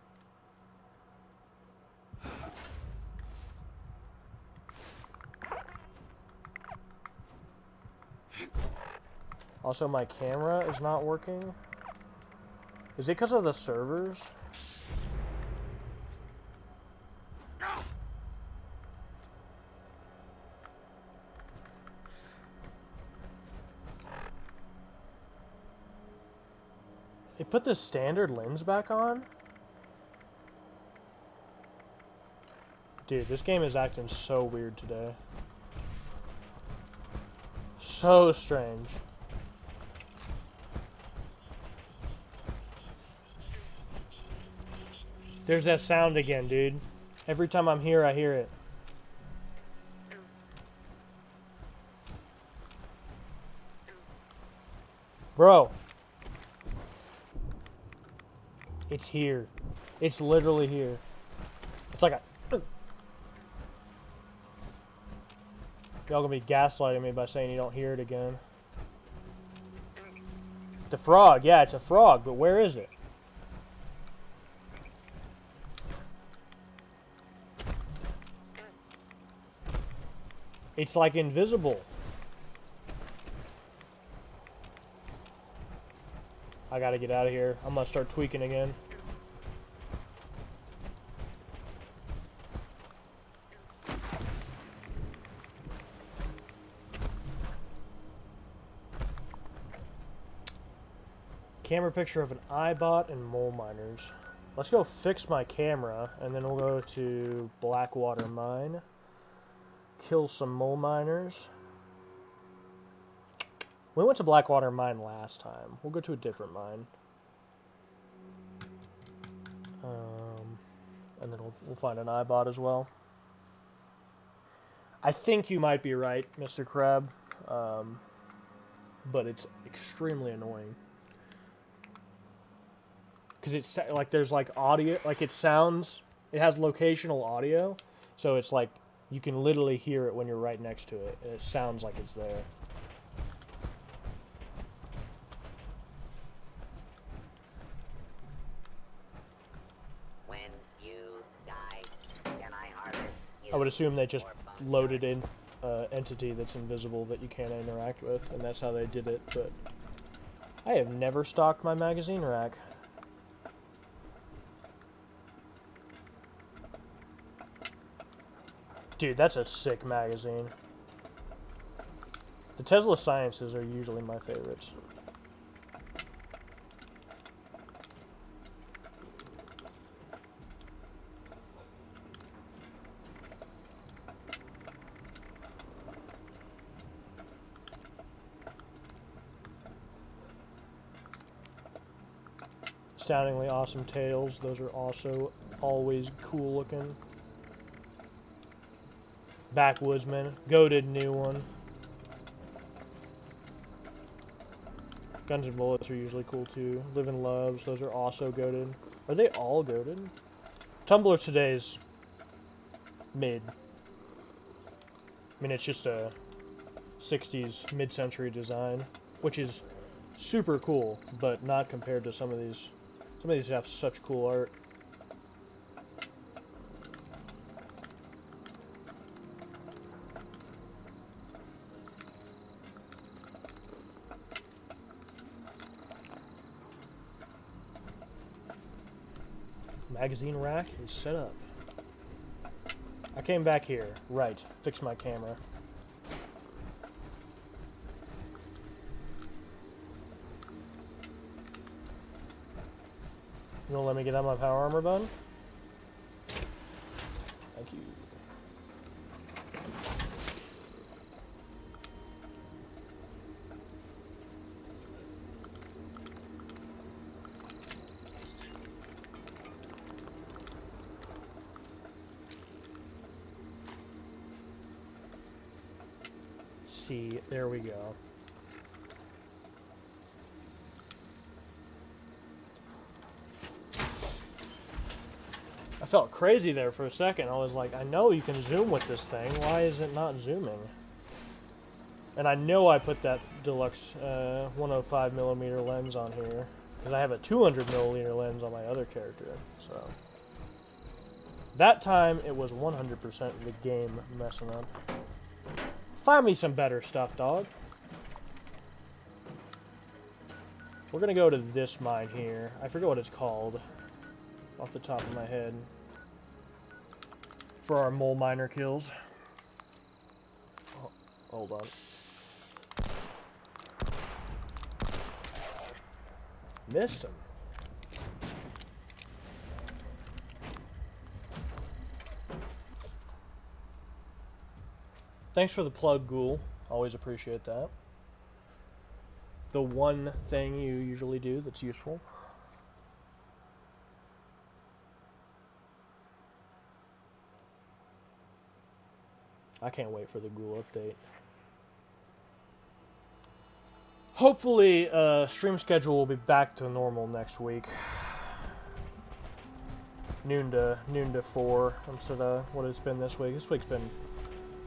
Also, my camera is not working. Is it because of the servers? It put the standard lens back on? Dude, this game is acting so weird today. So strange. There's that sound again, dude. Every time I'm here, I hear it. Bro. It's here. It's literally here. It's like a... Y'all gonna be gaslighting me by saying you don't hear it again. The frog. Yeah, it's a frog, but where is it? It's like invisible. I gotta get out of here. I'm gonna start tweaking again. Camera picture of an iBot and mole miners. Let's go fix my camera, and then we'll go to Blackwater Mine. Kill some mole miners. We went to Blackwater Mine last time. We'll go to a different mine. And then we'll find an iBot as well. I think you might be right, Mr. Crab. But it's extremely annoying. Because it's like there's like audio, like it sounds, it has locational audio. So it's like you can literally hear it when you're right next to it. And it sounds like it's there. When you die, can I harvest you? I would assume they just loaded in entity that's invisible that you can't interact with, and that's how they did it, but I have never stocked my magazine rack. Dude, that's a sick magazine. The Tesla Sciences are usually my favorites. Astoundingly awesome tails. Those are also always cool looking. Backwoodsman. Goated new one. Guns and Bullets are usually cool too. Living Loves. Those are also goated. Are they all goated? Tumblr today's mid. I mean, it's just a 60s mid-century design, which is super cool, but not compared to some of these. Some of these have such cool art. magazine rack is set up. I came back here. Right. Fix my camera. You gonna let me get out my power armor, bud? Thank you. See, there we go. I felt crazy there for a second. I was like, I know you can zoom with this thing. Why is it not zooming? And I know I put that deluxe 105mm lens on here because I have a 200mm lens on my other character. So that time it was 100% the game messing up. Find me some better stuff, dog. We're gonna go to this mine here. I forget what it's called off the top of my head. For our mole miner kills. Oh, hold on. Missed him. Thanks for the plug, Ghoul. Always appreciate that. The one thing you usually do that's useful. I can't wait for the Ghoul update. Hopefully, stream schedule will be back to normal next week. Noon to 4 instead of what it's been this week. This week's been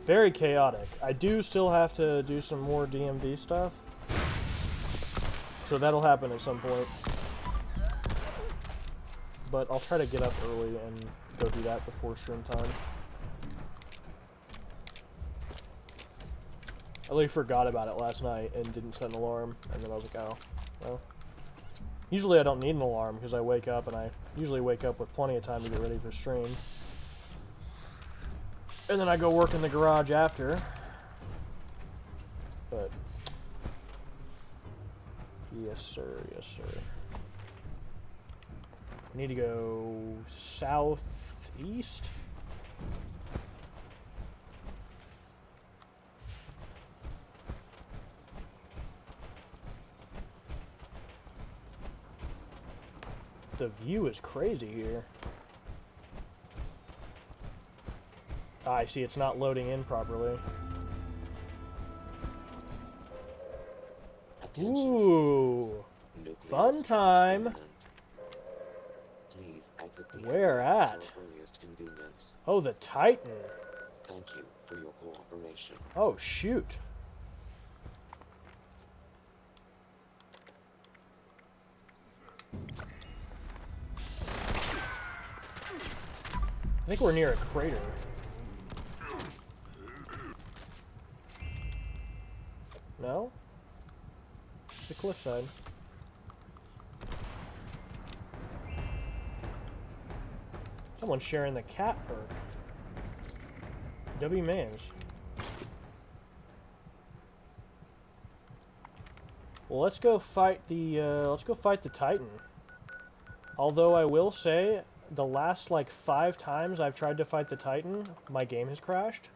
very chaotic. I do still have to do some more DMV stuff. So that'll happen at some point. But I'll try to get up early and go do that before stream time. I really forgot about it last night and didn't set an alarm, and then I was like, oh, well. Usually I don't need an alarm because I wake up, and I usually wake up with plenty of time to get ready for stream. And then I go work in the garage after. But, yes sir, yes sir. I need to go southeast. The view is crazy here. Ah, I see it's not loading in properly. Ooh, fun time. Where at? Oh, the Titan. Thank you for your cooperation. Oh, shoot. I think we're near a crater. No? It's a cliffside. Someone's sharing the cat perk. W Mans. Well, let's go fight the Titan. Although I will say, the last like 5 times I've tried to fight the Titan, my game has crashed.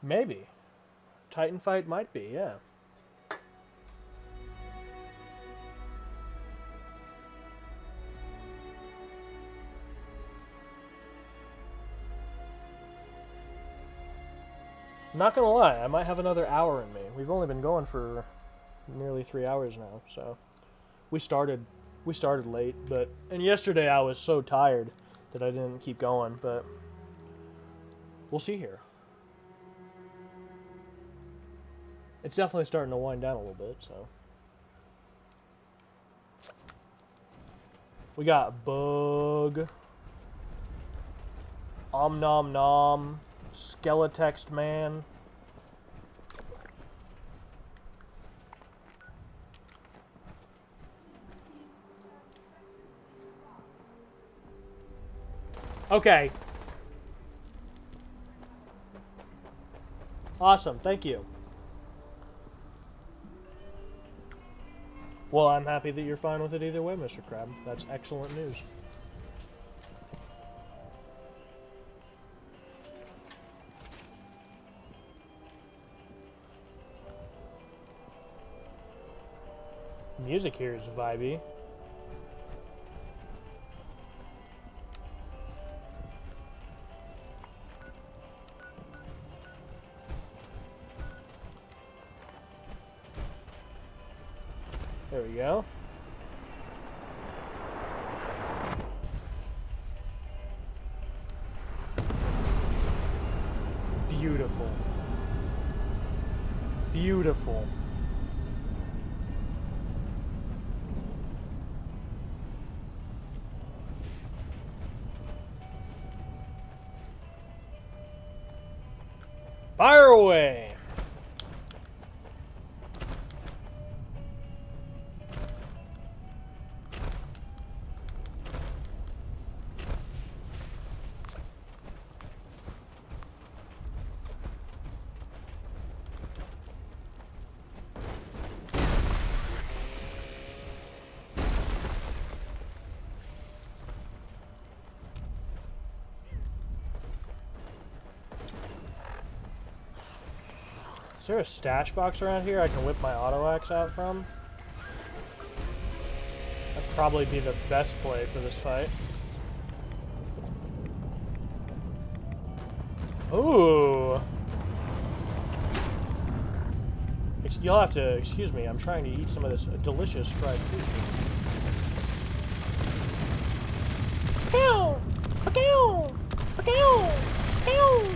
Maybe. Titan fight might be, yeah. Not gonna lie, I might have another hour in me. We've only been going for nearly 3 hours now, so we started late, and yesterday I was so tired that I didn't keep going, but we'll see here. It's definitely starting to wind down a little bit, so we got Bug, Om Nom Nom, Skeletext Man. Okay. Awesome, thank you. Well, I'm happy that you're fine with it either way, Mr. Crab. That's excellent news. Music here is vibey. There we go. Beautiful. Beautiful. Fire away! Is there a stash box around here I can whip my auto axe out from? That'd probably be the best play for this fight. Ooh! You'll have to excuse me, I'm trying to eat some of this delicious fried food. Pew! Pew! Pew! Pew!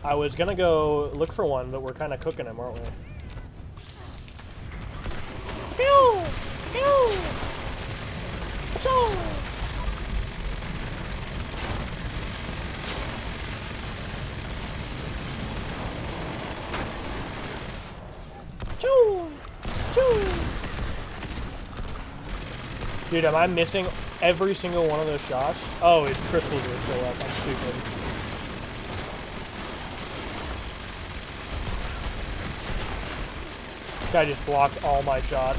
I was gonna go look for one, but we're kind of cooking him, aren't we? Pew! Pew! Achoo! Choo! Choo! Dude, am I missing every single one of those shots? Oh, his crystals are still up. I'm stupid. Guy just blocked all my shots.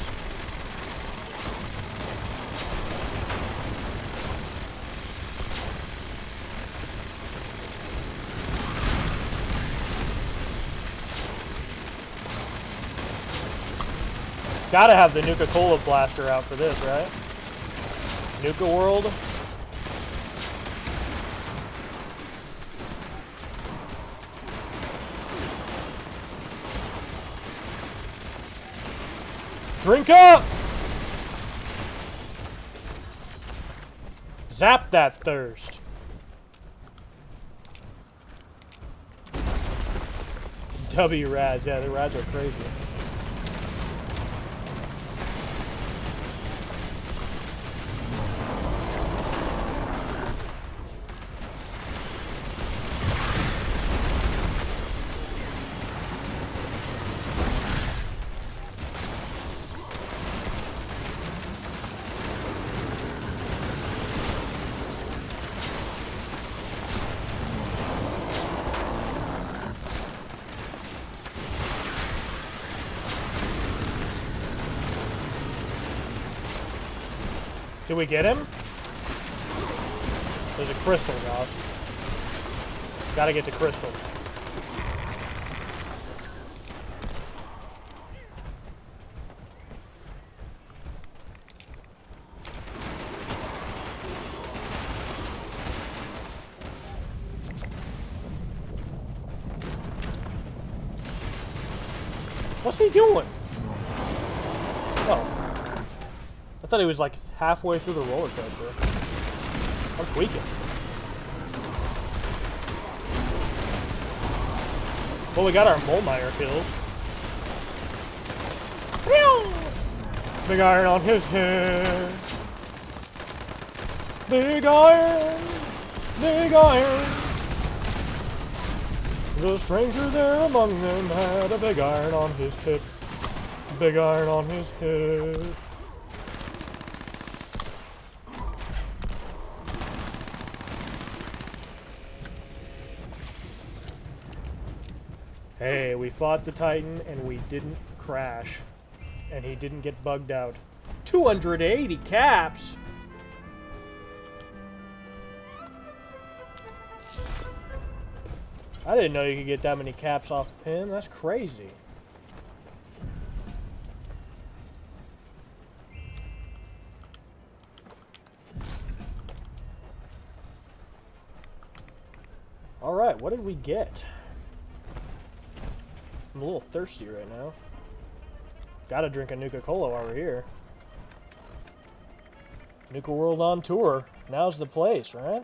Gotta have the Nuka-Cola blaster out for this, right? Nuka World. Drink up! Zap that thirst. W Rads, yeah, the Rads are crazy. Did we get him? There's a crystal, Josh. Gotta get the crystal. What's he doing? Oh. I thought he was like halfway through the roller coaster. I'm tweaking. Well, we got our Molmeyer kills. Big iron on his head. Big iron. Big iron. The stranger there among them had a big iron on his hip. Big iron on his head. Hey, we fought the Titan and we didn't crash. And he didn't get bugged out. 280 caps! I didn't know you could get that many caps off the pin. That's crazy. Alright, what did we get? I'm a little thirsty right now. Gotta drink a Nuka-Cola while we're here. Nuka World on tour. Now's the place, right?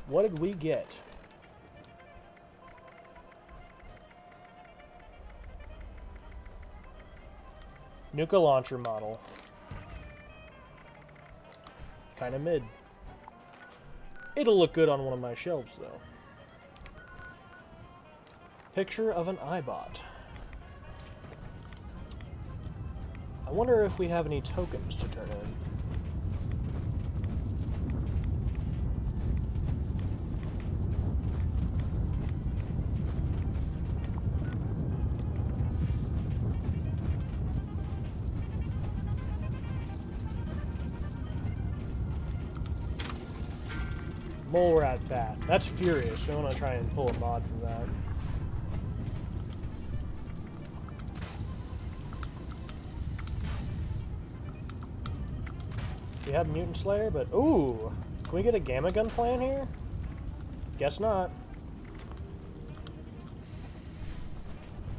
What did we get? Nuka launcher model. Kinda mid. It'll look good on one of my shelves, though. Picture of an iBot. I wonder if we have any tokens to turn in. Mole rat bat. That's furious. We want to try and pull a mod from that. We have Mutant Slayer, but ooh, can we get a Gamma Gun plan here? Guess not.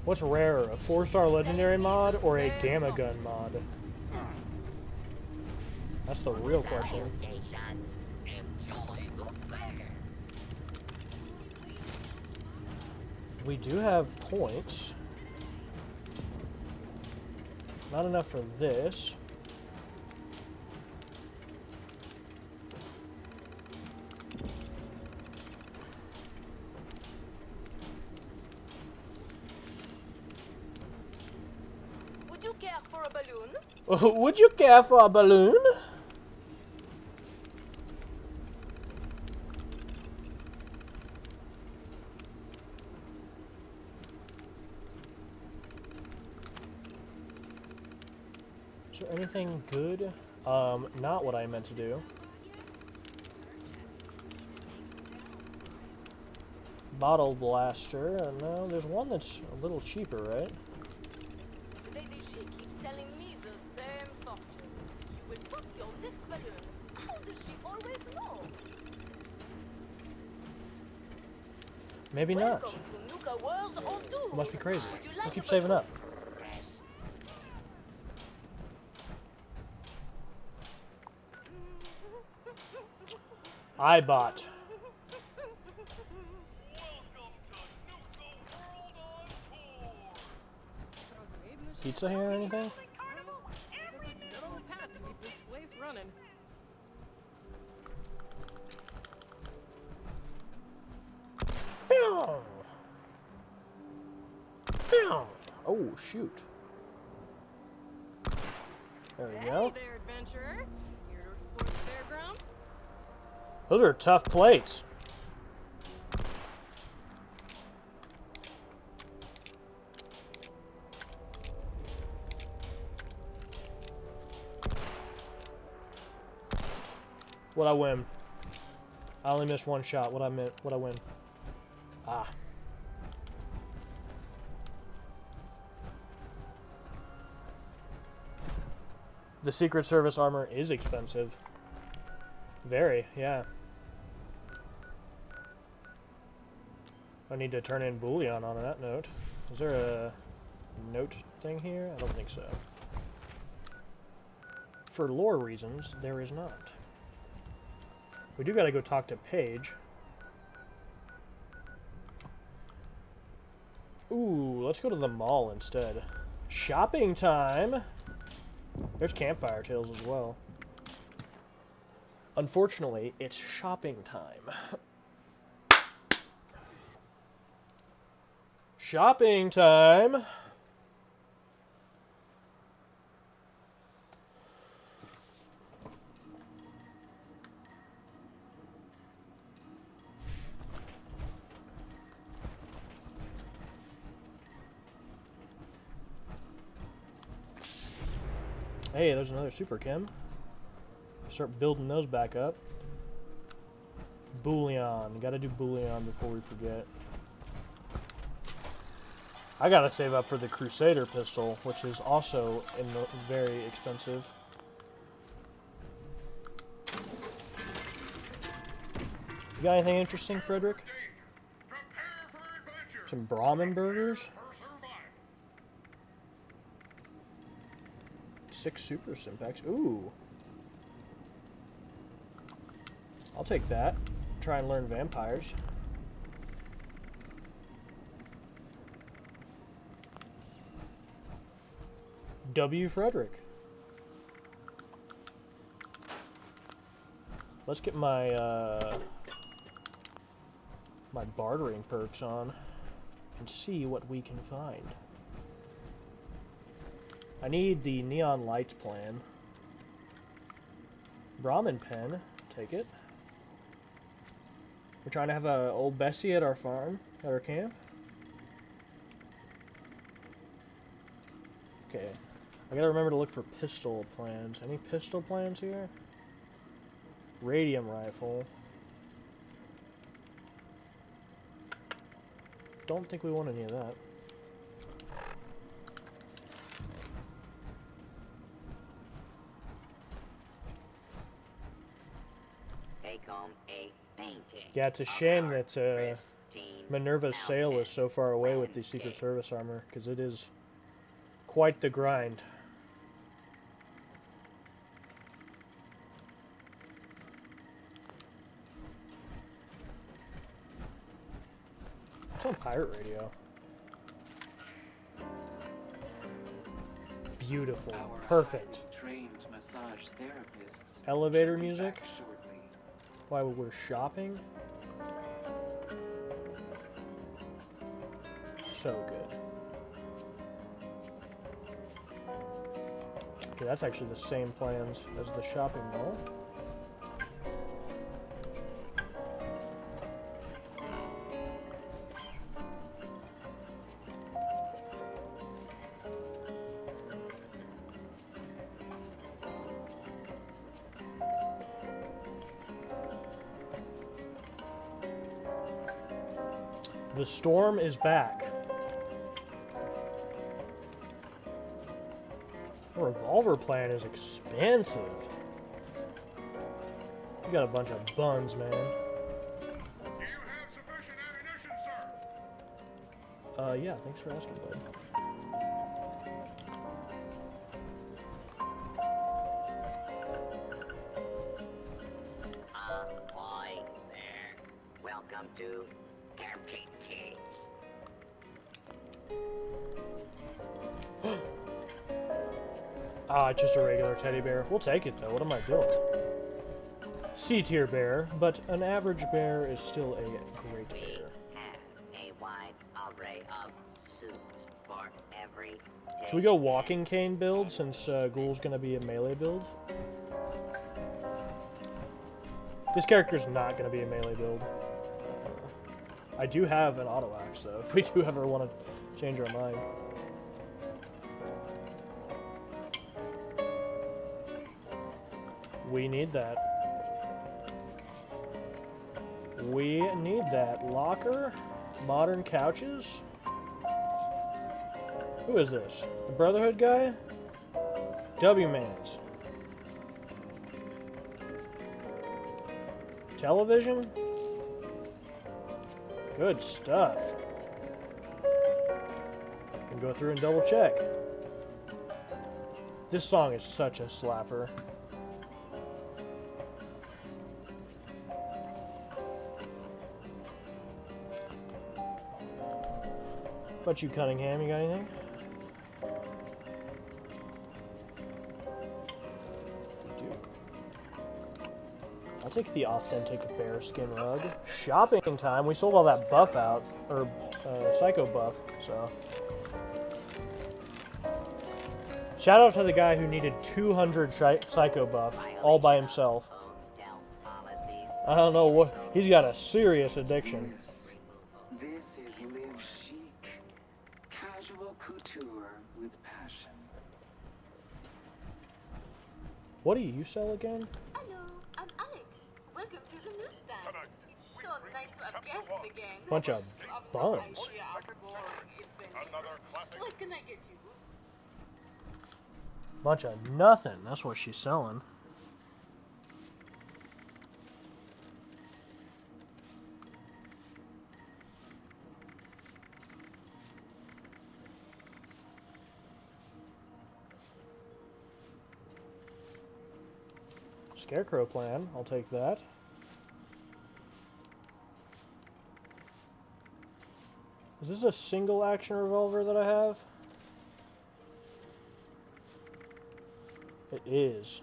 What's rarer, a 4-star legendary mod or a Gamma Gun mod? That's the real question. We do have points. Not enough for this. Would you care for a balloon? Would you care for a balloon? Is there anything good? Not what I meant to do. Bottle blaster. No, there's one that's a little cheaper, right? Lady She keeps telling me the same fortune. You will pop your next balloon. How does she always know? Maybe not. Welcome to Nuka World on tour. It must be crazy. Would you We'll like keep a saving balloon? up. iBot. Pizza here or anything? Good old Pat to keep this place running. Pew! Pew! Oh, shoot. There we Hey go. there, adventurer. Here to explore the fairgrounds? Those are tough plates. What'd I win? I only missed one shot. What'd I win? Ah. The Secret Service armor is expensive. Very, yeah. I need to turn in bullion on that note. Is there a note thing here? I don't think so. for lore reasons, there is not. We do gotta go talk to Paige. Ooh, let's go to the mall instead. Shopping time! There's campfire tales as well. Unfortunately, it's shopping time. Shopping time! Hey, there's another super chem. Start building those back up. Bullion. Gotta do bullion before we forget. I gotta save up for the Crusader pistol, which is also very expensive. You got anything interesting, Frederick? Some Brahmin burgers? 6 super simpacks. Ooh. I'll take that. Try and learn vampires. W. Frederick. Let's get my my bartering perks on and see what we can find. I need the neon lights plan. Brahmin pen, take it. We're trying to have a old Bessie at our farm, at our camp. Okay, I gotta remember to look for pistol plans. Any pistol plans here? Radium rifle. Don't think we want any of that. Yeah, it's a shame that Minerva's Sail is so far away with the Secret Service armor, because it is quite the grind. It's on pirate radio. Beautiful. Perfect. Trained massage therapists. Elevator music. While we're shopping. So good. Okay, that's actually the same plans as the shopping mall. The storm is back. The revolver plan is expensive. You got a bunch of buns, man. Do you have sufficient ammunition, sir? Yeah, thanks for asking, bud. Ahoy there. Welcome to Captain Kids. Ah, it's just a regular teddy bear. We'll take it, though. What am I doing? C-tier bear, but an average bear is still a great bear. We have a wide array of suits for every Should we go walking cane build, since Ghoul's gonna be a melee build? This character's not gonna be a melee build. I do have an auto axe, though, if we do ever want to change our mind. We need that. We need that. Locker? Modern couches? Who is this? The Brotherhood guy? W-Mans. Television? Good stuff. Can go through and double check. This song is such a slapper. What about you, Cunningham? You got anything? You do. I'll take the authentic bearskin rug. Shopping time. We sold all that buff out, or psycho buff. So. Shout out to the guy who needed 200 psycho buff all by himself. I don't know what. He's got a serious addiction. This is live chic. Casual couture with passion. What do you sell again? Hello, I'm Alex. Welcome to the newsstand. It's so nice to have guests again. Bunch of buns. What can I get you? Bunch of nothing. That's what she's selling. Scarecrow plan. I'll take that. Is this a single action revolver that I have? It is.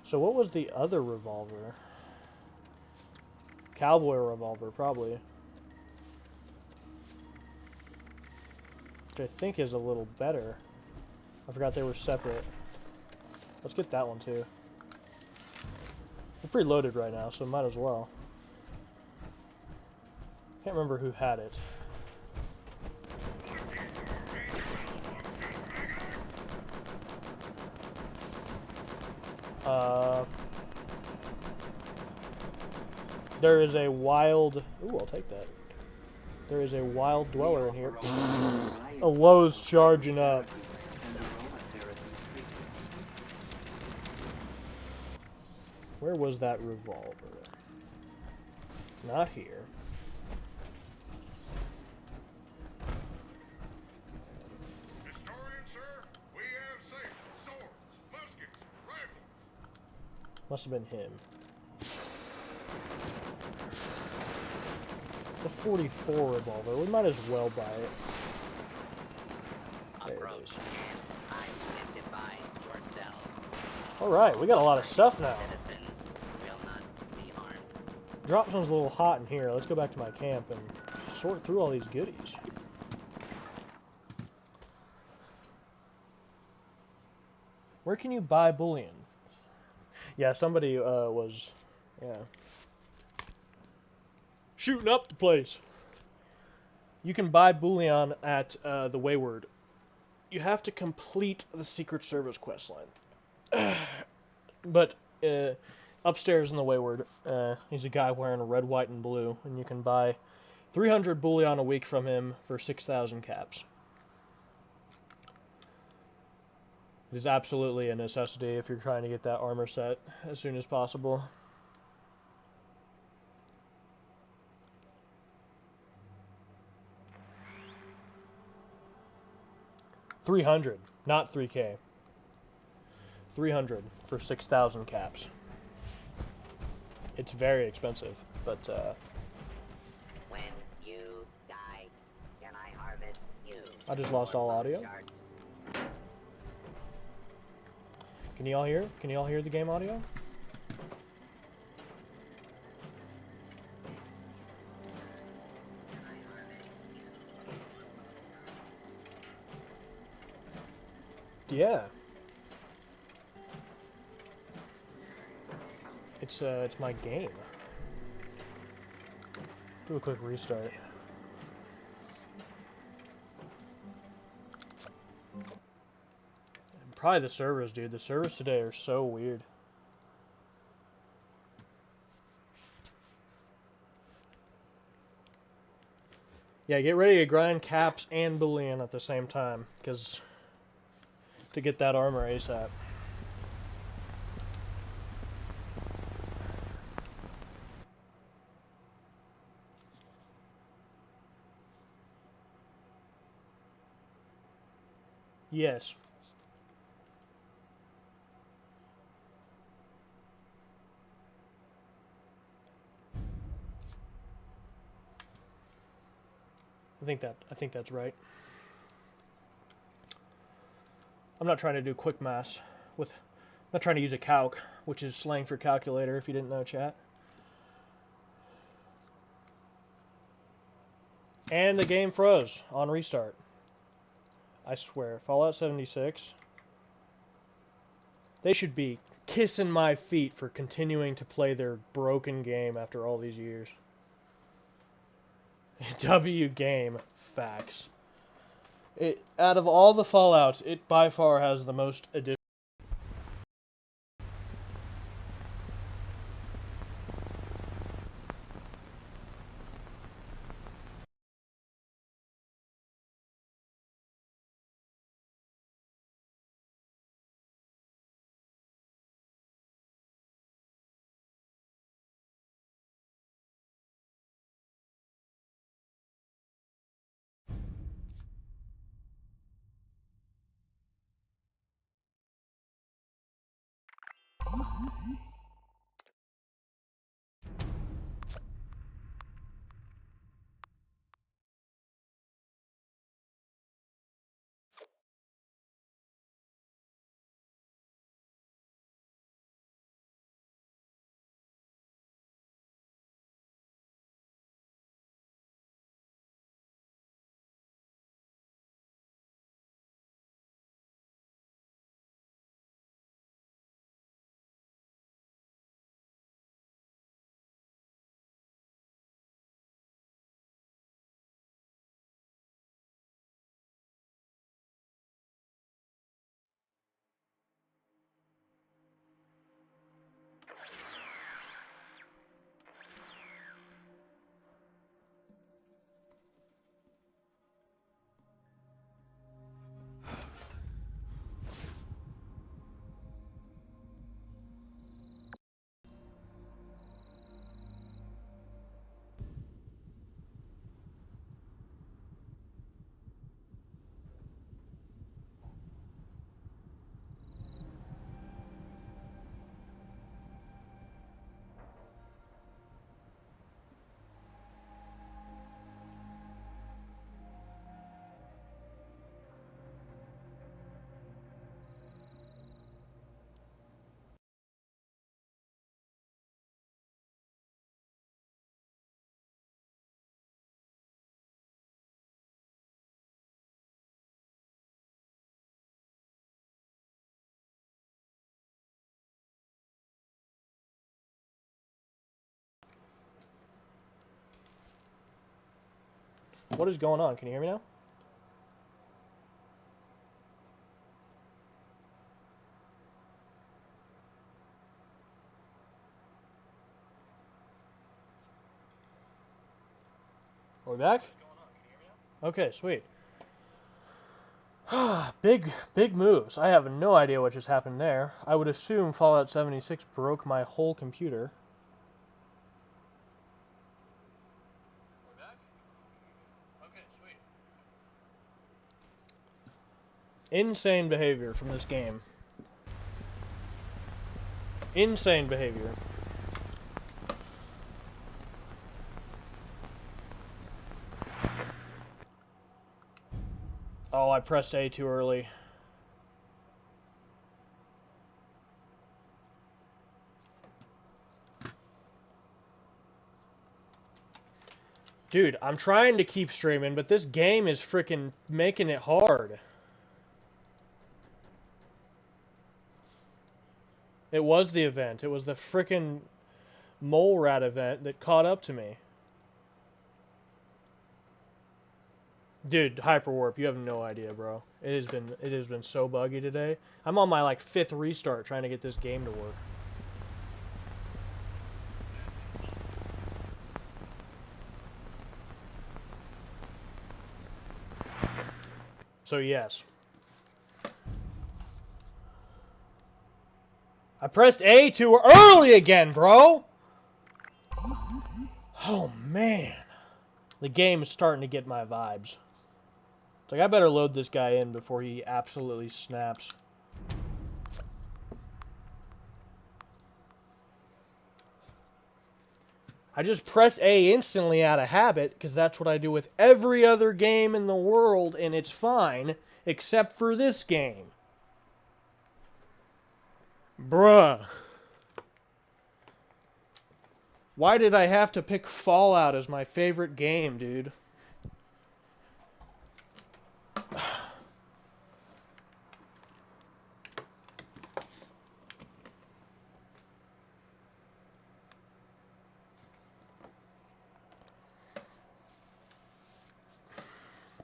So what was the other revolver? Cowboy revolver, probably. Which I think is a little better. I forgot they were separate. Let's get that one too. We're pretty loaded right now, so might as well. Can't remember who had it. There is a wild... Ooh, I'll take that. There is a wild dweller in here. A Lowe's charging up. Where was that revolver? Not here. Historian, sir, we have sabers, swords, muskets, rifles. Must have been him. The 44 revolver. We might as well buy it. There it is. Alright, we got a lot of stuff now. Drop zone's a little hot in here. Let's go back to my camp and sort through all these goodies. Where can you buy bullion? Yeah, somebody was... Yeah. Shooting up the place. You can buy bullion at the Wayward. You have to complete the Secret Service questline. But upstairs in the Wayward, he's a guy wearing red, white, and blue, and you can buy 300 bullion a week from him for 6,000 caps. It is absolutely a necessity if you're trying to get that armor set as soon as possible. $300, not 3K. 300 for 6,000 caps. It's very expensive, but When you die, can I harvest you? I just lost all audio. Can you all hear? Can you all hear the game audio? Yeah. It's my game. Do a quick restart. And probably the servers, dude. The servers today are so weird. Yeah, get ready to grind caps and bullion at the same time, because to get that armor ASAP. Yes. I think that's right. I'm not trying to do quick math with. I'm not trying to use a calc, which is slang for calculator. If you didn't know, chat. And the game froze on restart. I swear, Fallout 76. They should be kissing my feet for continuing to play their broken game after all these years. W game facts. Out of all the Fallouts, it by far has the most additions. What is going on? Can you hear me now? Are we back? Okay, sweet. Big moves. I have no idea what just happened there. I would assume Fallout 76 broke my whole computer. Insane behavior from this game. Insane behavior. Oh, I pressed A too early. Dude, I'm trying to keep streaming, but this game is freaking making it hard. It was the event. It was the freaking mole rat event that caught up to me. Dude, hyperwarp, you have no idea, bro. It has been so buggy today. I'm on my like 5th restart trying to get this game to work. So yes. I pressed A too early again, bro! Oh, man. The game is starting to get my vibes. It's like, I better load this guy in before he absolutely snaps. I just press A instantly out of habit, because that's what I do with every other game in the world, and it's fine, except for this game. Bruh. Why did I have to pick Fallout as my favorite game, dude?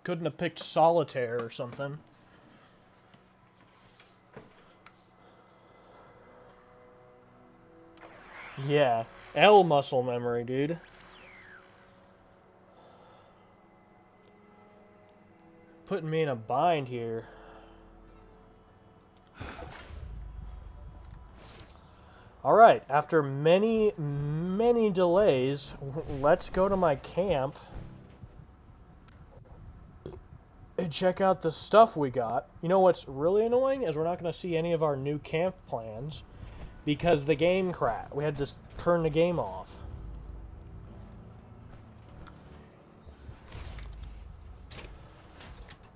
Couldn't have picked Solitaire or something. Yeah. L muscle memory, dude. Putting me in a bind here. Alright, after many, many delays, let's go to my camp and check out the stuff we got. You know what's really annoying is we're not going to see any of our new camp plans because the game crashed. We had to turn the game off.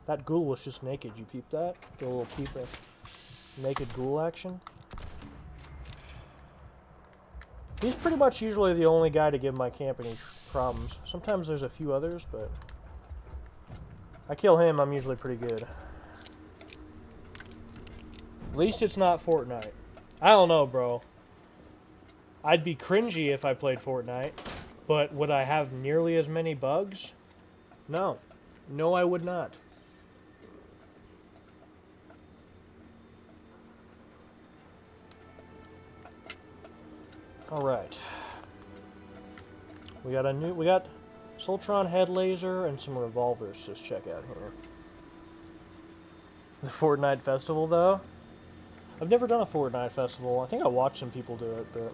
That ghoul was just naked. You peep that? Get a little peep of naked ghoul action. He's pretty much usually the only guy to give my camp any problems. Sometimes there's a few others, but I kill him, I'm usually pretty good. At least it's not Fortnite. I don't know, bro. I'd be cringy if I played Fortnite, but would I have nearly as many bugs? No. No, I would not. Alright. We got Soltron head laser and some revolvers to check out here. The Fortnite festival, though? I've never done a Fortnite festival. I think I watched some people do it, but...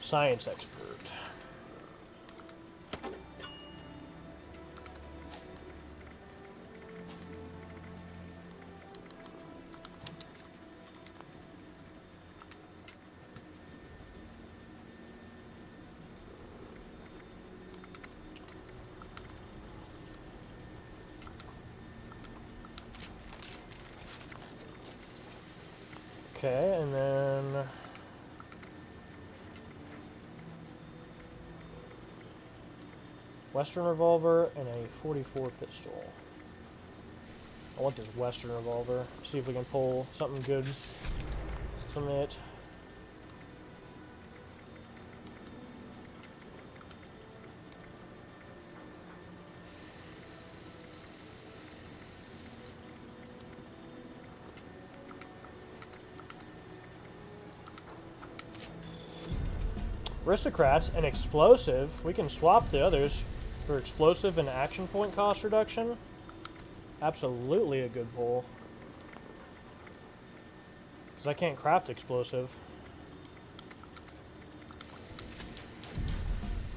Science expert. Okay, and then... Western revolver and a 44 pistol. I want this Western revolver. See if we can pull something good from it. Aristocrats and explosive. We can swap the others for explosive and action point cost reduction. Absolutely a good pull. Because I can't craft explosive.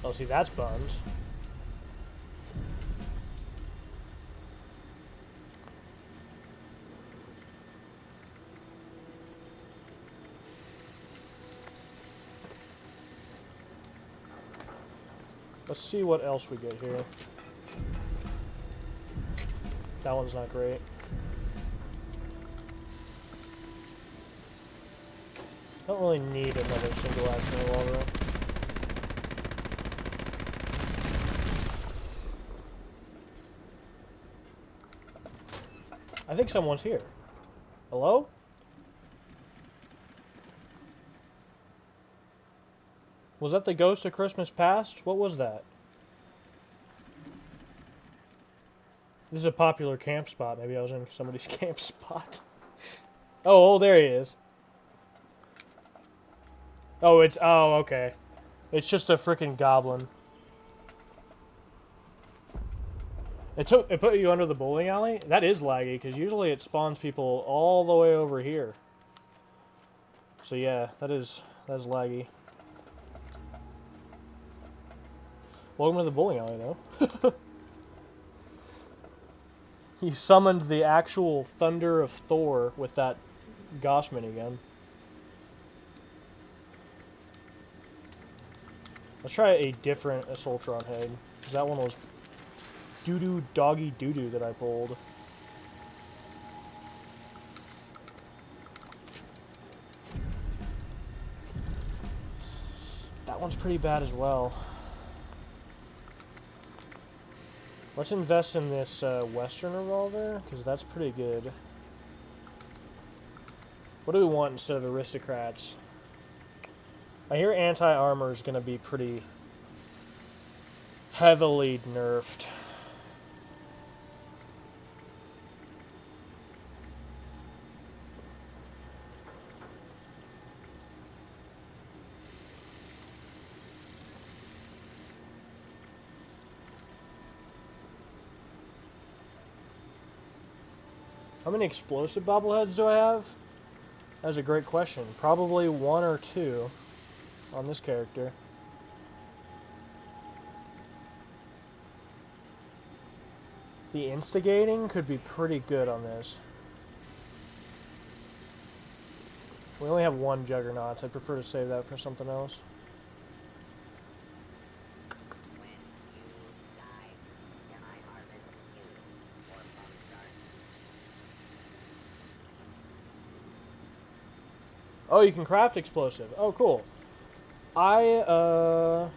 Oh, see, that's buns. Let's see what else we get here. That one's not great. Don't really need another single action revolver. I think someone's here. Hello? Was that the ghost of Christmas Past? What was that? This is a popular camp spot. Maybe I was in somebody's camp spot. Oh, there he is. Oh, okay. It's just a freaking goblin. It put you under the bowling alley? That is laggy, because usually it spawns people all the way over here. So yeah, that is laggy. Welcome to the bowling alley, though. He summoned the actual thunder of Thor with that Gosh minigun. Let's try a different Assaultron head. Because that one was doo-doo doggy doo-doo that I pulled. That one's pretty bad as well. Let's invest in this Western revolver, because that's pretty good. What do we want instead of aristocrats? I hear anti-armor is going to be pretty heavily nerfed. How many explosive bobbleheads do I have? That's a great question. Probably 1 or 2 on this character. The instigating could be pretty good on this. We only have 1 juggernaut, so I'd prefer to save that for something else. Oh, you can craft explosive. Oh, cool. I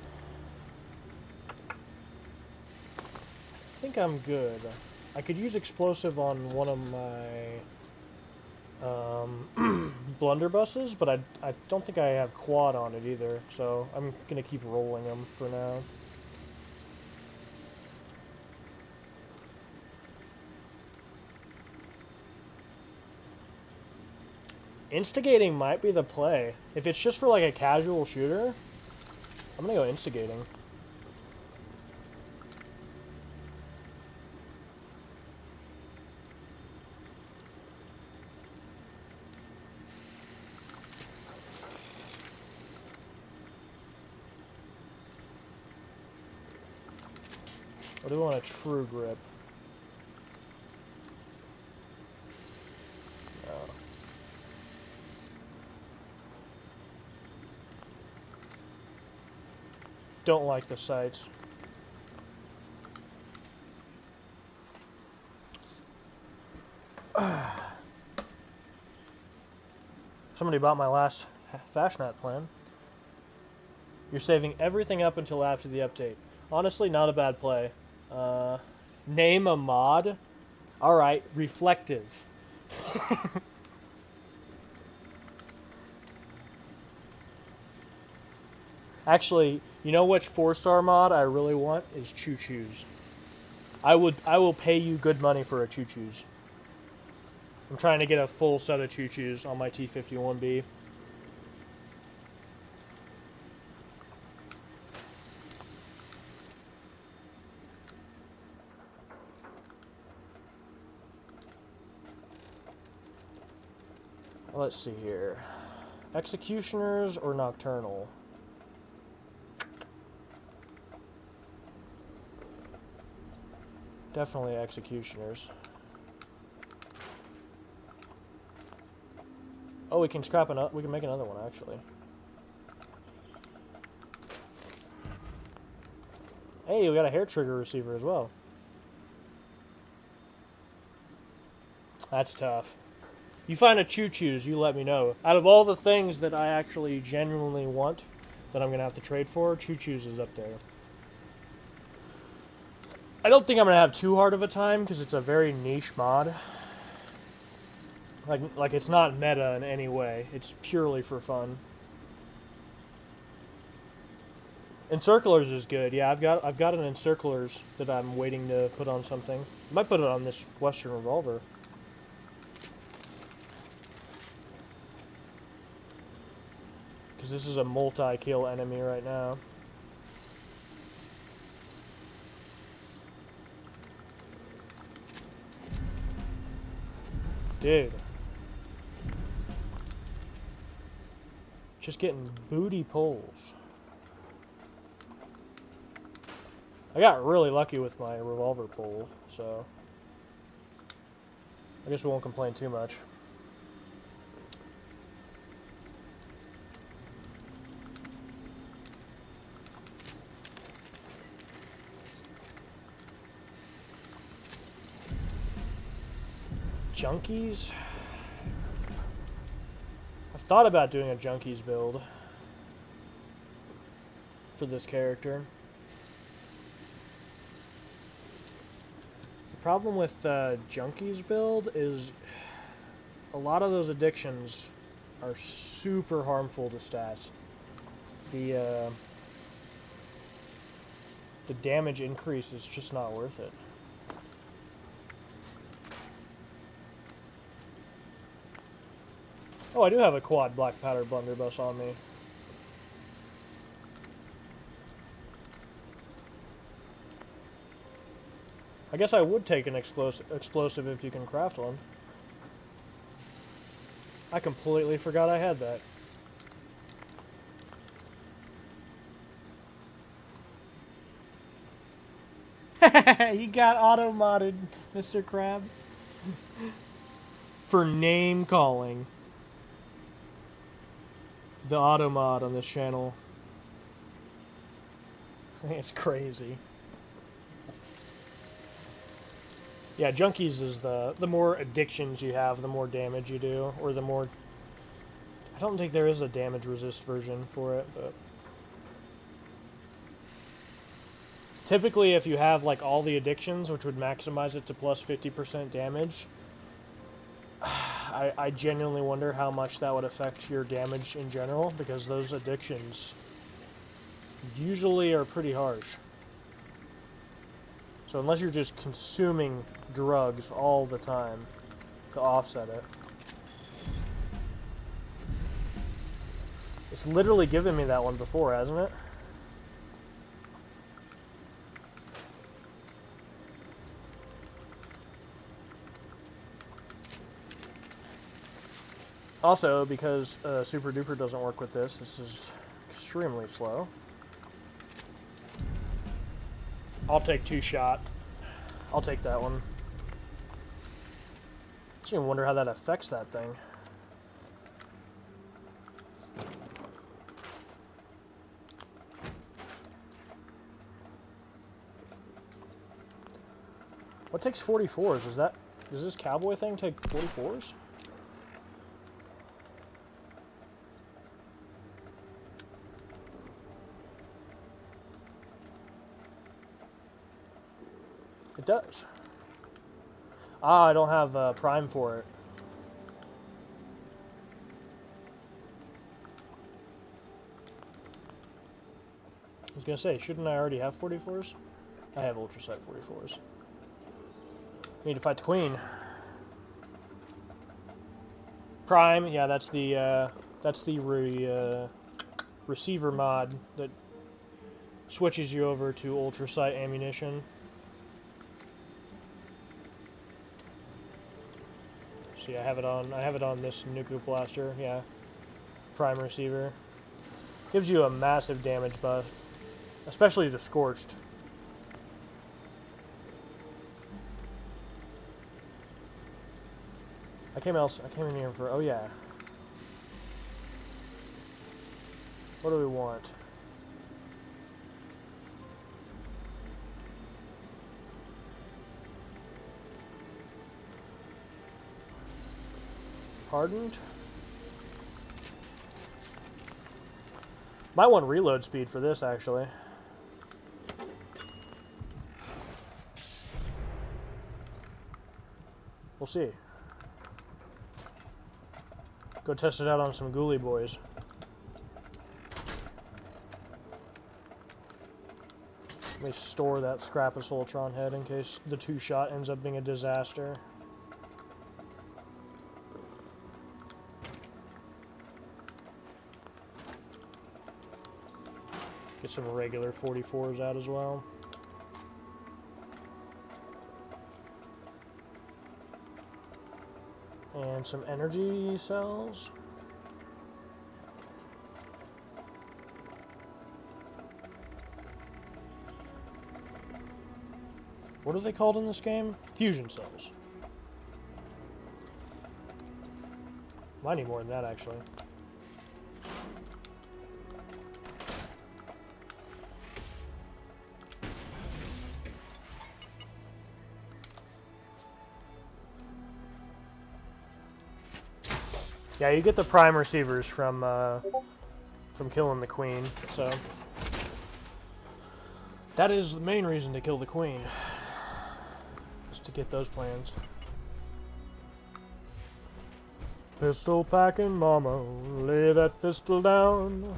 think I'm good. I could use explosive on one of my blunderbusses, but I don't think I have quad on it either, so I'm going to keep rolling them for now. Instigating might be the play. If it's just for like a casual shooter, I'm gonna go instigating. Or do we want a true grip? No. Don't like the sights. Somebody bought my last Fashionat plan. You're saving everything up until after the update. Honestly, not a bad play. Name a mod. Alright, reflective. Actually, you know which 4-star mod I really want is choo-choos. I will pay you good money for a choo-choos. I'm trying to get a full set of choo-choos on my T-51B. Let's see here. Executioners or Nocturnal? Definitely Executioners. Oh, we can scrap another. We can make another one actually. Hey, we got a hair trigger receiver as well. That's tough. You find a choo-choos, you let me know. Out of all the things that I actually genuinely want that I'm going to have to trade for, choo-choos is up there. I don't think I'm going to have too hard of a time because it's a very niche mod. Like it's not meta in any way. It's purely for fun. Encirclers is good. Yeah, I've got an Encirclers that I'm waiting to put on something. I might put it on this Western revolver. Because this is a multi-kill enemy right now. Dude. Just getting booty pulls. I got really lucky with my revolver pull, so I guess we won't complain too much. Junkies? I've thought about doing a Junkies build for this character. The problem with Junkies build is a lot of those addictions are super harmful to stats. The damage increase is just not worth it. Oh, I do have a quad black powder blunderbuss on me. I guess I would take an explosive if you can craft one. I completely forgot I had that. You got auto-modded, Mr. Crab. For name calling. The auto-mod on this channel. It's crazy. Yeah, Junkies is the more addictions you have, the more damage you do, or the more... I don't think there is a damage resist version for it, but... Typically, if you have, like, all the addictions, which would maximize it to plus 50% damage, I genuinely wonder how much that would affect your damage in general, because those addictions usually are pretty harsh. So unless you're just consuming drugs all the time to offset it. It's literally given me that one before, hasn't it? Also, because Super Duper doesn't work with this, this is extremely slow. I'll take 2-shot. I'll take that one. I just even wonder how that affects that thing. What takes 44s? Does this cowboy thing take 44s? It does. Ah, I don't have Prime for it. I was gonna say, shouldn't I already have 44s? I have Ultrasight 44s. Need to fight the Queen. Prime, yeah, that's the receiver mod that switches you over to Ultrasight ammunition. See, I have it on this Nuku Blaster, yeah. Prime receiver. Gives you a massive damage buff. Especially to Scorched. I came in here for, oh yeah. What do we want? Hardened. Might want reload speed for this, actually. We'll see. Go test it out on some ghoulie boys. Let me store that Scrappus Ultron head in case the 2-shot ends up being a disaster. Get some regular 44s out as well. And some energy cells. What are they called in this game? Fusion cells. Might need more than that, actually. Yeah, you get the prime receivers from killing the queen, so that is the main reason to kill the queen, is to get those plans. Pistol packing mama, lay that pistol down.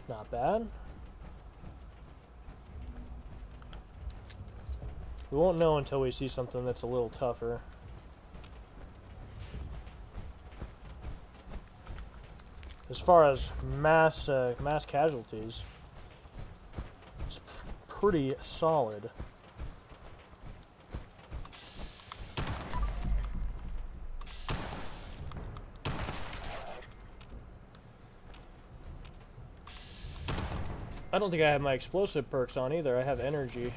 Not bad. We won't know until we see something that's a little tougher. As far as mass casualties, it's pretty solid. I don't think I have my explosive perks on either. I have energy.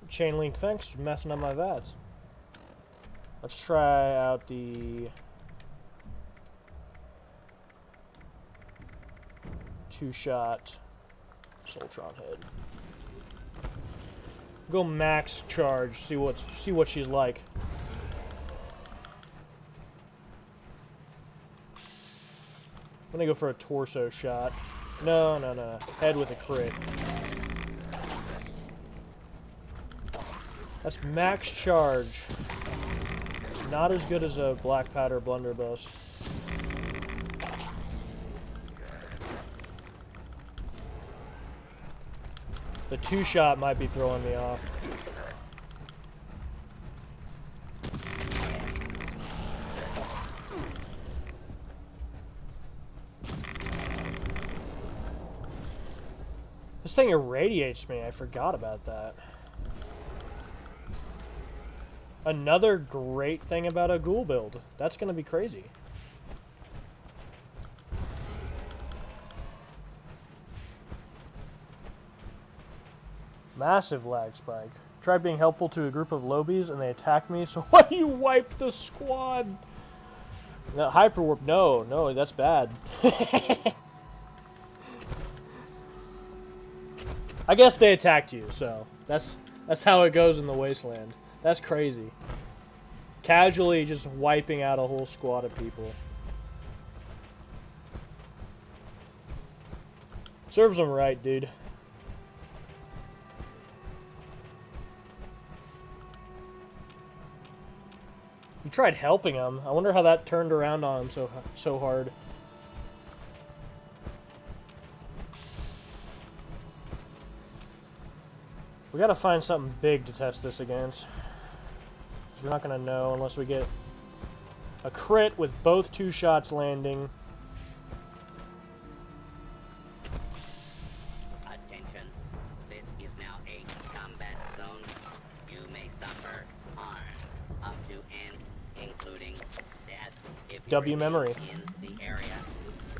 Chain link fence messing up my VATs. Let's try out the two-shot Soltron head. Go max charge. See what she's like. I'm gonna go for a torso shot. No. Head with a crit. That's max charge. Not as good as a black powder blunderbuss. The two-shot might be throwing me off. This thing irradiates me. I forgot about that. Another great thing about a ghoul build. That's going to be crazy. Massive lag spike. Tried being helpful to a group of lobies and they attacked me, so why you wiped the squad? No, hyperwarp, no, that's bad. I guess they attacked you, so that's how it goes in the Wasteland. That's crazy. Casually just wiping out a whole squad of people. Serves them right, dude. You tried helping him. I wonder how that turned around on him so hard. We gotta find something big to test this against. We're not gonna know unless we get a crit with both two shots landing. Attention. This is now a combat zone. You may suffer harm up to and including death if you W memory. in the area.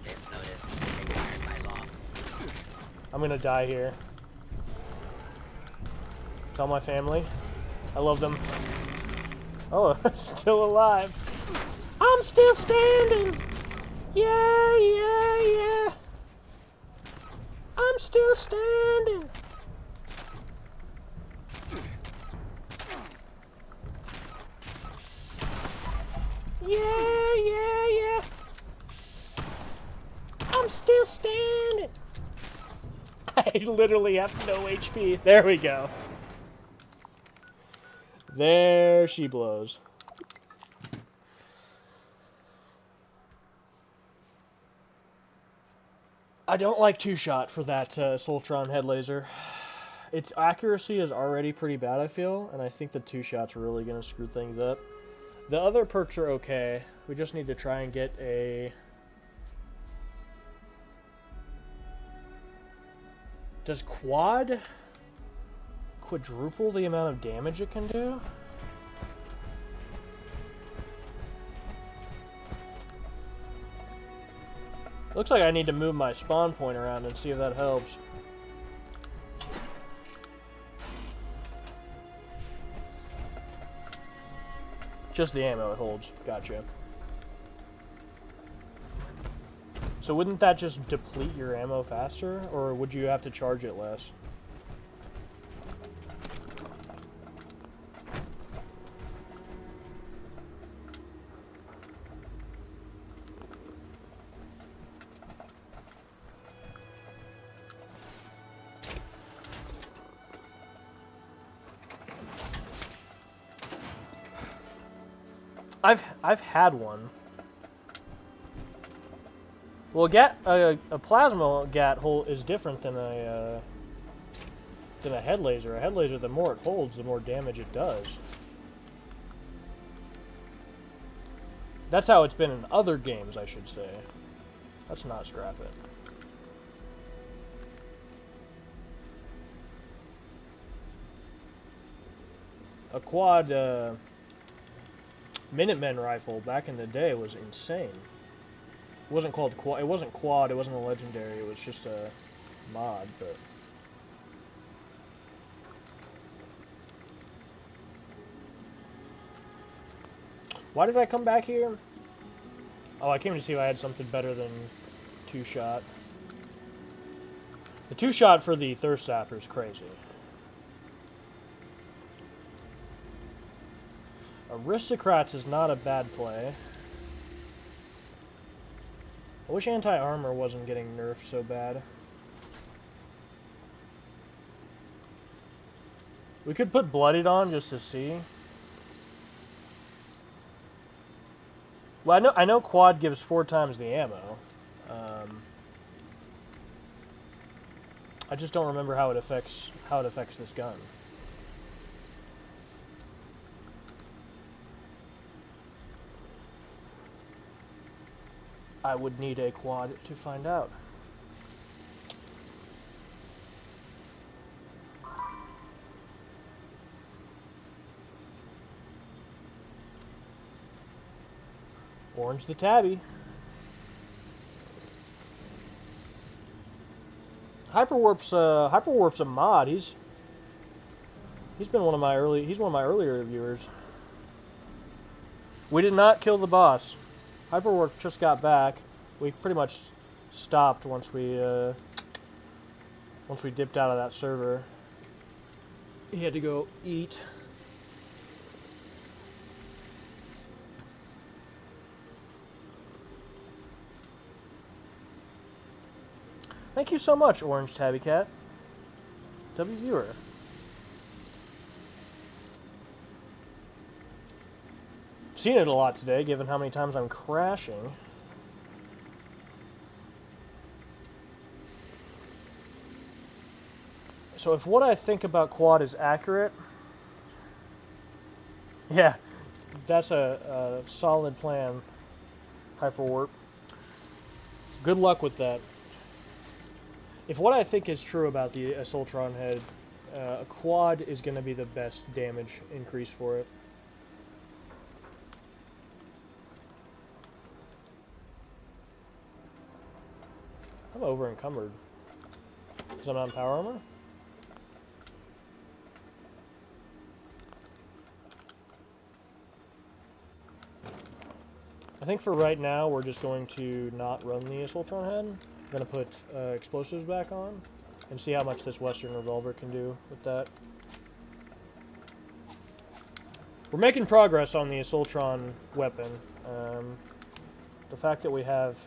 This notice is required by law. I'm gonna die here. Tell my family. I love them. Oh, I'm still alive. I'm still standing. Yeah. I'm still standing. Yeah. I'm still standing. I literally have no HP. There we go. There she blows. I don't like two-shot for that Soltron head laser. Its accuracy is already pretty bad, I feel, and I think the two-shot's really going to screw things up. The other perks are okay. We just need to try and get a... Does quad quadruple the amount of damage it can do? Looks like I need to move my spawn point around and see if that helps. Just the ammo it holds. Gotcha. So wouldn't that just deplete your ammo faster, or would you have to charge it less? I've had one. Well, a plasma gat hole is different than a head laser. A head laser, the more it holds, the more damage it does. That's how it's been in other games, I should say. Let's not scrap it. A quad Minutemen rifle back in the day was insane. It wasn't called quad. It wasn't quad. It wasn't a legendary. It was just a mod. But why did I come back here? Oh, I came to see if I had something better than 2-shot. The 2-shot for the Thirst Sapper is crazy. Aristocrats is not a bad play. I wish anti-armor wasn't getting nerfed so bad. We could put Bloodied on just to see. Well, I know quad gives 4 times the ammo. I just don't remember how it affects this gun. I would need a quad to find out. Orange the tabby. Hyperwarp's a mod. He's been one of my earlier reviewers. We did not kill the boss. Hyperwarp just got back. We pretty much stopped once we dipped out of that server. He had to go eat. Thank you so much, Orange Tabby Cat. W viewer. Seen it a lot today, given how many times I'm crashing. So if what I think about quad is accurate, yeah, that's a solid plan, Hyperwarp. Good luck with that. If what I think is true about the Assaultron head, a quad is going to be the best damage increase for it. I'm over encumbered. Because I'm not in power armor? I think for right now, we're just going to not run the Assaultron head. I'm going to put explosives back on and see how much this Western revolver can do with that. We're making progress on the Assaultron weapon. The fact that we have...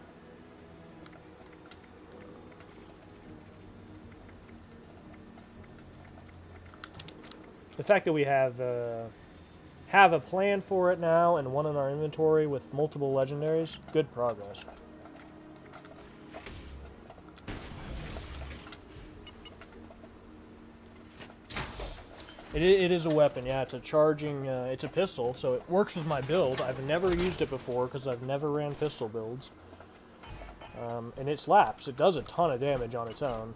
The fact that we have a plan for it now and one in our inventory with multiple legendaries, good progress. It is a weapon, yeah. It's a charging, it's a pistol, so it works with my build. I've never used it before because I've never ran pistol builds. And it slaps. It does a ton of damage on its own.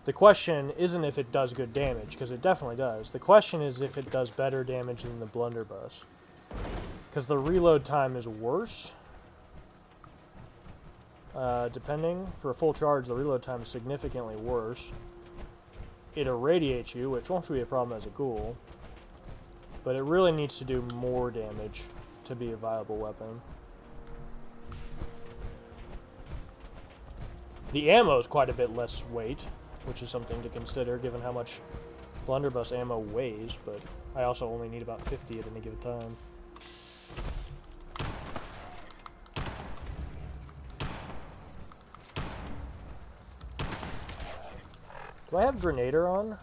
The question isn't if it does good damage, because it definitely does. The question is if it does better damage than the blunderbuss. Because the reload time is worse. Depending. For a full charge, the reload time is significantly worse. It irradiates you, which won't be a problem as a ghoul. But it really needs to do more damage to be a viable weapon. The ammo is quite a bit less weight, which is something to consider given how much blunderbuss ammo weighs, but I also only need about 50 at any given time. Do I have Grenader on?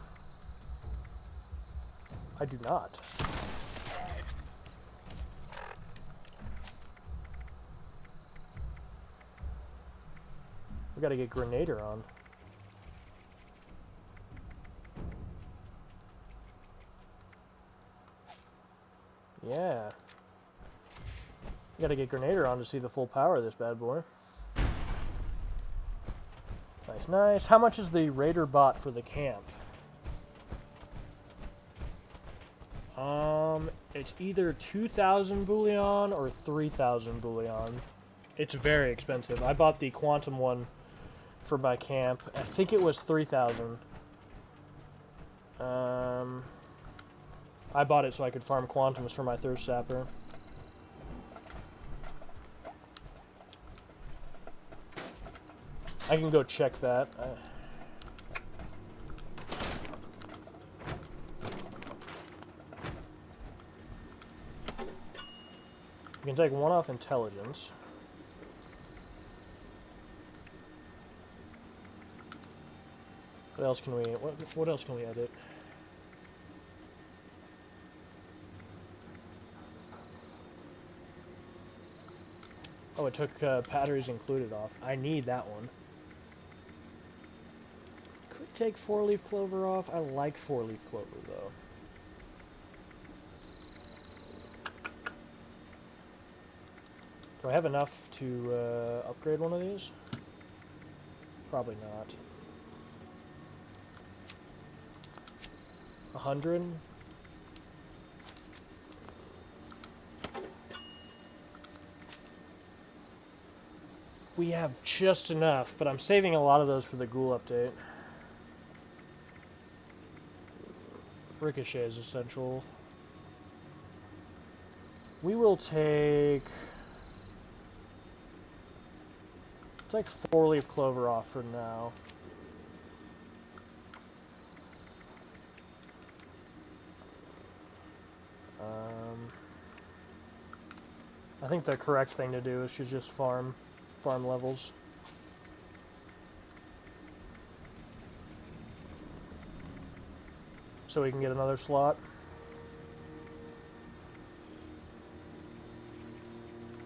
I do not. We gotta get Grenader on. Yeah. We gotta get Grenader on to see the full power of this bad boy. Nice, nice. How much is the Raider bot for the camp? It's either 2,000 bullion or 3,000 bullion. It's very expensive. I bought the Quantum one for my camp. I think it was 3,000. I bought it so I could farm Quantums for my Thirst Sapper. I can go check that. You can take one off intelligence. What else can we? What else can we edit? Oh, it took batteries included off. I need that one. Could take 4-leaf clover off. I like 4-leaf clover though. Do I have enough to upgrade one of these? Probably not. 100? We have just enough, but I'm saving a lot of those for the Ghoul update. Ricochet is essential. We will take 4-leaf clover off for now. I think the correct thing to do is to just farm levels. So we can get another slot.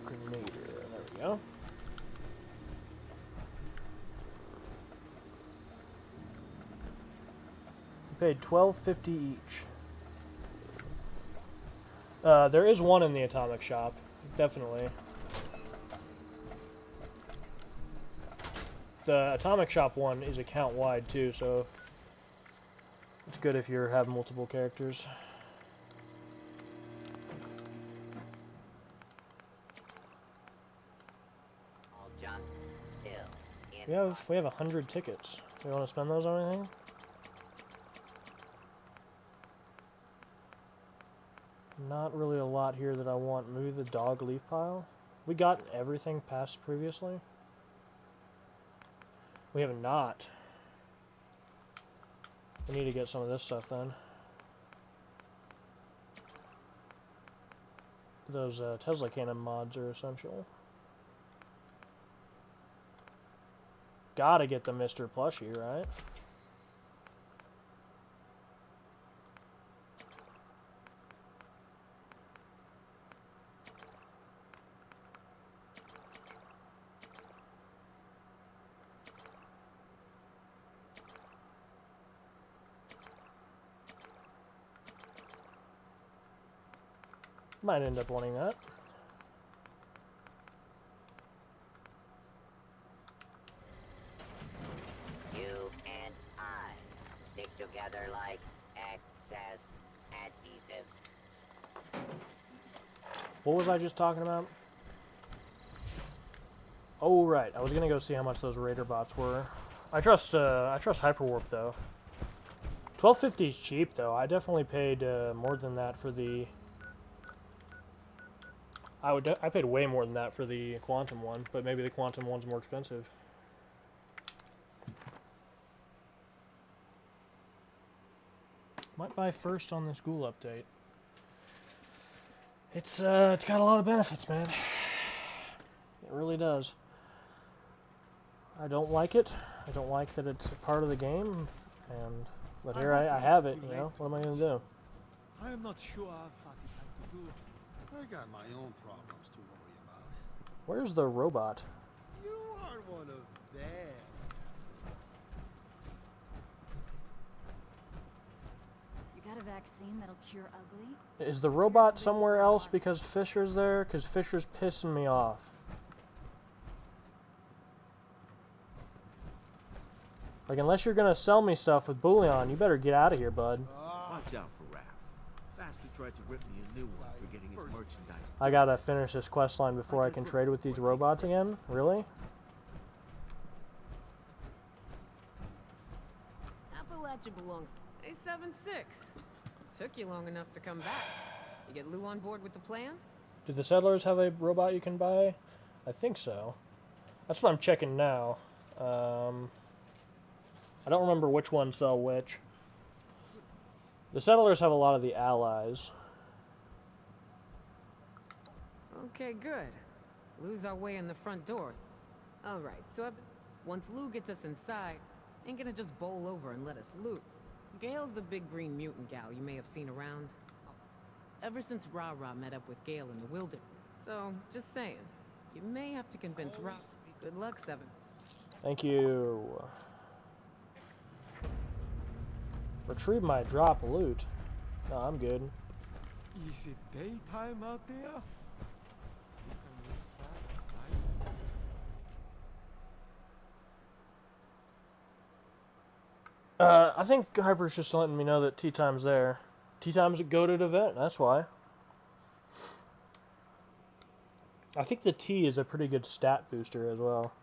Grenader, there we go. We paid $12.50 each. There is one in the atomic shop, definitely. The atomic shop one is account wide too, so it's good if you have multiple characters. All just still in We have 100 tickets. Do you want to spend those on anything? Not really a lot here that I want. Maybe the dog leaf pile. We got everything past previously. We have not. We need to get some of this stuff then. Those Tesla cannon mods are essential. Gotta get the Mr. Plushie, right? Might end up wanting that. you and I stick together like excess adhesive. What was I just talking about? Oh, right. I was gonna go see how much those Raider bots were. I trust Hyperwarp though. $12.50 is cheap though. I definitely paid more than that for the. I paid way more than that for the Quantum one, but maybe the Quantum one's more expensive. Might buy first on this ghoul update. It's got a lot of benefits, man. It really does. I don't like it. I don't like that it's a part of the game, but here I have it, you know? What am I gonna do? I am not sure how far it has to go. I got my own problems to worry about. Where's the robot? You are one of them. You got a vaccine that'll cure ugly? Is the robot somewhere else because Fisher's there? Because Fisher's pissing me off. Like, unless you're gonna sell me stuff with bullion, you better get out of here, bud. Watch out for Raph. Bastard tried to rip me a new one for getting his merchandise. I gotta finish this quest line before I can trade with these robots again? Really? Appalachia belongs. Hey, 7-6. Took you long enough to come back. You get Lou on board with the plan? Do the settlers have a robot you can buy? I think so. That's what I'm checking now. I don't remember which ones sell which. The settlers have a lot of the allies. Okay, good. Lou's our way in the front doors. Alright, so once Lou gets us inside, ain't gonna just bowl over and let us loose. Gale's the big green mutant gal you may have seen around. Ever since Ra-Ra met up with Gale in the wilderness. So, just saying. You may have to convince Ra. Good luck, 7. Thank you. Retrieve my drop loot. No, I'm good. Is it daytime out there? I think Hyper's just letting me know that tea time's there. Tea time's a goated event, that's why. I think the tea is a pretty good stat booster as well.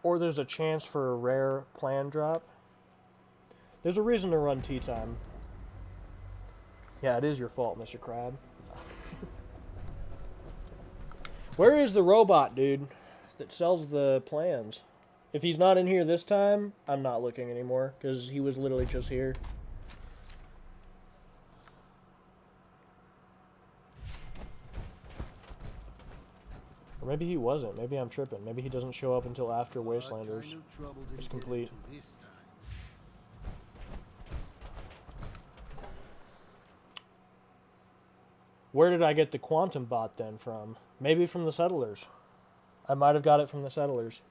Or there's a chance for a rare plan drop. There's a reason to run tea time. Yeah, it is your fault, Mr. Crab. Where is the robot, dude, that sells the plans? If he's not in here this time, I'm not looking anymore, because he was literally just here. Or maybe he wasn't. Maybe I'm tripping. Maybe he doesn't show up until after Wastelanders is complete. Where did I get the quantum bot then from? Maybe from the settlers. I might have got it from the settlers.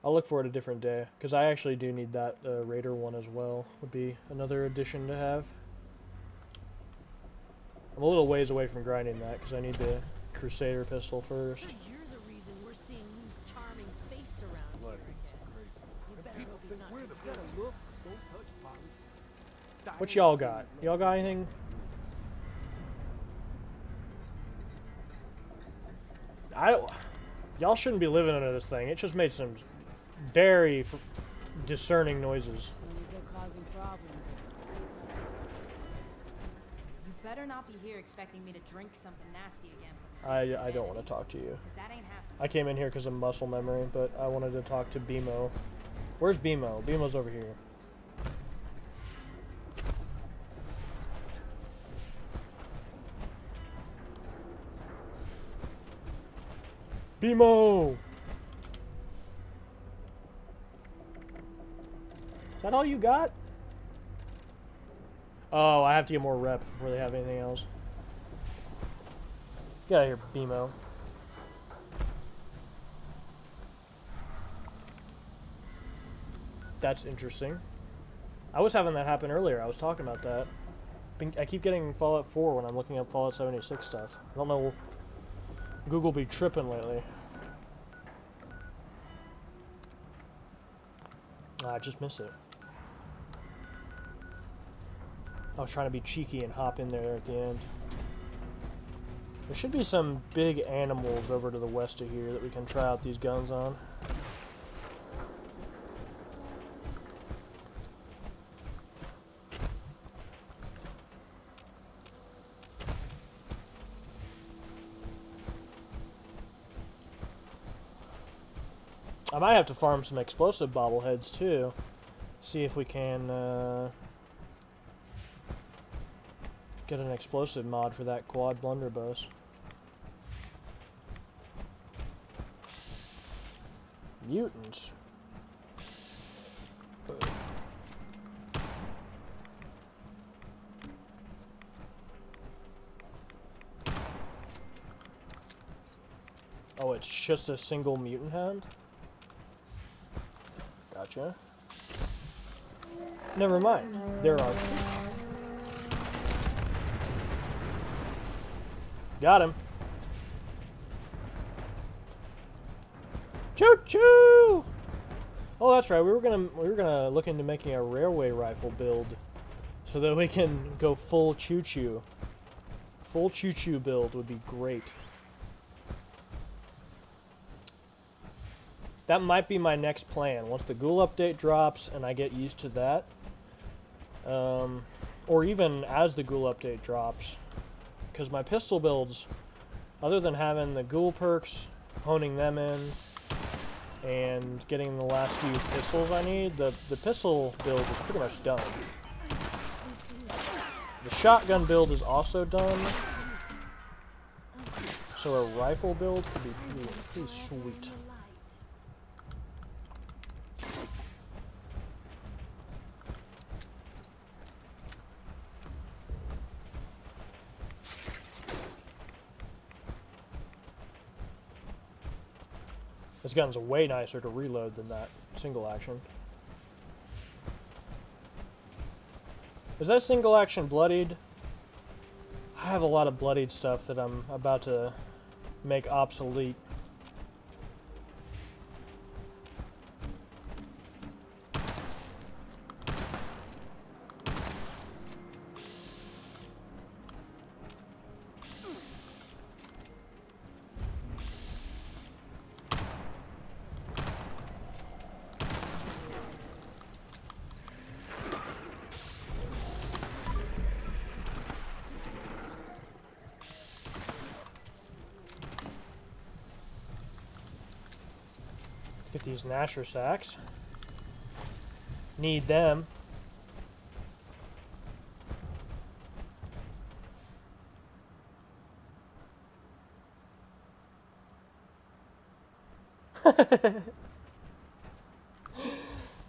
I'll look for it a different day, because I actually do need that Raider one as well. Would be another addition to have. I'm a little ways away from grinding that, because I need the Crusader pistol first. You're the reason we're seeing Lou's charming face around here again. You better hope he's not. You gotta look, don't touch Paris. What y'all got? Y'all got anything? Y'all shouldn't be living under this thing. It just made some very discerning noises. They're causing problems. You better not be here expecting me to drink something nasty again for the sake I don't want to talk to you. 'cause that ain't happening. I came in here because of muscle memory, but I wanted to talk to BMO. Where's BMO? BMO's over here. BMO! Is that all you got? Oh, I have to get more rep before they have anything else. Get out of here, BMO. That's interesting. I was having that happen earlier. I was talking about that. I keep getting Fallout 4 when I'm looking up Fallout 76 stuff. I don't know. Google be tripping lately. I just miss it. I was trying to be cheeky and hop in there at the end. There should be some big animals over to the west of here that we can try out these guns on. I might have to farm some explosive bobbleheads too. See if we can get an explosive mod for that quad blunderbuss. Mutants. Oh, it's just a single mutant hound? Gotcha. Never mind. There are two. Got him. Choo choo! Oh, that's right. We were gonna look into making a railway rifle build, so that we can go full choo choo. Full choo choo build would be great. That might be my next plan. Once the ghoul update drops and I get used to that, or even as the ghoul update drops, because my pistol builds, other than having the ghoul perks, honing them in, and getting the last few pistols I need, the pistol build is pretty much done. The shotgun build is also done, so a rifle build could be pretty sweet. This gun's way nicer to reload than that single action. Is that single action bloodied? I have a lot of bloodied stuff that I'm about to make obsolete. Get these Nasher sacks. Need them.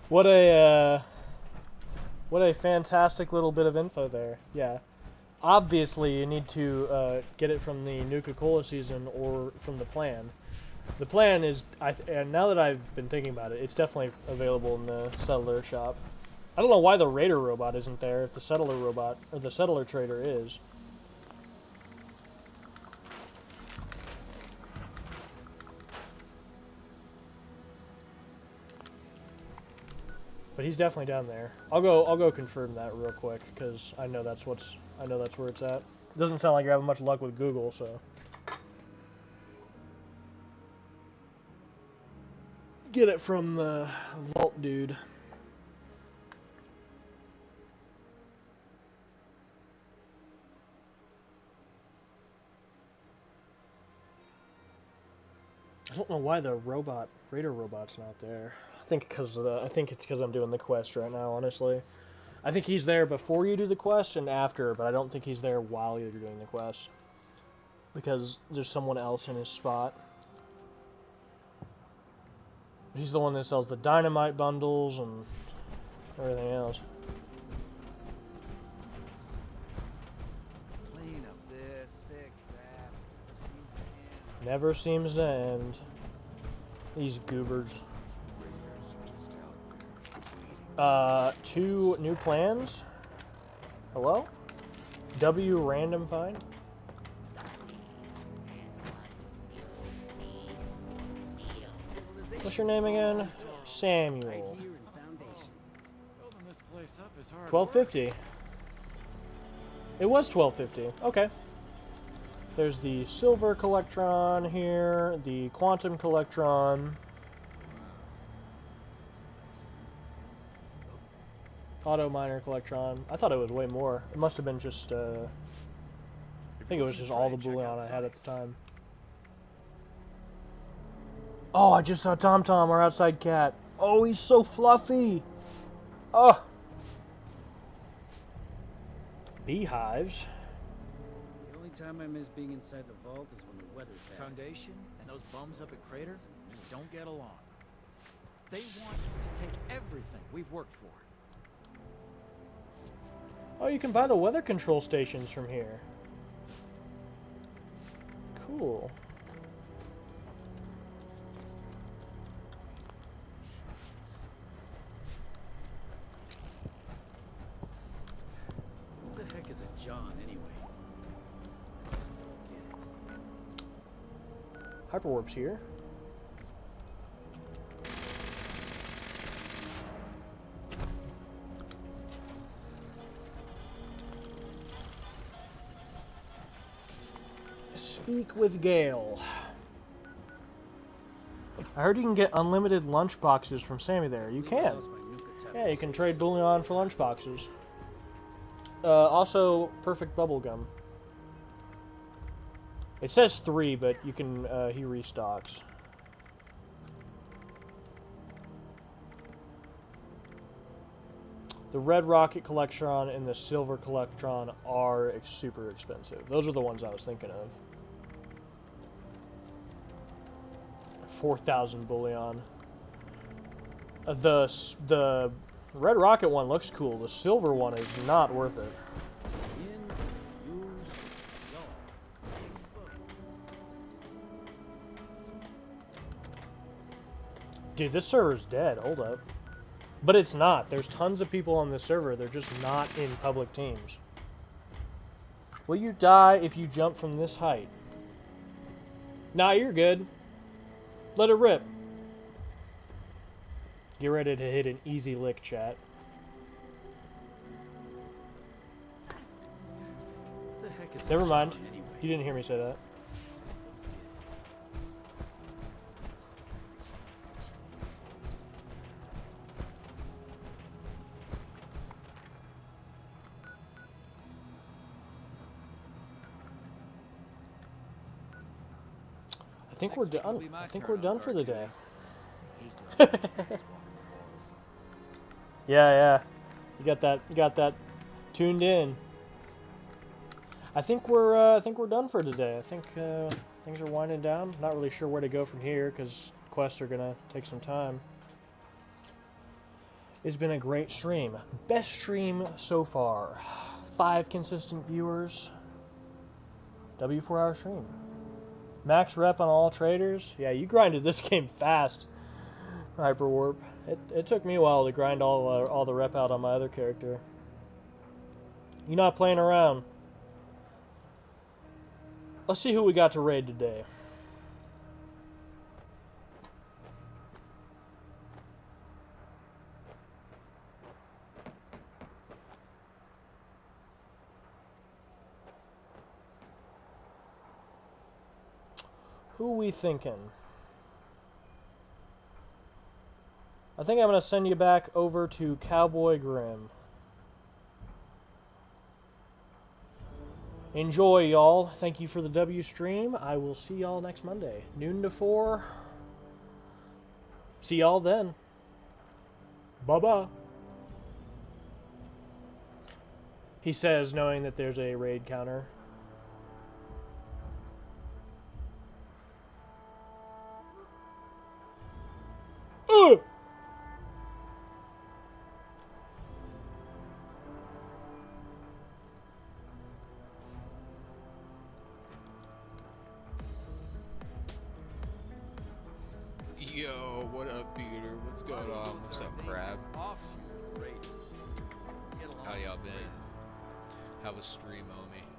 What a fantastic little bit of info there. Yeah. Obviously, you need to get it from the Nuka-Cola season or from the plan. The plan is, and now that I've been thinking about it, it's definitely available in the settler shop. I don't know why the raider robot isn't there if the settler robot, or the settler trader is. But he's definitely down there. I'll go confirm that real quick, because I know that's where it's at. Doesn't sound like you're having much luck with Google, so. Get it from the vault dude. I don't know why the raider robot's not there. I think it's because I'm doing the quest right now, honestly. I think he's there before you do the quest and after, but I don't think he's there while you're doing the quest. Because there's someone else in his spot. He's the one that sells the dynamite bundles and everything else. Clean up this, fix that. Never seems to end. These goobers. 2 new plans. Hello? W random find. What's your name again? Samuel. 1250. It was 1250. Okay. There's the silver collectron here, the quantum collectron, auto miner collectron. I thought it was way more. It must have been just I think it was just all the bullion I had at the time. Oh, I just saw Tom Tom, our outside cat. Oh, he's so fluffy. Oh. Beehives. The only time I miss being inside the vault is when the weather's bad. Foundation and those bums up at Crater just don't get along. They want to take everything we've worked for. Oh, you can buy the weather control stations from here. Cool. What the heck is a John anyway? I just don't get it. Hyperwarp's here. Speak with Gale. I heard you can get unlimited lunch boxes from Sammy there. You can. Yeah, you can trade bullion for lunch boxes. Also, perfect bubblegum. It says 3, but you can, he restocks. The red rocket collectron and the silver collectron are super expensive. Those are the ones I was thinking of. 4,000 bullion. The red rocket one looks cool. The silver one is not worth it. Dude, this server's dead. Hold up. But it's not. There's tons of people on this server. They're just not in public teams. Will you die if you jump from this height? Nah, you're good. Let it rip. Get ready to hit an easy lick, chat. What the heck is Never a mind. John anyway? You didn't hear me say that. I think we're done. I think we're done for the day. Yeah. You got that tuned in. I think we're done for today. I think things are winding down. Not really sure where to go from here because quests are gonna take some time. It's been a great stream. Best stream so far. 5 consistent viewers. W4-hour stream. Max rep on all traders. Yeah, you grinded this game fast. Hyperwarp. It took me a while to grind all the rep out on my other character. You're not playing around. Let's see who we got to raid today. Who we thinking? I think I'm going to send you back over to Cowboy Grim. Enjoy, y'all. Thank you for the W stream. I will see y'all next Monday. Noon to 4. See y'all then. Bye-bye. He says, knowing that there's a raid counter. Yo, what up, Peter? What's going on? What's up, Crab? How y'all been? How was stream, homie?